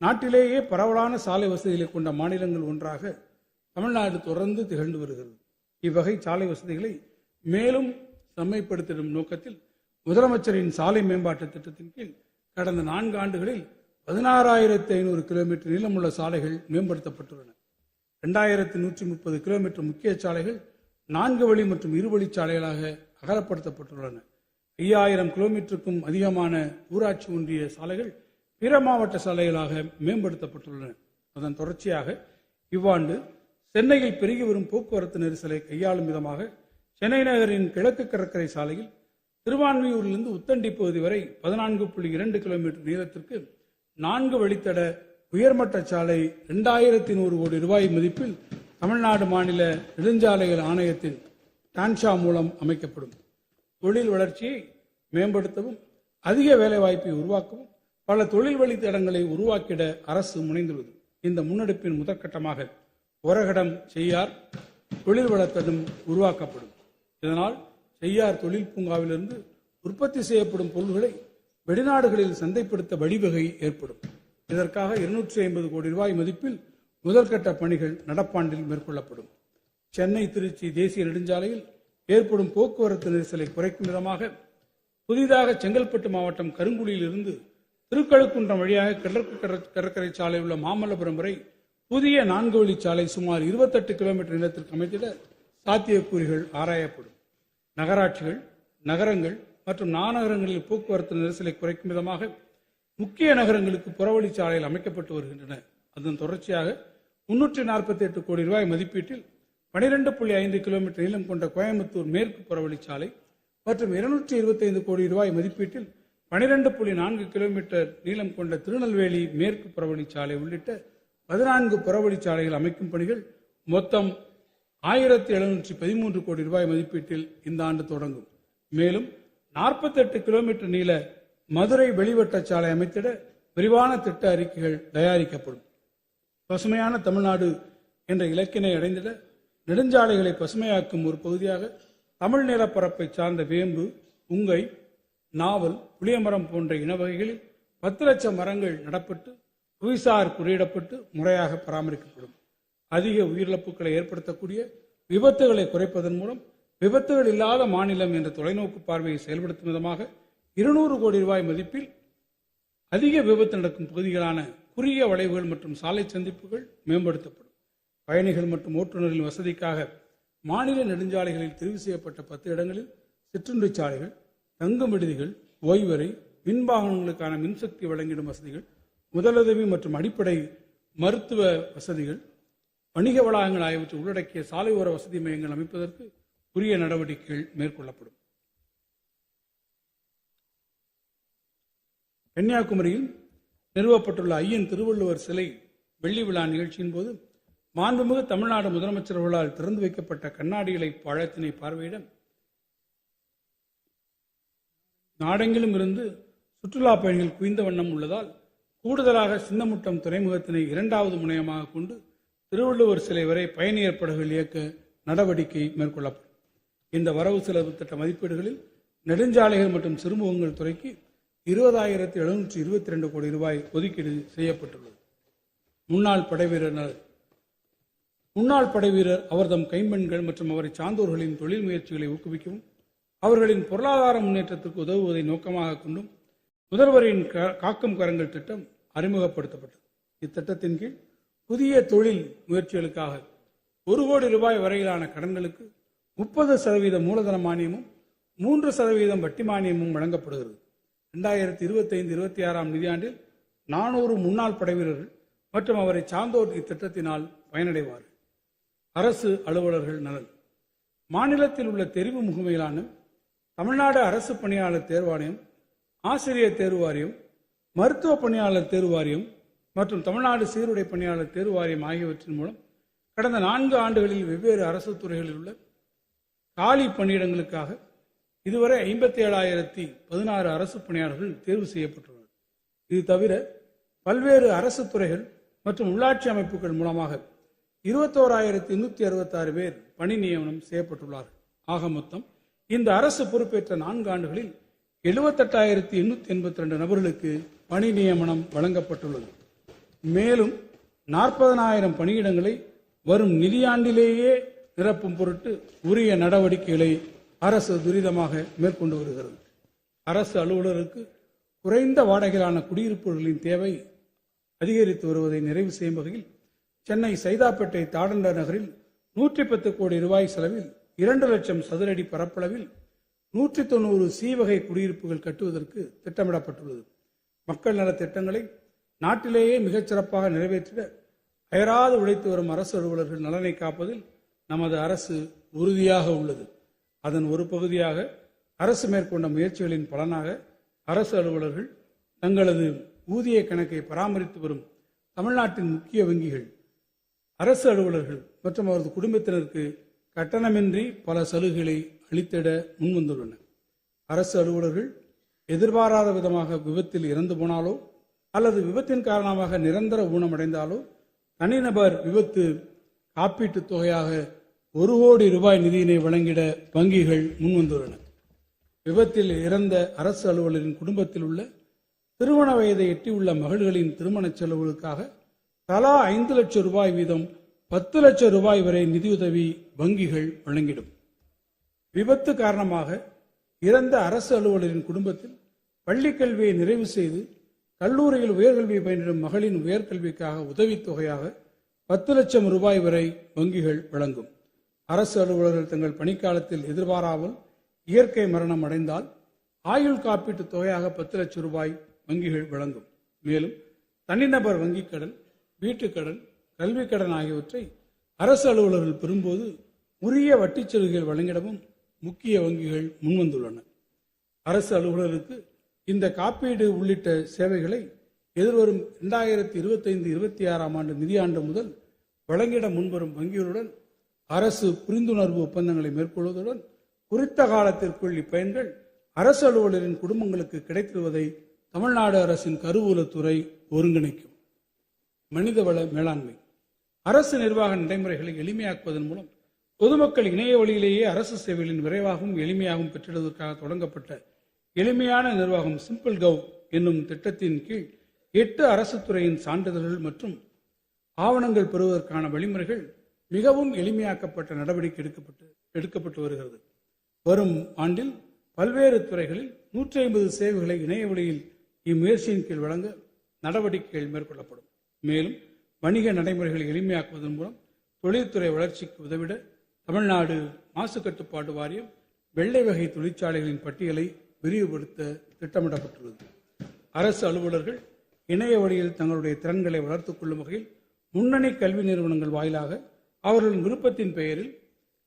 நாட்டிலேயே பரவலான சாலை வசதிகளை கொண்ட மாநிலங்கள் ஒன்றாக தமிழ்நாடு தொடர்ந்து திகழ்ந்து வருகிறது. இவ்வகை சாலை வசதிகளை மேலும் செம்மைப்படுத்திடும் நோக்கத்தில் முதலமைச்சரின் சாலை மேம்பாட்டு திட்டத்தின் கீழ் கடந்த 4 ஆண்டுகளில் 16,500 கிலோமீட்டர் நீளமுள்ள சாலைகள் மேம்படுத்தப்பட்டுள்ளன. 2130 கிலோமீட்டர் முக்கிய சாலைகள் 4 வழி மற்றும் 2 வழி சாலைகளாக அகலப்படுத்தப்பட்டுள்ளன. 5000 கிலோமீட்டருக்கும் அதிகமான ஊராட்சி ஒன்றிய சாலைகள் பிற மாவட்ட சாலைகளாக மேம்படுத்தப்பட்டுள்ளன. அதன் தொடர்ச்சியாக இவ்வாண்டு சென்னையில் பெருகி வரும் போக்குவரத்து நெரிசலை கையாளும் விதமாக சென்னை நகரின் கிழக்கு கடற்கரை சாலையில் திருவான்மியூரிலிருந்து உத்தண்டி பகுதி வரை 14.2 கிலோமீட்டர் நீளத்திற்கு 4 வழித்தட உயர்மட்ட சாலை 2100 கோடி ரூபாய் மதிப்பில் தமிழ்நாடு மாநில நெடுஞ்சாலைகள் ஆணையத்தின் டான்ஷா மூலம் அமைக்கப்படும். தொழில் வளர்ச்சியை மேம்படுத்தவும் அதிக வேலைவாய்ப்பை உருவாக்கவும் பல தொழில் வழித்தடங்களை உருவாக்கிட அரசு முனைந்துள்ளது. இந்த முன்னெடுப்பின் முதற்கட்டமாக ஒரகடம் செய்யார் தொழில் வளத்தடம் உருவாக்கப்படும். இதனால் செய்யார் தொழில் பூங்காவிலிருந்து உற்பத்தி செய்யப்படும் பொருள்களை வெளிநாடுகளில் சந்தைப்படுத்த வழிவகை ஏற்படும். இதற்காக 250 கோடி ரூபாய் மதிப்பில் முதற்கட்ட பணிகள் நடப்பாண்டில் மேற்கொள்ளப்படும். சென்னை திருச்சி தேசிய நெடுஞ்சாலையில் ஏற்படும் போக்குவரத்து நெரிசலை குறைக்கும் விதமாக புதிதாக செங்கல்பட்டு மாவட்டம் கருங்குழியிலிருந்து திருக்கழுக்குன்றம் வழியாக கடற்கரை சாலை உள்ள மாமல்லபுரம் வரை புதிய 4 வழி சாலை சுமார் 28 கிலோமீட்டர் நீளத்திற்கு அமைத்திட சாத்தியக்கூறுகள் ஆராயப்படும். நகராட்சிகள், நகரங்கள் மற்றும் மாநகரங்களில் போக்குவரத்து நெரிசலை குறைக்கும் விதமாக முக்கிய நகரங்களுக்கு புறவழி சாலைகள் அமைக்கப்பட்டு வருகின்றன. அதன் தொடர்ச்சியாக 348 கோடி ரூபாய் மதிப்பீட்டில் 12.5 கிலோமீட்டர் நீளம் கொண்ட கோயம்புத்தூர் மேற்கு புறவழிச்சாலை மற்றும் 225 கோடி ரூபாய் மதிப்பீட்டில் 12.4 கிலோமீட்டர் நீளம் கொண்ட திருநெல்வேலி மேற்கு புறவழிச்சாலை உள்ளிட்ட 14 புறவழிச்சாலைகள் அமைக்கும் பணிகள் மொத்தம் 1713 கோடி ரூபாய் மதிப்பீட்டில் இந்த ஆண்டு தொடங்கும். மேலும் 48 கிலோமீட்டர் நீள மதுரை வெளிவட்ட சாலை அமைத்திட விரிவான திட்ட அறிக்கைகள் தயாரிக்கப்படும். பசுமையான தமிழ்நாடு என்ற இலக்கினை அடைந்திட நெடுஞ்சாலைகளை பசுமையாக்கும் ஒரு பகுதியாக தமிழ் நிலப்பரப்பை சார்ந்த வேம்பு, உங்கை, நாவல், புளியமரம் போன்ற இனவகைகளில் 10 லட்சம் மரங்கள் நடப்பட்டு புவிசார் குறியிடப்பட்டு முறையாக பராமரிக்கப்படும். அதிக உயிரிழப்புகளை ஏற்படுத்தக்கூடிய விபத்துகளை குறைப்பதன் மூலம் விபத்துகள் இல்லாத மாநிலம் என்ற தொலைநோக்கு பார்வையை செயல்படுத்தும் விதமாக 200 கோடி ரூபாய் மதிப்பில் அதிக விபத்து நடக்கும் பகுதிகளான குறுகிய வளைவுகள் மற்றும் சாலை சந்திப்புகள் மேம்படுத்தப்படும். பயணிகள் மற்றும் ஓட்டுநர்களின் வசதிக்காக மாநில நெடுஞ்சாலைகளில் தெரிவு செய்யப்பட்ட 10 இடங்களில் சிற்றுண்டி சாலைகள், தங்கும் விடுதிகள், ஓய்வறை, மின்வாகனங்களுக்கான மின்சக்தி வழங்கிடும் வசதிகள், முதலுதவி மற்றும் அடிப்படை மருத்துவ வசதிகள், வணிக வளாகங்கள் ஆகியவற்றை உள்ளடக்கிய சாலையோர வசதி மையங்கள் அமைப்பதற்கு உரிய நடவடிக்கைகள் மேற்கொள்ளப்படும். கன்னியாகுமரியில் நிறுவப்பட்டுள்ள ஐயன் திருவள்ளுவர் சிலை வெள்ளி விழா நிகழ்ச்சியின் போது மாண்புமிகு தமிழ்நாடு முதலமைச்சர்களால் திறந்து வைக்கப்பட்ட கண்ணாடி இலை பழத்தினை பார்வையிட நாடெங்கிலும் இருந்து சுற்றுலா பயணிகள் குவிந்த வண்ணம் உள்ளதால் கூடுதலாக சின்னமுட்டம் துறைமுகத்தினை 2வது முனையமாக கொண்டு திருவள்ளுவர் சிலை வரை பயணியர் படகுகள் இயக்க நடவடிக்கை மேற்கொள்ளப்படும். இந்த வரவு செலவு திட்ட மதிப்பீடுகளில் நெடுஞ்சாலைகள் மற்றும் சிறுமுகங்கள் துறைக்கு 20,722 கோடி ரூபாய் ஒதுக்கீடு செய்யப்பட்டுள்ளது. முன்னாள் படைவீரர் அவர்தம் கைம்பெண்கள் மற்றும் அவரை சார்ந்தோர்களின் தொழில் முயற்சிகளை ஊக்குவிக்கவும் அவர்களின் பொருளாதார முன்னேற்றத்திற்கு உதவுவதை நோக்கமாக கொண்டும் முதல்வரின் காக்கும் கரங்கள் திட்டம் அறிமுகப்படுத்தப்பட்டது. இத்திட்டத்தின் கீழ் புதிய தொழில் முயற்சிகளுக்காக 1 கோடி ரூபாய் வரையிலான கடன்களுக்கு 30% மூலதன மானியமும் 3% வட்டி மானியமும் வழங்கப்படுகிறது. 2025-26 நிதியாண்டில் 400 முன்னாள் படைவீரர்கள் மற்றும் அவரை சார்ந்தோர் இத்திட்டத்தினால் பயனடைவார்கள். அரசு அலுவலர்கள் நலன். மாநிலத்தில் உள்ள தெரிவு முகமைகளான தமிழ்நாடு அரசு பணியாளர் தேர்வாணையம், ஆசிரியர் தேர்வு வாரியம், மருத்துவ பணியாளர் தேர்வு வாரியம் மற்றும் தமிழ்நாடு சீருடை பணியாளர் தேர்வு வாரியம் ஆகியவற்றின் மூலம் கடந்த 4 ஆண்டுகளில் வெவ்வேறு அரசு துறைகளில் உள்ள காலி பணியிடங்களுக்காக இதுவரை 57,016 அரசு பணியாளர்கள் தேர்வு செய்யப்பட்டுள்ளனர். இது தவிர பல்வேறு அரசு துறைகள் மற்றும் உள்ளாட்சி அமைப்புகள் மூலமாக 21,866 பேர் பணி நியமனம் செய்யப்பட்டுள்ளார்கள். ஆக மொத்தம் இந்த அரசு பொறுப்பேற்ற 4 ஆண்டுகளில் 78,882 நபர்களுக்கு பணி நியமனம் வழங்கப்பட்டுள்ளது. மேலும் 40,000 பணியிடங்களை வரும் நிதியாண்டிலேயே நிரப்பும் பொருட்டு உரிய நடவடிக்கைகளை அரசு துரிதமாக மேற்கொண்டு வருகிறது. அரசு அலுவலருக்கு குறைந்த வாடகையிலான குடியிருப்புகளின் தேவை அதிகரித்து வருவதை நிறைவு செய்யும் வகையில் சென்னை சைதாப்பேட்டை தாடண்ட நகரில் 110 கோடி ரூபாய் செலவில் 2 லட்சம் சதுரடி பரப்பளவில் 190 சி வகை குடியிருப்புகள் கட்டுவதற்கு திட்டமிடப்பட்டுள்ளது. மக்கள் நல திட்டங்களை நாட்டிலேயே மிகச்சிறப்பாக நிறைவேற்றிட அயராது உழைத்து வரும் அரசு அலுவலர்கள் நலனை காப்பதில் நமது அரசு உறுதியாக உள்ளது. அதன் ஒரு பகுதியாக அரசு மேற்கொண்ட முயற்சிகளின் பலனாக அரசு அலுவலர்கள் தங்களது ஊதிய கணக்கை பராமரித்து வரும் தமிழ்நாட்டின் முக்கிய வங்கிகள் அரசு அலுவலர்கள் மற்றும் அவரது குடும்பத்தினருக்கு கட்டணமின்றி பல சலுகைகளை அளித்திட முன்வந்துள்ளன. அரசு அலுவலர்கள் எதிர்பாராத விதமாக விபத்தில் இறந்து போனாலோ அல்லது விபத்தின் காரணமாக நிரந்தர ஊனமடைந்தாலோ தனிநபர் விபத்து காப்பீட்டுத் தொகையாக 1 கோடி ரூபாய் நிதியினை வழங்கிட வங்கிகள் முன்வந்துள்ளன. விபத்தில் இறந்த அரசு அலுவலரின் குடும்பத்தில் உள்ள திருமண வயதை எட்டியுள்ள மகள்களின் திருமண செலவுகளுக்காக தலா 5 லட்சம் ரூபாய் வீதம் 10 லட்சம் ரூபாய் வரை நிதியுதவி வங்கிகள் வழங்கிடும். விபத்து காரணமாக இறந்த அரசு அலுவலரின் குடும்பத்தில் பள்ளிக் கல்வியை நிறைவு செய்து கல்லூரியில் உயர்கல்வி பயின்றும் மகளின் உயர்கல்விக்காக உதவித்தொகையாக 10 லட்சம் ரூபாய் வரை வங்கிகள் வழங்கும். அரசு அலுவலர்கள் தங்கள் பணிக்காலத்தில் எதிர்பாராமல் இயற்கை மரணம் அடைந்தால் ஆயுள் காப்பீட்டு தொகையாக 10 லட்சம் ரூபாய் வங்கிகள் வழங்கும். மேலும் தனிநபர் வங்கிக் கடன், வீட்டுக்கடன், கல்விக் கடன் ஆகியவற்றை அரசு அலுவலர்கள் பெறும்போது உரிய வட்டிச் சலுகைகள் வழங்கிடவும் முக்கிய வங்கிகள் முன்வந்துள்ளன. அரசு அலுவலருக்கு இந்த காப்பீடு உள்ளிட்ட சேவைகளை எதிர்வரும் 2025-26 நிதியாண்டு முதல் வழங்கிட முன்வரும் வங்கிகளுடன் அரசு புரிந்துணர்வு ஒப்பந்தங்களை மேற்கொள்வதுடன் குறித்த காலத்திற்குள் இப்பயன்கள் அரசு அலுவலரின் குடும்பங்களுக்கு கிடைத்திருவதை தமிழ்நாடு அரசின் கருவூலத்துறை ஒருங்கிணைக்கும். மனிதவள மேலாண்மை. அரசு நிர்வாக நடைமுறைகளை எளிமையாக்குவதன் மூலம் பொதுமக்கள் இணைய வழியிலேயே அரசு சேவைகளின் விரைவாகவும் எளிமையாகவும் பெற்றிடுவதற்காக தொடங்கப்பட்ட எளிமையான நிர்வாகம் சிம்பிள் கவ் என்னும் திட்டத்தின் கீழ் 8 அரசு துறையின் சான்றிதழ்கள் மற்றும் ஆவணங்கள் பெறுவதற்கான வழிமுறைகள் மிகவும் எளிமையாக்கப்பட்ட நடவடிக்கை எடுக்கப்பட்டு வருகிறது. வரும் ஆண்டில் பல்வேறு துறைகளில் 150 சேவைகளை இணைய வழியில் இம்முயற்சியின் கீழ் வழங்க நடவடிக்கைகள் மேற்கொள்ளப்படும். மேலும் வணிக நடைமுறைகளை எளிமையாக்குவதன் மூலம் தொழில்துறை வளர்ச்சிக்கு உதவிட தமிழ்நாடு மாசு கட்டுப்பாட்டு வாரியம் வெள்ளை வகை தொழிற்சாலைகளின் பட்டியலை விரிவுபடுத்த திட்டமிடப்பட்டுள்ளது. அரசு அலுவலர்கள் இணைய வழியில் தங்களுடைய திறன்களை வளர்த்துக் கொள்ளும் வகையில் முன்னணி கல்வி நிறுவனங்கள் வாயிலாக அவர்களின் விருப்பத்தின் பெயரில்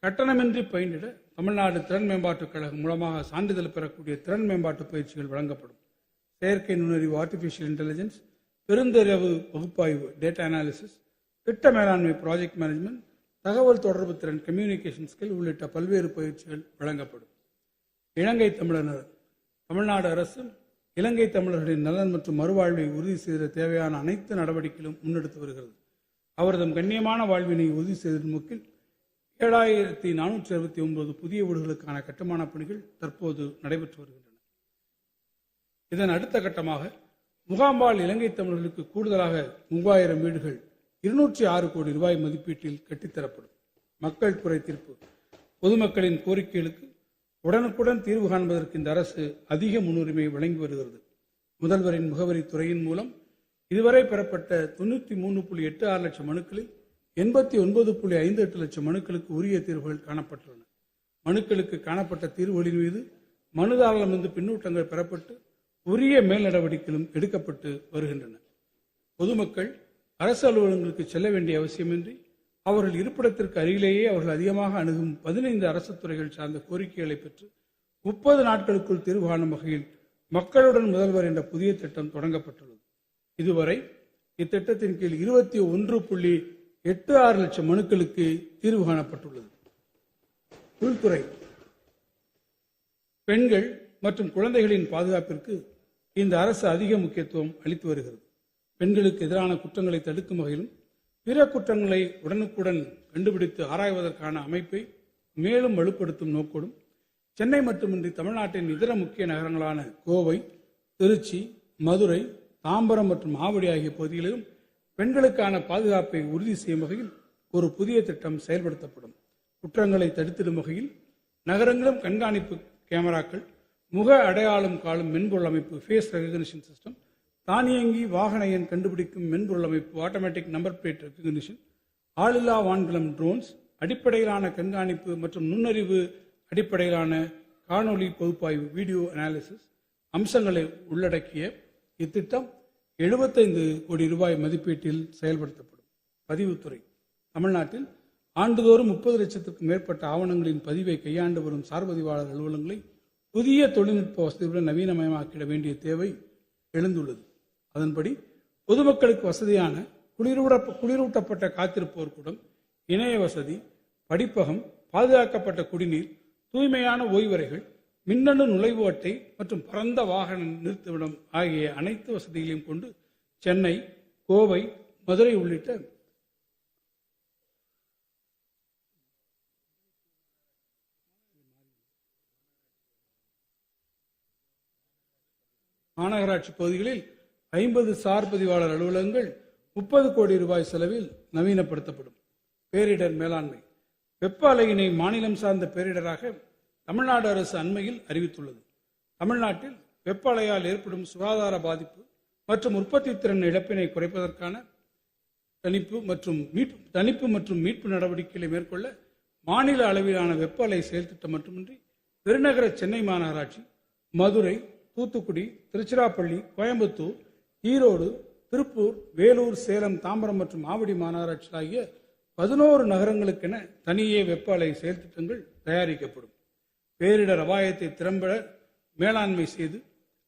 கட்டணமின்றி பயின்றிட தமிழ்நாடு திறன் மேம்பாட்டுக் கழகம் மூலமாக சான்றிதழ் பெறக்கூடிய திறன் மேம்பாட்டு பயிற்சிகள் வழங்கப்படும். செயற்கை நுண்ணறிவு ஆர்டிபிஷியல் இன்டெலிஜென்ஸ், பெருந்தரவு பகுப்பாய்வு டேட்டா அனாலிசிஸ், திட்ட மேலாண்மை ப்ராஜெக்ட் மேனேஜ்மெண்ட், தகவல் தொடர்பு திறன் கம்யூனிகேஷன் ஸ்கில் உள்ளிட்ட பல்வேறு பயிற்சிகள் வழங்கப்படும். இலங்கை தமிழர் தமிழ்நாடு அரசு இலங்கை தமிழர்களின் நலன் மற்றும் மறுவாழ்வை உறுதி செய்த தேவையான அனைத்து நடவடிக்கைகளும் முன்னெடுத்து வருகிறது. அவரது கண்ணியமான வாழ்வினை உறுதி செய்ததன் நோக்கில் 7469 புதிய வீடுகளுக்கான கட்டுமான பணிகள் தற்போது நடைபெற்று வருகின்றன. இதன் அடுத்த கட்டமாக முகாம்பால் இலங்கை தமிழர்களுக்கு கூடுதலாக 3000 வீடுகள் 206 கோடி ரூபாய் மதிப்பீட்டில் கட்டித்தரப்படும். மக்கள் குறை தீர்ப்பு பொதுமக்களின் கோரிக்கைகளுக்கு உடனுக்குடன் தீர்வு காண்பதற்கு இந்த அரசு அதிக முன்னுரிமை வழங்கி வருகிறது. முதல்வரின் முகவரி துறையின் மூலம் இதுவரை பெறப்பட்ட 93.86 லட்சம் மனுக்களில் 89.58 லட்சம் மனுக்களுக்கு உரிய தீர்வுகள் காணப்பட்டுள்ளன. மனுக்களுக்கு காணப்பட்ட தீர்வுகளின் மீது மனுதாரர்களிடமிருந்து பின்னூட்டங்கள் பெறப்பட்டு உரிய மேல் நடவடிக்கைகளும் எடுக்கப்பட்டு வருகின்றன. பொதுமக்கள் அரசு அலுவலகங்களுக்கு செல்ல வேண்டிய அவசியமின்றி அவர்கள் இருப்பிடத்திற்கு அருகிலேயே அவர்கள் அதிகமாக அணுகும் 15 அரசு துறைகள் சார்ந்த கோரிக்கைகளை பெற்று 30 நாட்களுக்குள் தீர்வு காணும் வகையில் மக்களுடன் முதல்வர் என்ற புதிய திட்டம் தொடங்கப்பட்டுள்ளது. இதுவரை இத்திட்டத்தின் கீழ் 21.86 லட்சம் மனுக்களுக்கு தீர்வு காணப்பட்டுள்ளது. உள்துறை பெண்கள் மற்றும் குழந்தைகளின் பாதுகாப்பிற்கு இந்த அரசு அதிக முக்கியத்துவம் அளித்து வருகிறது. பெண்களுக்கு எதிரான குற்றங்களை தடுக்கும் வகையிலும் பிற குற்றங்களை உடனுக்குடன் கண்டுபிடித்து ஆராய்வதற்கான அமைப்பை மேலும் வலுப்படுத்தும் நோக்கோடும் சென்னை மட்டுமின்றி தமிழ்நாட்டின் இதர முக்கிய நகரங்களான கோவை, திருச்சி, மதுரை, தாம்பரம் மற்றும் ஆவடி ஆகிய பகுதிகளிலும் பெண்களுக்கான பாதுகாப்பை உறுதி செய்யும் வகையில் ஒரு புதிய திட்டம் செயல்படுத்தப்படும். குற்றங்களை தடுத்திடும் வகையில் நகரங்களும் கண்காணிப்பு கேமராக்கள், முக அடையாளம் காணும் மென்பொருள் அமைப்பு ஃபேஸ் ரெகக்னிஷன் சிஸ்டம், தானியங்கி வாகன எண் கண்டுபிடிக்கும் மென்பொருள் அமைப்பு ஆட்டோமேட்டிக் நம்பர் பிளேட் ரெகக்னிஷன், ஆளில்லா வான்கலம் ட்ரோன்ஸ், அடிப்படையிலான கண்காணிப்பு மற்றும் நுண்ணறிவு அடிப்படையிலான காணொலி பகுப்பாய்வு வீடியோ அனாலிசிஸ் அம்சங்களை உள்ளடக்கிய இத்திட்டம் 75 கோடி ரூபாய் மதிப்பீட்டில் செயல்படுத்தப்படும். பதிவுத்துறை தமிழ்நாட்டில் ஆண்டுதோறும் 30 லட்சத்திற்கும் மேற்பட்ட ஆவணங்களின் பதிவை கையாண்டு வரும் சார்பதிவாளர் அலுவலகங்களை புதிய தொழில்நுட்ப வசதியுடன் நவீனமயமாக்கிட வேண்டிய தேவை எழுந்துள்ளது. அதன்படி பொதுமக்களுக்கு வசதியான குளிரூட்டப்பட்ட காத்திருப்போர் கூடம், இணைய வசதி, படிப்பகம், பாதுகாக்கப்பட்ட குடிநீர், தூய்மையான ஓய்வறைகள், மின்னணு நுழைவு அட்டை மற்றும் பரந்த வாகன நிறுத்துமிடம் ஆகிய அனைத்து வசதிகளையும் கொண்டு சென்னை, கோவை, மதுரை உள்ளிட்ட மாநகராட்சி பகுதிகளில் 50 சார் பதிவாளர் அலுவலகங்கள் 30 கோடி ரூபாய் செலவில் நவீனப்படுத்தப்படும். பேரிடர் மேலாண்மை வெப்ப அலையினை மாநிலம் சார்ந்த பேரிடராக தமிழ்நாடு அரசு அண்மையில் அறிவித்துள்ளது. தமிழ்நாட்டில் வெப்ப அலையால் ஏற்படும் சுகாதார பாதிப்பு மற்றும் உற்பத்தி திறன் இழப்பினை குறைப்பதற்கான தணிப்பு மற்றும் மீட்பு நடவடிக்கைகளை மேற்கொள்ள மாநில அளவிலான வெப்ப அலை செயல் திட்டம் மட்டுமின்றி பெருநகர சென்னை மாநகராட்சி, மதுரை, தூத்துக்குடி, திருச்சிராப்பள்ளி, கோயம்புத்தூர், ஈரோடு, திருப்பூர், வேலூர், சேலம், தாம்பரம் மற்றும் ஆவடி மாநகராட்சி ஆகிய 11 நகரங்களுக்கென தனியே வெப்ப அலை செயல் திட்டங்கள் தயாரிக்கப்படும். பேரிடர் அபாயத்தை திறம்பட மேலாண்மை செய்து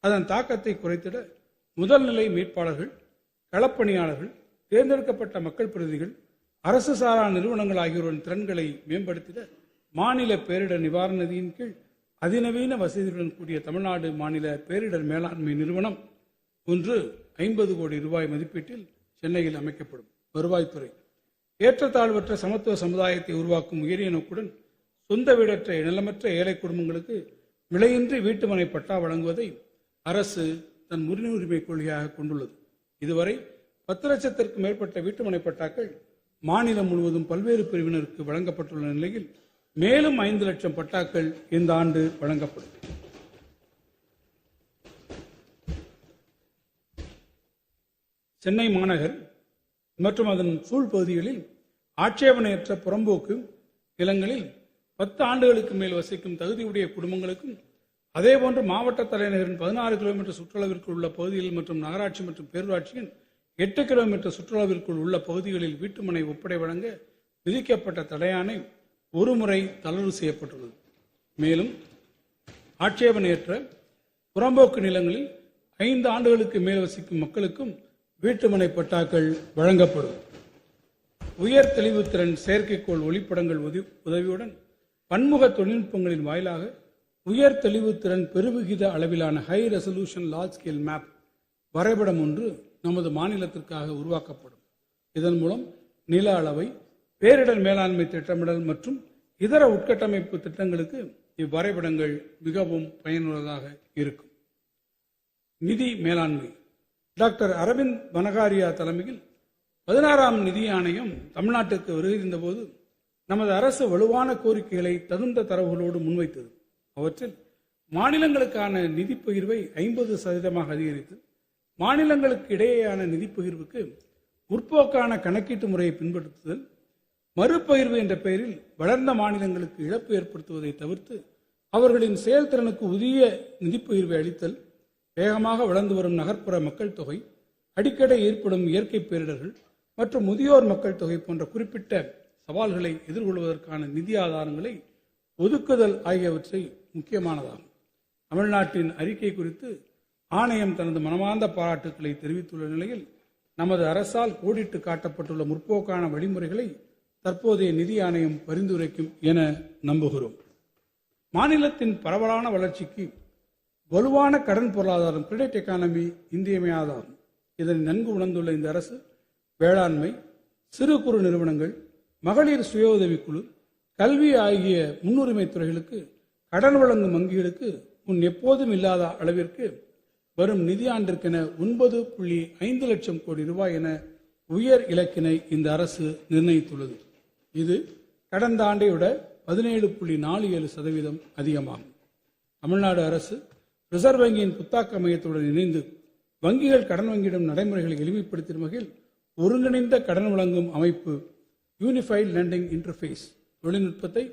அதன் தாக்கத்தை குறைத்திட முதல்நிலை மீட்பாளர்கள், களப்பணியாளர்கள், தேர்ந்தெடுக்கப்பட்ட மக்கள் பிரதிநிதிகள், அரசு சாரா நிறுவனங்கள் ஆகியோரின் திறன்களை மேம்படுத்திட மாநில பேரிடர் நிவாரண நிதியின் கீழ் அதிநவீன வசதியுடன் கூடிய தமிழ்நாடு மாநில பேரிடர் மேலாண்மை நிறுவனம் ஒன்று 50 கோடி ரூபாய் மதிப்பீட்டில் சென்னையில் அமைக்கப்படும். வருவாய்த்துறை ஏற்றத்தாழ்வற்ற சமத்துவ சமுதாயத்தை உருவாக்கும் உயரிய நோக்குடன் சொந்த வீடற்ற நிலமற்ற ஏழை குடும்பங்களுக்கு விலையின்றி வீட்டுமனை பட்டா வழங்குவதை அரசு தன் முன்னுரிமை கொள்கையாக கொண்டுள்ளது. இதுவரை 10 லட்சத்திற்கும் மேற்பட்ட வீட்டுமனை பட்டாக்கள் மாநிலம் முழுவதும் பல்வேறு பிரிவினருக்கு வழங்கப்பட்டுள்ள நிலையில் மேலும் 5 லட்சம் பட்டாக்கள் இந்த ஆண்டு வழங்கப்படும். சென்னை மாநகர் மற்றும் அதன் சூழ்பகுதிகளில் ஆட்சேபனையற்ற புறம்போக்கு நிலங்களில் 10 ஆண்டுகளுக்கு மேல் வசிக்கும் தகுதியுடைய குடும்பங்களுக்கும், அதேபோன்று மாவட்ட தலைநகரின் 16 கிலோமீட்டர் சுற்றளவிற்குள் உள்ள பகுதிகளில் மற்றும் நகராட்சி மற்றும் பேரூராட்சியின் 8 கிலோமீட்டர் சுற்றளவிற்குள் உள்ள பகுதிகளில் வீட்டுமனை ஒப்படை வழங்க விதிக்கப்பட்ட தடையாணை ஒருமுறை தளர்வு செய்யப்பட்டுள்ளது. மேலும் ஆட்சேபனையற்ற புறம்போக்கு நிலங்களில் 5 ஆண்டுகளுக்கு மேல் வசிக்கும் மக்களுக்கும் வீட்டுமனை பட்டாக்கள் வழங்கப்படும். உயர் தெளிவுத்திறன் செயற்கைக்கோள் ஒளிப்படங்கள் உதவியுடன் பன்முக தொழில்நுட்பங்களின் வாயிலாக உயர் தெளிவுத்திறன் பெருவிகித அளவிலான high resolution large scale map வரைபடம் ஒன்று நமது மாநிலத்திற்காக உருவாக்கப்படும். இதன் மூலம் நில அளவை, பேரிடர் மேலாண்மை திட்டமிடல் மற்றும் இதர உட்கட்டமைப்பு திட்டங்களுக்கு இவ்வரைபடங்கள் மிகவும் பயனுள்ளதாக இருக்கும். நிதி மேலாண்மை. டாக்டர் அரவிந்த் பனகாரியா தலைமையில் 16ஆம் நிதி ஆணையம் தமிழ்நாட்டிற்கு வருகின்ற போது நமது அரசு வலுவான கோரிக்கைகளை தகுந்த தரவுகளோடு முன்வைத்தது. அவற்றில் மாநிலங்களுக்கான நிதி பகிர்வை 50% அதிகரித்து மாநிலங்களுக்கு இடையேயான நிதி பகிர்வுக்கு முற்போக்கான கணக்கீட்டு முறையை பின்பற்றுதல், மறுபகிர்வு என்ற பெயரில் வளர்ந்த மாநிலங்களுக்கு இழப்பு ஏற்படுத்துவதை தவிர்த்து அவர்களின் செயல்திறனுக்கு உரிய நிதி பகிர்வை அளித்தல், வேகமாக வளர்ந்து வரும் நகர்ப்புற மக்கள் தொகை, அடிக்கடி ஏற்படும் இயற்கை பேரிடர்கள் மற்றும் முதியோர் மக்கள் தொகை போன்ற குறிப்பிட்ட சவால்களை எதிர்கொள்வதற்கான நிதி ஆதாரங்களை ஒதுக்குதல் ஆகியவற்றை முக்கியமானதாகும். தமிழ்நாட்டின் அறிக்கை குறித்து ஆணையம் தனது மனமார்ந்த பாராட்டுக்களை தெரிவித்துள்ள நிலையில் நமது அரசால் கோடிட்டு காட்டப்பட்டுள்ள முற்போக்கான வழிமுறைகளை தற்போதைய நிதி ஆணையம் பரிந்துரைக்கும் என நம்புகிறோம். மாநிலத்தின் பரவலான வளர்ச்சிக்கு வலுவான கடன் பொருளாதாரம் கிரெடிட் எக்கானமி இன்றியமையாதாகும். இதனை நன்கு உணர்ந்துள்ள இந்த அரசு வேளாண்மை, சிறு குறு நிறுவனங்கள், மகளிர் சுய உதவிக்குழு, கல்வி ஆகிய முன்னுரிமை துறைகளுக்கு கடன் வழங்கும் வங்கிகளுக்கு முன் எப்போதும் இல்லாத அளவிற்கு வரும் நிதியாண்டிற்கென 9.5 லட்சம் கோடி ரூபாய் என உயர் இலக்கினை இந்த அரசு நிர்ணயித்துள்ளது. இது கடந்த ஆண்டை விட 17.47% அதிகமாகும். தமிழ்நாடு அரசு ரிசர்வ் வங்கியின் புத்தாக்க மையத்துடன் இணைந்து வங்கிகள் கடன் வங்கியிடும் நடைமுறைகளை எளிமைப்படுத்தும் வகையில் ஒருங்கிணைந்த கடன் வழங்கும் அமைப்பு யூனிஃபைட் லெண்டிங் இன்டர்ஃபேஸ் தொழில்நுட்பத்தை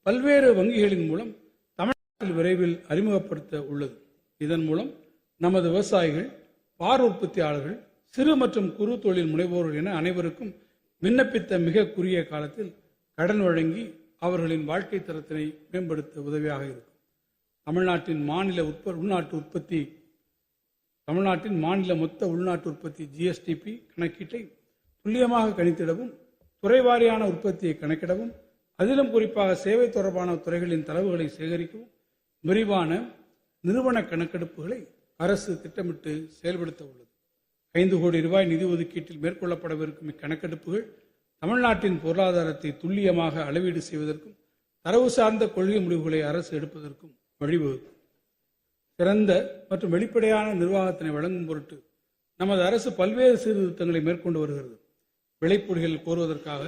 பல்வேறு வங்கிகளின் மூலம் தமிழ்நாட்டில் விரைவில் அறிமுகப்படுத்த உள்ளது. இதன் மூலம் நமது விவசாயிகள், பால் உற்பத்தியாளர்கள், சிறு மற்றும் குறு தொழில் முனைவோர்கள் என அனைவருக்கும் விண்ணப்பித்த மிக குறுகிய காலத்தில் கடன் வழங்கி அவர்களின் வாழ்க்கை தரத்தினை மேம்படுத்த உதவியாக இருக்கும். தமிழ்நாட்டின் மாநில மொத்த உள்நாட்டு உற்பத்தி ஜிஎஸ்டிபி கணக்கீட்டை துல்லியமாக கணித்திடவும், துறைவாரியான உற்பத்தியை கணக்கிடவும், அதிலும் குறிப்பாக சேவை தொடர்பான துறைகளின் தரவுகளை சேகரிக்கவும் விரிவான நிறுவன கணக்கெடுப்புகளை அரசு திட்டமிட்டு செயல்படுத்த உள்ளது. 5 கோடி ரூபாய் நிதி ஒதுக்கீட்டில் மேற்கொள்ளப்படவிருக்கும் இக்கணக்கெடுப்புகள் தமிழ்நாட்டின் பொருளாதாரத்தை துல்லியமாக அளவீடு செய்வதற்கும் தரவு சார்ந்த கொள்கை முடிவுகளை அரசு எடுப்பதற்கும் வழிவகுக்கும். சிறந்த மற்றும் வெளிப்படையான நிர்வாகத்தினை வழங்கும் பொருட்டு நமது அரசு பல்வேறு சீர்திருத்தங்களை மேற்கொண்டு வருகிறது. விளைப்புலிகள் கோருவதற்காக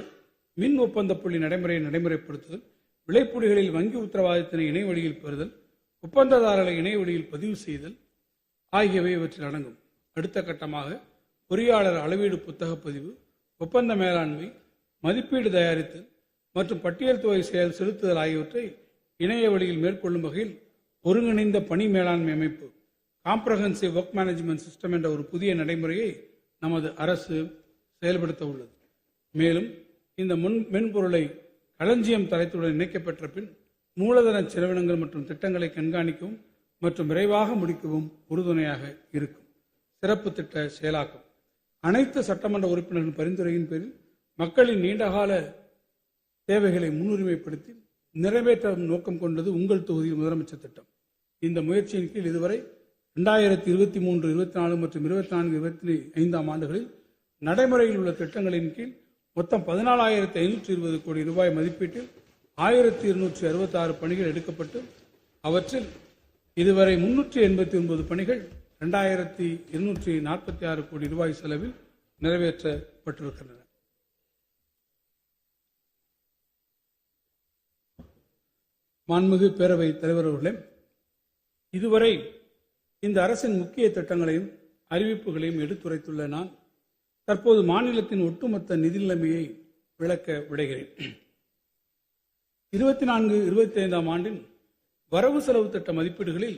மின் ஒப்பந்த புள்ளி நடைமுறையை நடைமுறைப்படுத்துதல், விளைப்புலிகளில் வங்கி உத்தரவாதத்தினை இணைய வழியில் பெறுதல், ஒப்பந்ததாரர்களை இணைய வழியில் பதிவு செய்தல் ஆகியவை இவற்றில் அடங்கும். அடுத்த கட்டமாக பொறியாளர் அளவீடு புத்தக பதிவு, ஒப்பந்த மேலாண்மை, மதிப்பீடு தயாரித்தல் மற்றும் பட்டியல் தொகை செயல் செலுத்துதல் ஆகியவற்றை இணைய வழியில் மேற்கொள்ளும் வகையில் ஒருங்கிணைந்த பணி மேலாண்மை அமைப்பு காம்ப்ரஹென்சிவ் ஒர்க் மேனேஜ்மெண்ட் சிஸ்டம் என்ற ஒரு புதிய நடைமுறையை நமது அரசு செயல்படுத்த உள்ளது. மேலும் இந்த மென்பொருளை களஞ்சியம் தளத்துடன் இணைக்கப்பெற்ற பின் மூலதன செலவினங்கள் மற்றும் திட்டங்களை கண்காணிக்கவும் மற்றும் விரைவாக முடிக்கவும் உறுதுணையாக இருக்கும். சிறப்பு திட்ட செயலாக்கம். அனைத்து சட்டமன்ற உறுப்பினர்களின் பரிந்துரையின் பேரில் மக்களின் நீண்டகால தேவைகளை முன்னுரிமைப்படுத்தி நிறைவேற்ற நோக்கம் கொண்டது உங்கள் தொகுதியில் முதலமைச்சர் திட்டம். இந்த முயற்சியின் கீழ் இதுவரை 2023, 24 மற்றும் 24-25 ஆண்டுகளில் நடைமுறையில் உள்ள திட்டங்களின் கீழ் மொத்தம் 14,520 கோடி ரூபாய் மதிப்பீட்டில் 1,266 பணிகள் எடுக்கப்பட்டு அவற்றில் இதுவரை 389 பணிகள் 2246 கோடி ரூபாய் செலவில் நிறைவேற்றப்பட்டிருக்கின்றன. மாண்புமிகு பேரவைத் தலைவர் அவர்களே, இதுவரை இந்த அரசின் முக்கிய திட்டங்களையும் அறிவிப்புகளையும் எடுத்துரைத்துள்ள நான் தற்போது மாநிலத்தின் ஒட்டுமொத்த நிதி நிலைமையை விளக்க விடைகிறேன். 24-25 ஆண்டின் வரவு செலவு திட்ட மதிப்பீடுகளில்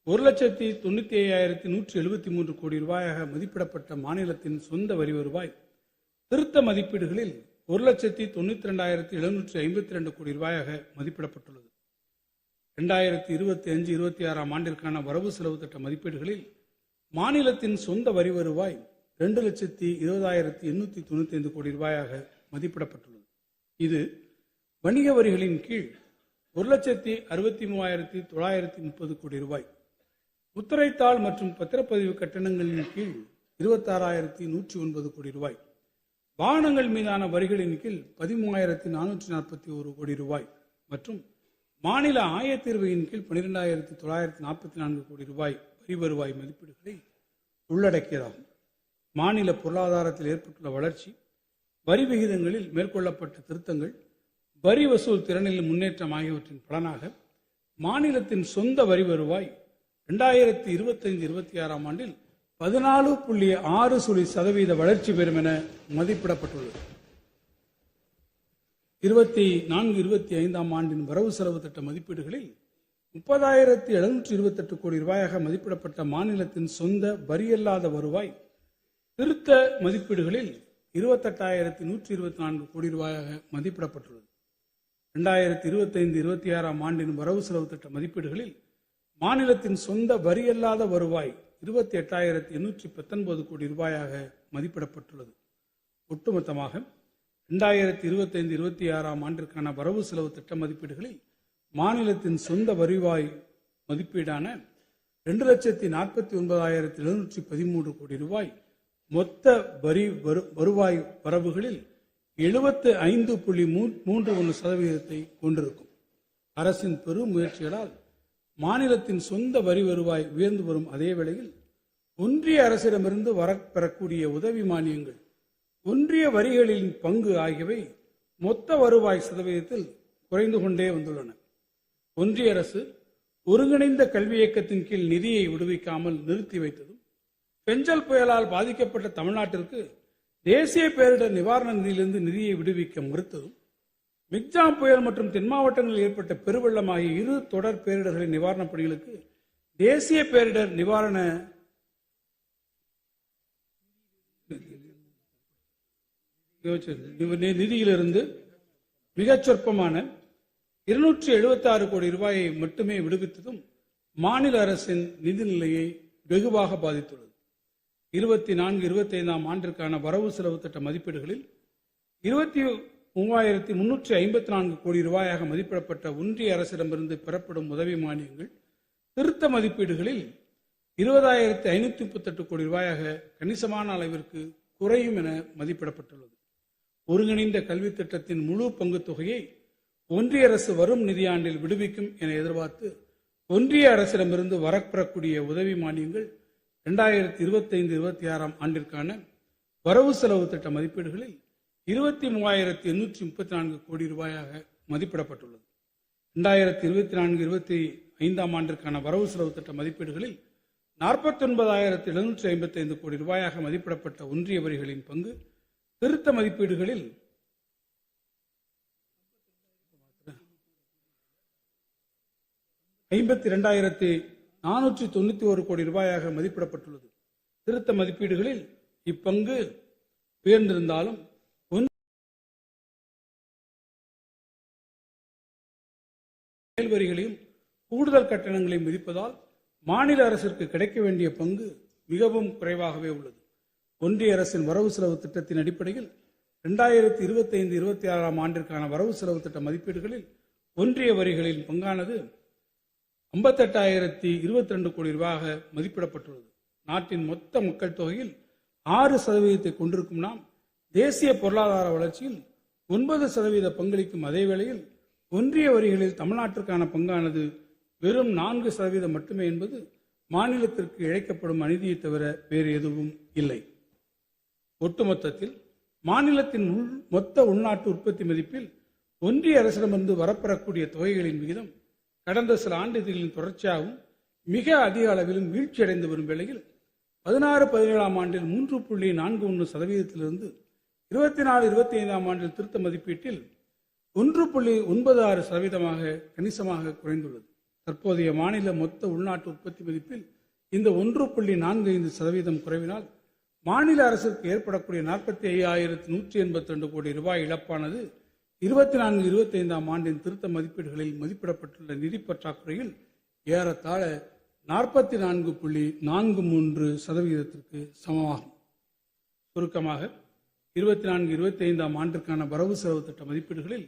1,95,173 கோடி ரூபாயாக மதிப்பிடப்பட்ட மாநிலத்தின் சொந்த வரி வருவாய் திருத்த மதிப்பீடுகளில் 1,92,752 கோடி ரூபாயாக மதிப்பிடப்பட்டுள்ளது. 2025-26 ஆண்டிற்கான வரவு செலவு திட்ட மதிப்பீடுகளில் மாநிலத்தின் சொந்த வரி வருவாய் 2,20,895 கோடி ரூபாயாக மதிப்பிடப்பட்டுள்ளது. இது வணிக வரிகளின் கீழ் 1,63,930 கோடி ரூபாய், முத்திரைத்தாள் மற்றும் பத்திரப்பதிவு கட்டணங்களின் கீழ் 26,109 கோடி ரூபாய், வாகனங்கள் மீதான வரிகளின் கீழ் 13,441 கோடி ரூபாய் மற்றும் மாநில ஆயத்தீர்வையின் கீழ் 12,944 கோடி ரூபாய் வரி வருவாய் மதிப்பீடுகளை உள்ளடக்கியதாகும். மாநில பொருளாதாரத்தில் ஏற்பட்டுள்ள வளர்ச்சி, வரி விகிதங்களில் மேற்கொள்ளப்பட்ட திருத்தங்கள், வரி வசூல் திறனில் முன்னேற்றம் ஆகியவற்றின் பலனாக மாநிலத்தின் சொந்த வரி வருவாய் 2025-26 ஆண்டில் 14.6% வளர்ச்சி பெறும் என மதிப்பிடப்பட்டுள்ளது. 24-25 ஆண்டின் வரவு செலவு திட்ட மதிப்பீடுகளில் 30,728 கோடி ரூபாயாக மதிப்பிடப்பட்ட மாநிலத்தின் சொந்த வரியல்லாத வருவாய் திருத்த மதிப்பீடுகளில் 28,124 கோடி ரூபாயாக மதிப்பிடப்பட்டுள்ளது. 2025-26 ஆண்டின் வரவு செலவு திட்ட மதிப்பீடுகளில் மாநிலத்தின் சொந்த வரியல்லாத வருவாய் 28,819 கோடி ரூபாயாக மதிப்பிடப்பட்டுள்ளது. ஒட்டுமொத்தமாக 2025-26 ஆண்டிற்கான வரவு செலவு திட்ட மதிப்பீடுகளில் மாநிலத்தின் சொந்த வருவாய் மதிப்பீடான 2,49,713 கோடி ரூபாய், மொத்த வரி வருவாய் வரவுகளில் 75.31% கொண்டிருக்கும். அரசின் பெரும் முயற்சிகளால் மாநிலத்தின் சொந்த வரி வருவாய் உயர்ந்து வரும் அதே வேளையில் ஒன்றிய அரசிடமிருந்து பெறக்கூடிய உதவி மானியங்கள், ஒன்றிய வரிகளின் பங்கு ஆகியவை மொத்த வருவாய் சதவீதத்தில் குறைந்து கொண்டே வந்துள்ளன. ஒன்றிய அரசு ஒருங்கிணைந்த கல்வி இயக்கத்தின் கீழ் நிதியை விடுவிக்காமல் நிறுத்தி வைத்ததும், பெஞ்சல் புயலால் பாதிக்கப்பட்ட தமிழ்நாட்டிற்கு தேசிய பேரிடர் நிவாரண நிதியிலிருந்து நிதியை விடுவிக்க மறுத்ததும், மிக்ஜாம் புயல் மற்றும் தென் மாவட்டங்களில் ஏற்பட்ட பெருவெள்ளம் ஆகிய 2 தொடர் பேரிடர்களின் நிவாரணப் பணிகளுக்கு தேசிய பேரிடர் நிவாரண நிதியிலிருந்து மிகச் சொற்பமான 276 கோடி ரூபாயை மட்டுமே விடுவித்ததும் மாநில அரசின் நிதி நிலையை வெகுவாக பாதித்துள்ளது. 24-25 ஆண்டிற்கான வரவு செலவு திட்ட மதிப்பீடுகளில் 23,354 கோடி ரூபாயாக மதிப்பிடப்பட்ட ஒன்றிய அரசிடமிருந்து பெறப்படும் உதவி மானியங்கள் திருத்த மதிப்பீடுகளில் 20,538 கோடி ரூபாயாக கணிசமான அளவிற்கு குறையும் என மதிப்பிடப்பட்டுள்ளது. ஒருங்கிணைந்த கல்வி திட்டத்தின் முழு பங்கு தொகையை ஒன்றிய அரசு வரும் நிதியாண்டில் விடுவிக்கும் என எதிர்பார்த்து ஒன்றிய அரசிடமிருந்து வரப்பெறக்கூடிய உதவி மானியங்கள் 2025-26 ஆண்டிற்கான வரவு செலவு திட்ட மதிப்பீடுகளில் 23,834 கோடி ரூபாயாக மதிப்பிடப்பட்டுள்ளது. 2024-25 ஆண்டிற்கான வரவு செலவு திட்ட மதிப்பீடுகளில் 49,755 கோடி ரூபாயாக மதிப்பிடப்பட்ட ஒன்றிய வரிகளின் பங்கு திருத்த மதிப்பீடுகளில் 52,491 கோடி ரூபாயாக மதிப்பிடப்பட்டுள்ளது. திருத்த மதிப்பீடுகளில் இப்பங்கு உயர்ந்திருந்தாலும் மேல் வரிகளையும் கூடுதல் கட்டணங்களையும் விதிப்பதால் மாநில அரசிற்கு கிடைக்க வேண்டிய பங்கு மிகவும் குறைவாகவே உள்ளது. ஒன்றிய அரசின் வரவு செலவு திட்டத்தின் அடிப்படையில் 2025-26 ஆண்டிற்கான வரவு செலவு திட்ட மதிப்பீடுகளில் ஒன்றிய வரிகளின் பங்கானது 58,022 கோடி ரூபாயாக மதிப்பிடப்பட்டுள்ளது. நாட்டின் மொத்த மக்கள் தொகையில் 6% கொண்டிருக்கும் நாம் தேசிய பொருளாதார வளர்ச்சியில் 9% பங்களிக்கும் அதே வேளையில் ஒன்றிய வரிகளில் தமிழ்நாட்டிற்கான பங்கானது வெறும் 4% மட்டுமே என்பது மாநிலத்திற்கு இழைக்கப்படும் அநீதியை தவிர வேறு எதுவும் இல்லை. ஒட்டுமொத்தத்தில் மாநிலத்தின் மொத்த உள்நாட்டு உற்பத்தி மதிப்பில் ஒன்றிய அரசிடமிருந்து வரப்பெறக்கூடிய தொகைகளின் விகிதம் கடந்த சில ஆண்டுகளின் தொடர்ச்சியாகவும் மிக அதிக அளவிலும் வீழ்ச்சியடைந்து வரும் வேளையில் 16-17 ஆண்டில் 3.41% 24-25 ஆண்டில் திருத்த மதிப்பீட்டில் 1.96% கணிசமாக குறைந்துள்ளது. தற்போதைய மாநில மொத்த உள்நாட்டு உற்பத்தி மதிப்பில் இந்த 1.45% குறைவினால் மாநில அரசுக்கு ஏற்படக்கூடிய 45,182 கோடி ரூபாய் இழப்பானது 24-25 ஆண்டின் திருத்த மதிப்பீடுகளில் மதிப்பிடப்பட்டுள்ள நிதி பற்றாக்குறையில் ஏறத்தாழ 44.43% சமமாகும். சுருக்கமாக 24-25 ஆண்டிற்கான வரவு செலவு திட்ட மதிப்பீடுகளில்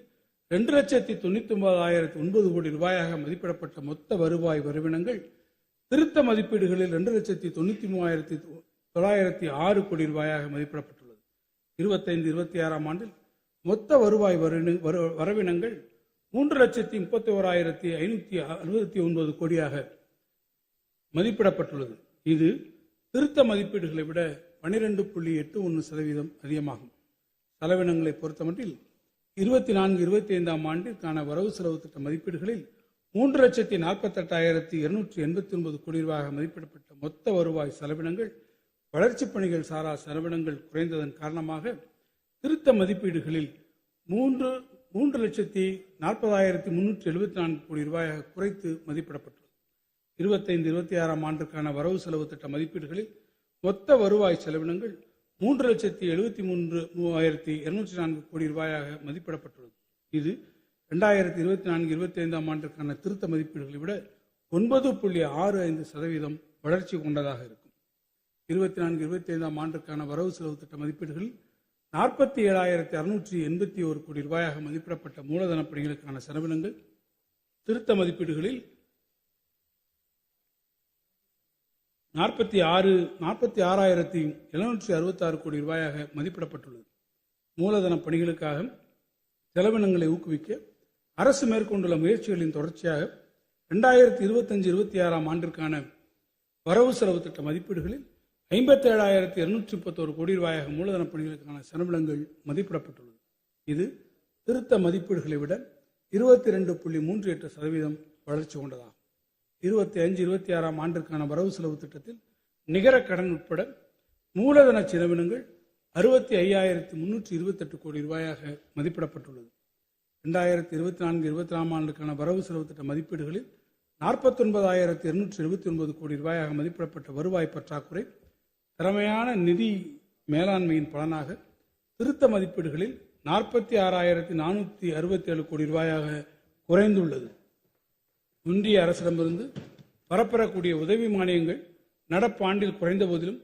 2,99,009 கோடி ரூபாயாக மதிப்பிடப்பட்ட மொத்த வருவாய் வரவினங்கள் திருத்த மதிப்பீடுகளில் 2,93,906 கோடி ரூபாயாக மதிப்பிடப்பட்டுள்ளது. 25-26 ஆண்டில் மொத்த வருவாய் வரவினங்கள் 3,31,569 கோடியாக மதிப்பிடப்பட்டுள்ளது. இது திருத்த மதிப்பீடுகளை விட 12.81% அதிகமாகும். செலவினங்களை பொறுத்தமட்டில் 24-25 ஆண்டிற்கான வரவு செலவு திட்ட மதிப்பீடுகளில் 3,48,289 கோடி ரூபாயாக மதிப்பிடப்பட்ட மொத்த வருவாய் செலவினங்கள் வளர்ச்சிப் பணிகள் சாரா செலவினங்கள் குறைந்ததன் காரணமாக திருத்த மதிப்பீடுகளில் 3,40,374 கோடி ரூபாயாக குறைத்து மதிப்பிடப்பட்டுள்ளது. 25-26 ஆண்டிற்கான வரவு செலவு திட்ட மதிப்பீடுகளில் மொத்த வருவாய் செலவினங்கள் 3,73,204 கோடி ரூபாயாக மதிப்பிடப்பட்டுள்ளது. இது 2024-25 ஆண்டிற்கான திருத்த மதிப்பீடுகளை விட 9.65% வளர்ச்சி கொண்டதாக இருக்கும். 24-25 ஆண்டிற்கான வரவு செலவு திட்ட மதிப்பீடுகளில் 47,681 கோடி ரூபாயாக மதிப்பிடப்பட்ட மூலதன பணிகளுக்கான செலவினங்கள் திருத்த மதிப்பீடுகளில் 46,766 கோடி ரூபாயாக மதிப்பிடப்பட்டுள்ளது. மூலதன பணிகளுக்காக செலவினங்களை ஊக்குவிக்க அரசு மேற்கொண்டுள்ள முயற்சிகளின் தொடர்ச்சியாக 2025-26 ஆண்டிற்கான வரவு செலவு திட்ட மதிப்பீடுகளில் 57,231 கோடி ரூபாயாக மூலதன பணிகளுக்கான செலவினங்கள் மதிப்பிடப்பட்டுள்ளது. இது திருத்த மதிப்பீடுகளை விட 22.38% வளர்ச்சி கொண்டதாகும். 25-26 ஆண்டிற்கான வரவு செலவு திட்டத்தில் நிகர கடன் உட்பட மூலதன செலவினங்கள் 65,328 கோடி ரூபாயாக மதிப்பிடப்பட்டுள்ளது. 2024-25 ஆண்டுக்கான வரவு செலவு திட்ட மதிப்பீடுகளில் 49,279 கோடி ரூபாயாக மதிப்பிடப்பட்ட வருவாய் பற்றாக்குறை திறமையான நிதி மேலாண்மையின் பலனாக திருத்த மதிப்பீடுகளில் 46,467 கோடி ரூபாயாக குறைந்துள்ளது. ஒன்றிய அரசிடமிருந்து வரப்பெறக்கூடிய உதவி மானியங்கள் நடப்பாண்டில் குறைந்த போதிலும்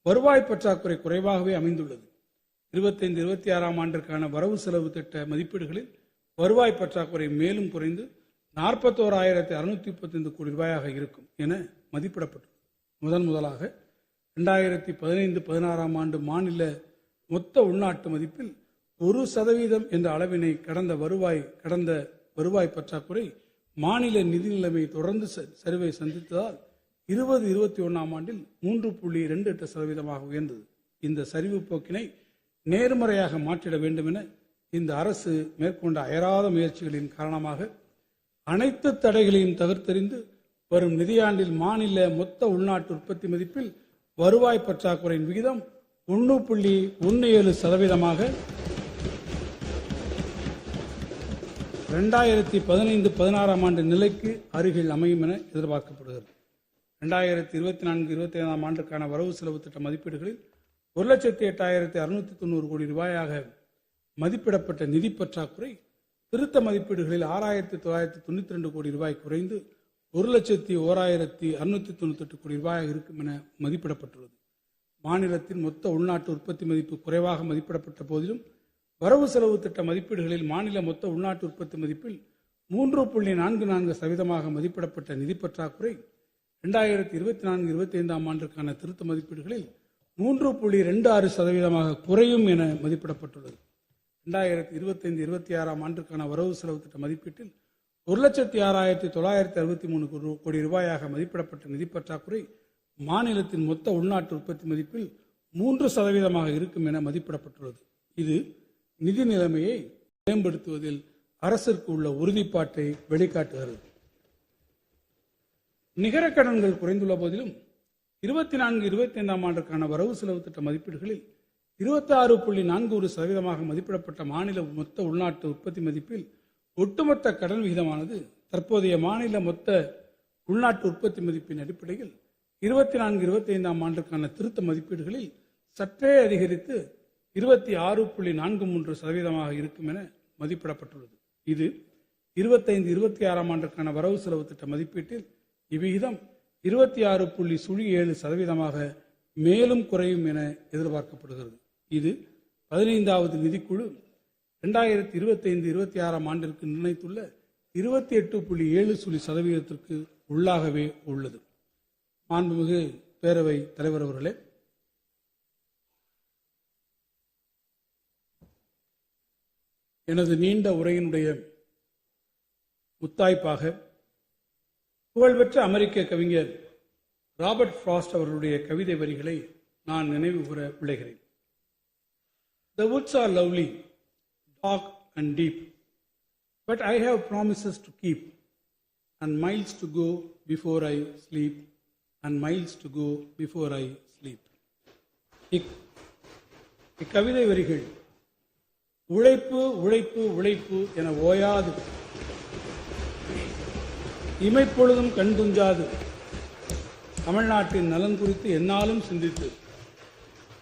வருவாய் பற்றாக்குறை குறைவாகவே அமைந்துள்ளது. 25-26 ஆண்டிற்கான வரவு செலவு திட்ட மதிப்பீடுகளில் வருவாய் பற்றாக்குறை மேலும் குறைந்து 41,635 கோடி ரூபாயாக இருக்கும் என மதிப்பிடப்பட்டுள்ளது. முதலாக 2015-16 ஆண்டு மாநில மொத்த உள்நாட்டு மதிப்பில் 1% என்ற அளவினை கடந்த வருவாய் பற்றாக்குறை மாநில நிதி நிலைமை தொடர்ந்து சரிவை சந்தித்ததால் 2021 ஆண்டில் 3.28% உயர்ந்தது. இந்த சரிவு போக்கினை நேர்மறையாக மாற்றிட வேண்டும் என இந்த அரசு மேற்கொண்ட அயராத முயற்சிகளின் காரணமாக அனைத்து தடைகளையும் தவிர்த்தெறிந்து வரும் நிதியாண்டில் மாநில மொத்த உள்நாட்டு உற்பத்தி மதிப்பில் வருவாய் பற்றாக்குறையின் விகிதம் 1.17% 2015-16 ஆண்டு நிலைக்கு அருகில் அமையும் என எதிர்பார்க்கப்படுகிறது. 2024-25 ஆண்டுக்கான வரவு செலவு திட்ட மதிப்பீடுகளில் 1,08,690 கோடி ரூபாயாக மதிப்பிடப்பட்ட நிதி பற்றாக்குறை திருத்த மதிப்பீடுகளில் 6,992 கோடி ரூபாய் குறைந்து 1,01,698 கோடி ரூபாயாக இருக்கும் என மதிப்பிடப்பட்டுள்ளது. மாநிலத்தின் மொத்த உள்நாட்டு உற்பத்தி மதிப்பு குறைவாக மதிப்பிடப்பட்ட போதிலும் வரவு செலவு திட்ட மதிப்பீடுகளில் மாநில மொத்த உள்நாட்டு உற்பத்தி மதிப்பில் 3.44% மதிப்பிடப்பட்ட நிதி பற்றாக்குறை 2024-25 ஆண்டிற்கான திருத்த மதிப்பீடுகளில் 3.26% குறையும் என மதிப்பிடப்பட்டுள்ளது. 2025-26 ஆண்டிற்கான வரவு செலவு திட்ட மதிப்பீட்டில் 1,06,963 கோடி ரூபாயாக மதிப்பிடப்பட்ட நிதி பற்றாக்குறை மாநிலத்தின் மொத்த உள்நாட்டு உற்பத்தி மதிப்பில் 3% இருக்கும் என மதிப்பிடப்பட்டுள்ளது. இது நிதி நிலைமையை மேம்படுத்துவதில் அரசிற்கு உள்ள உறுதிப்பாட்டை வெளிக்காட்டுகிறது. நிகர கடன்கள் குறைந்துள்ள போதிலும் 24-25 ஆண்டுக்கான வரவு செலவு திட்ட மதிப்பீடுகளில் 26.41% மதிப்பிடப்பட்ட மாநில மொத்த உள்நாட்டு உற்பத்தி மதிப்பில் ஒட்டுமொத்த கடன் விகிதமானது தற்போதைய மாநில மொத்த உள்நாட்டு உற்பத்தி மதிப்பின் அடிப்படையில் 24-25 ஆண்டுக்கான திருத்த மதிப்பீடுகளில் சற்றே அதிகரித்து 26.43% இருக்கும் என மதிப்பிடப்பட்டுள்ளது. இது 25-26 ஆண்டுக்கான வரவு செலவு திட்ட மதிப்பீட்டில் இவ்விகிதம் 26.07% மேலும் குறையும் என எதிர்பார்க்கப்படுகிறது. இது 15வது நிதிக்குழு 2025-26 ஆண்டிற்கு நிர்ணயித்துள்ள 28.7% உள்ளாகவே உள்ளது. மாண்புமிகு பேரவை தலைவர் அவர்களே, எனது நீண்ட உரையினுடைய முத்தாய்ப்பாக புகழ்பெற்ற அமெரிக்க கவிஞர் ராபர்ட் ஃப்ராஸ்ட் அவர்களுடைய கவிதை வரிகளை நான் நினைவு கூற விளைகிறேன். The woods are lovely, dark and deep, but I have promises to keep, and miles to go before I sleep, and miles to go before I sleep. இக்கவிதை வரிகள் உழைப்பு உழைப்பு உழைப்பு என ஓயாது, இமைப்பொழுதும் கண் துஞ்சாது தமிழ்நாட்டின் நலன் குறித்து எந்நாளும் சிந்தித்து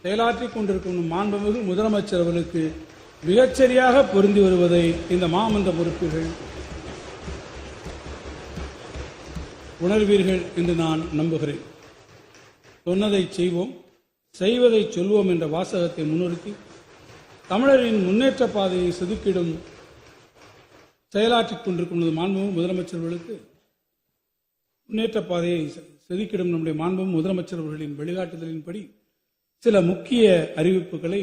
செயலாற்றிக் கொண்டிருக்கும் மாண்புமிகு முதலமைச்சர் அவர்களுக்கு மிகச்சரியாக பொருந்தி வருவதை இந்த மாமன்ற உறுப்பினர்கள் உணர்வீர்கள் என்று நான் நம்புகிறேன். சொன்னதை செய்வோம், செய்வதை சொல்வோம் என்ற வாசகத்தை முன்னிறுத்தி தமிழரின் முன்னேற்ற பாதையை செதுக்கிடும் செயலாற்றிக் கொண்டிருக்கும் மாண்புமிகு முதலமைச்சர்களுக்கு முன்னேற்ற பாதையை செதுக்கிடும் நம்முடைய மாண்புமிகு முதலமைச்சர் அவர்களின் வழிகாட்டுதலின்படி சில முக்கிய அறிவிப்புகளை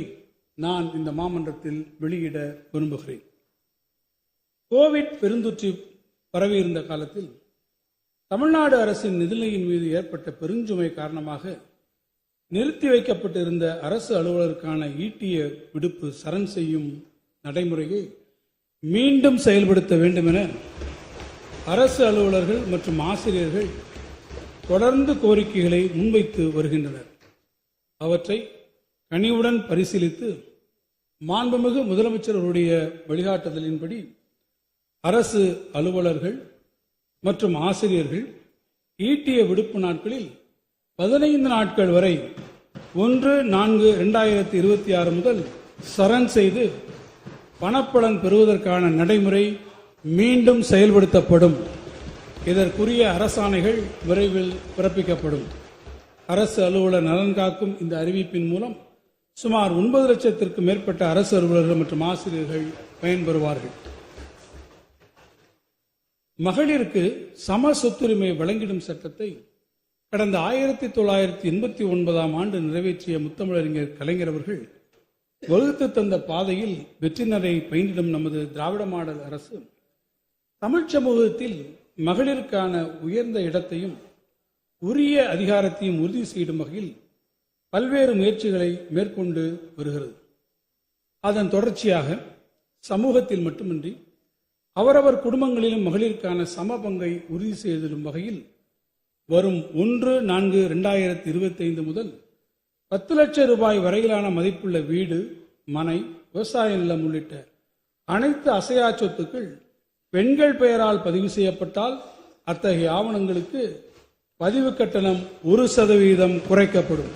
நான் இந்த மாமன்றத்தில் வெளியிட விரும்புகிறேன். கோவிட் பெருந்தொற்று பரவியிருந்த காலத்தில் தமிழ்நாடு அரசின் நிதிநிலையின் மீது ஏற்பட்ட பெருஞ்சுமை காரணமாக நிறுத்தி வைக்கப்பட்டிருந்த அரசு அலுவலருக்கான ஈட்டிய விடுப்பு சரண் செய்யும் நடைமுறையை மீண்டும் செயல்படுத்த வேண்டும் என அரசு அலுவலர்கள் மற்றும் ஆசிரியர்கள் தொடர்ந்து கோரிக்கைகளை முன்வைத்து வருகின்றனர். அவற்றை கனிவுடன் பரிசீலித்து மாண்புமிகு முதலமைச்சர்களுடைய வழிகாட்டுதலின்படி அரசு அலுவலர்கள் மற்றும் ஆசிரியர்கள் ஈட்டிய விடுப்பு நாட்களில் 15 நாட்கள் வரை 1/4/2026 முதல் சரண் செய்து பணப்பலன் பெறுவதற்கான நடைமுறை மீண்டும் செயல்படுத்தப்படும். இதற்குரிய அரசாணைகள் விரைவில் பிறப்பிக்கப்படும். அரசு அலுவலர் நலன் காக்கும் இந்த அறிவிப்பின் மூலம் சுமார் 9 லட்சத்திற்கும் மேற்பட்ட அரசு அலுவலர்கள் மற்றும் ஆசிரியர்கள் பயன்பெறுவார்கள். மகளிருக்கு சம சொத்துரிமை வழங்கிடும் சட்டத்தை கடந்த 1989 ஆண்டு நிறைவேற்றிய முத்தமிழறிஞர் கலைஞர் அவர்கள் வகுத்து தந்த பாதையில் வெற்றி நடை பயின்றிடும் நமது திராவிட மாடல் அரசு தமிழ் சமூகத்தில் மகளிருக்கான உயர்ந்த இடத்தையும் உரிய அதிகாரத்தையும் உறுதி செய்யும் வகையில் பல்வேறு முயற்சிகளை மேற்கொண்டு வருகிறது. அதன் தொடர்ச்சியாக சமூகத்தில் மட்டுமின்றி அவரவர் குடும்பங்களிலும் மகளிருக்கான சம பங்கை உறுதி செய்திடும் வகையில் வரும் 1/4/2025 முதல் 10 லட்சம் ரூபாய் வரையிலான மதிப்புள்ள வீடு, மனை, விவசாய நிலம் உள்ளிட்ட அனைத்து அசையா சொத்துக்கள் பெண்கள் பெயரால் பதிவு செய்யப்பட்டால் அத்தகைய ஆவணங்களுக்கு பதிவு கட்டணம் 1% குறைக்கப்படும்.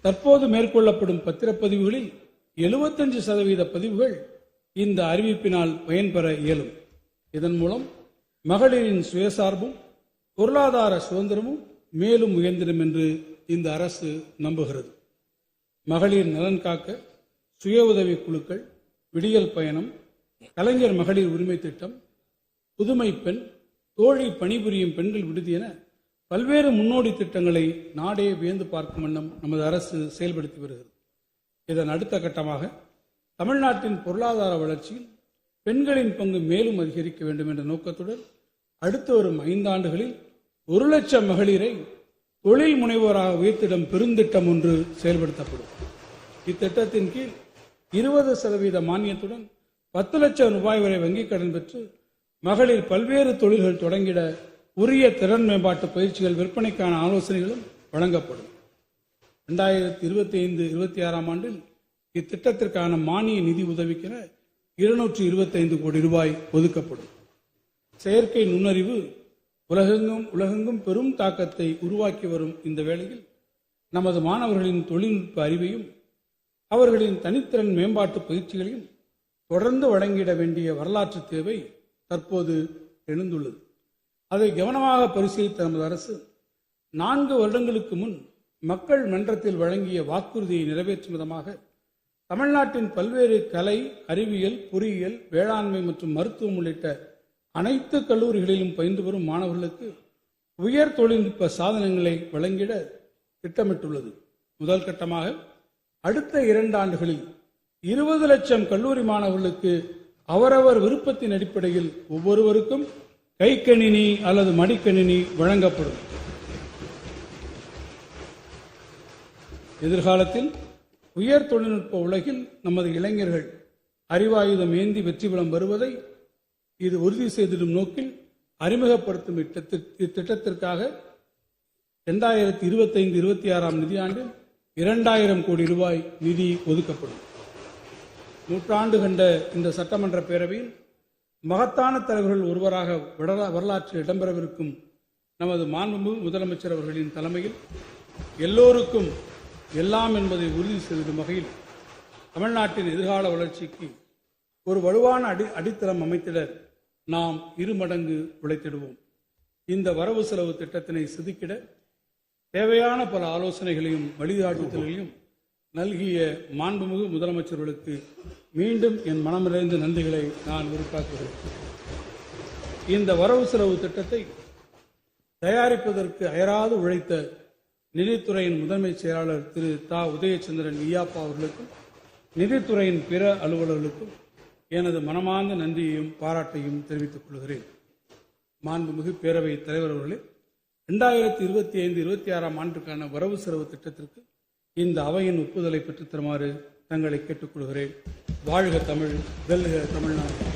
தற்போது மேற்கொள்ளப்படும் பத்திரப்பதிவுகளில் 75% பதிவுகள் இந்த அறிவிப்பினால் பயன்பெற இயலும். இதன் மூலம் மகளிரின் சுயசார்பும் பொருளாதார சுதந்திரமும் மேலும் உயர்ந்திடும் என்று இந்த அரசு நம்புகிறது. மகளிர் நலன் காக்க சுய உதவி குழுக்கள், விடியல் பயணம், கலைஞர் மகளிர் உரிமை திட்டம், புதுமை பெண், தோழி பணிபுரியும் பெண்கள் விடுதி என பல்வேறு முன்னோடி திட்டங்களை நாடே வியந்து பார்க்கும் வண்ணம் நமது அரசு செயல்படுத்தி வருகிறது. இதன் அடுத்த கட்டமாக தமிழ்நாட்டின் பொருளாதார வளர்ச்சியில் பெண்களின் பங்கு மேலும் அதிகரிக்க வேண்டும் என்ற நோக்கத்துடன் அடுத்து வரும் 5 ஆண்டுகளில் 1 லட்சம் மகளிரை தொழில் முனைவோராக உயர்த்திடும் பெருந்திட்டம் ஒன்று செயல்படுத்தப்படும். இத்திட்டத்தின் கீழ் 20% மானியத்துடன் 10 லட்சம் ரூபாய் வரை வங்கிக் கடன் பெற்று மகளிர் பல்வேறு தொழில்கள் தொடங்கிட உரிய திறன் மேம்பாட்டு பயிற்சிகள், விற்பனைக்கான ஆலோசனைகளும் வழங்கப்படும். 2025-26 ஆண்டில் இத்திட்டத்திற்கான மானிய நிதி உதவிக்கென 225 கோடி ரூபாய் ஒதுக்கப்படும். செயற்கை நுண்ணறிவு உலகெங்கும் பெரும் தாக்கத்தை உருவாக்கி வரும் இந்த வேளையில் நமது மாணவர்களின் தொழில்நுட்ப அறிவையும் அவர்களின் தனித்திறன் மேம்பாட்டு பயிற்சிகளையும் தொடர்ந்து வழங்கிட வேண்டிய வரலாற்று தேவை தற்போது எழுந்துள்ளது. அதை கவனமாக பரிசீலித்த நமது அரசு 4 வருடங்களுக்கு முன் மக்கள் மன்றத்தில் வழங்கிய வாக்குறுதியை நிறைவேற்றும் விதமாக தமிழ்நாட்டின் பல்வேறு கலை, அறிவியல், பொறியியல், வேளாண்மை மற்றும் மருத்துவம் உள்ளிட்ட அனைத்து கல்லூரிகளிலும் பயின்று வரும் மாணவர்களுக்கு உயர் தொழில்நுட்ப சாதனங்களை வழங்கிட திட்டமிட்டுள்ளது. முதல் கட்டமாக அடுத்த 2 ஆண்டுகளில் 20 லட்சம் கல்லூரி மாணவர்களுக்கு அவரவர் விருப்பத்தின் அடிப்படையில் ஒவ்வொருவருக்கும் கைக்கணினி அல்லது மடிக்கணினி வழங்கப்படும். எதிர்காலத்தில் உயர் தொழில்நுட்ப உலகில் நமது இளைஞர்கள் அறிவாயுதம் ஏந்தி வெற்றி பெறும் வருவதை இது உறுதி செய்திடும் நோக்கில் அறிமுகப்படுத்தும் இத்திட்டத்திற்காக 2025-26 நிதியாண்டில் 2000 கோடி ரூபாய் நிதி ஒதுக்கப்படும். நூற்றாண்டு கண்ட இந்த சட்டமன்ற பேரவையில் மகத்தான தலைவர்கள் ஒருவராக வரலாற்றில் இடம்பெறவிருக்கும் நமது மாண்புமிகு முதலமைச்சர் அவர்களின் தலைமையில் எல்லோருக்கும் எல்லாம் என்பதை உறுதி செய்திடும் வகையில் தமிழ்நாட்டின் எதிர்கால வளர்ச்சிக்கு ஒரு வலுவான அடித்தளம் அமைத்திட நாம் 2 மடங்கு உழைத்திடுவோம். இந்த வரவு செலவு திட்டத்தினை செதுக்கிட தேவையான பல ஆலோசனைகளையும் வழிகாட்டுதல்களையும் நல்கிய மாண்புமிகு முதலமைச்சர்களுக்கு மீண்டும் என் மனமிறைந்த நன்றிகளை நான் உரித்தாக்குகிறேன். இந்த வரவு செலவு திட்டத்தை தயாரிப்பதற்கு அயராது உழைத்த நிதித்துறையின் முதன்மை செயலாளர் திரு தா. உதயச்சந்திரன் ஈயாப்பா அவர்களுக்கும் நிதித்துறையின் பிற அலுவலர்களுக்கும் எனது மனமார்ந்த நன்றியையும் பாராட்டையும் தெரிவித்துக் கொள்கிறேன். மாண்புமிகு பேரவைத் தலைவர் அவர்களே, 2025-26 ஆண்டுக்கான வரவு செலவு திட்டத்திற்கு இந்த அவையின் ஒப்புதலை பெற்றுத் தருமாறு தங்களை கேட்டுக்கொள்கிறேன். வாழ்க தமிழ், வெல்க தமிழ்நாடு.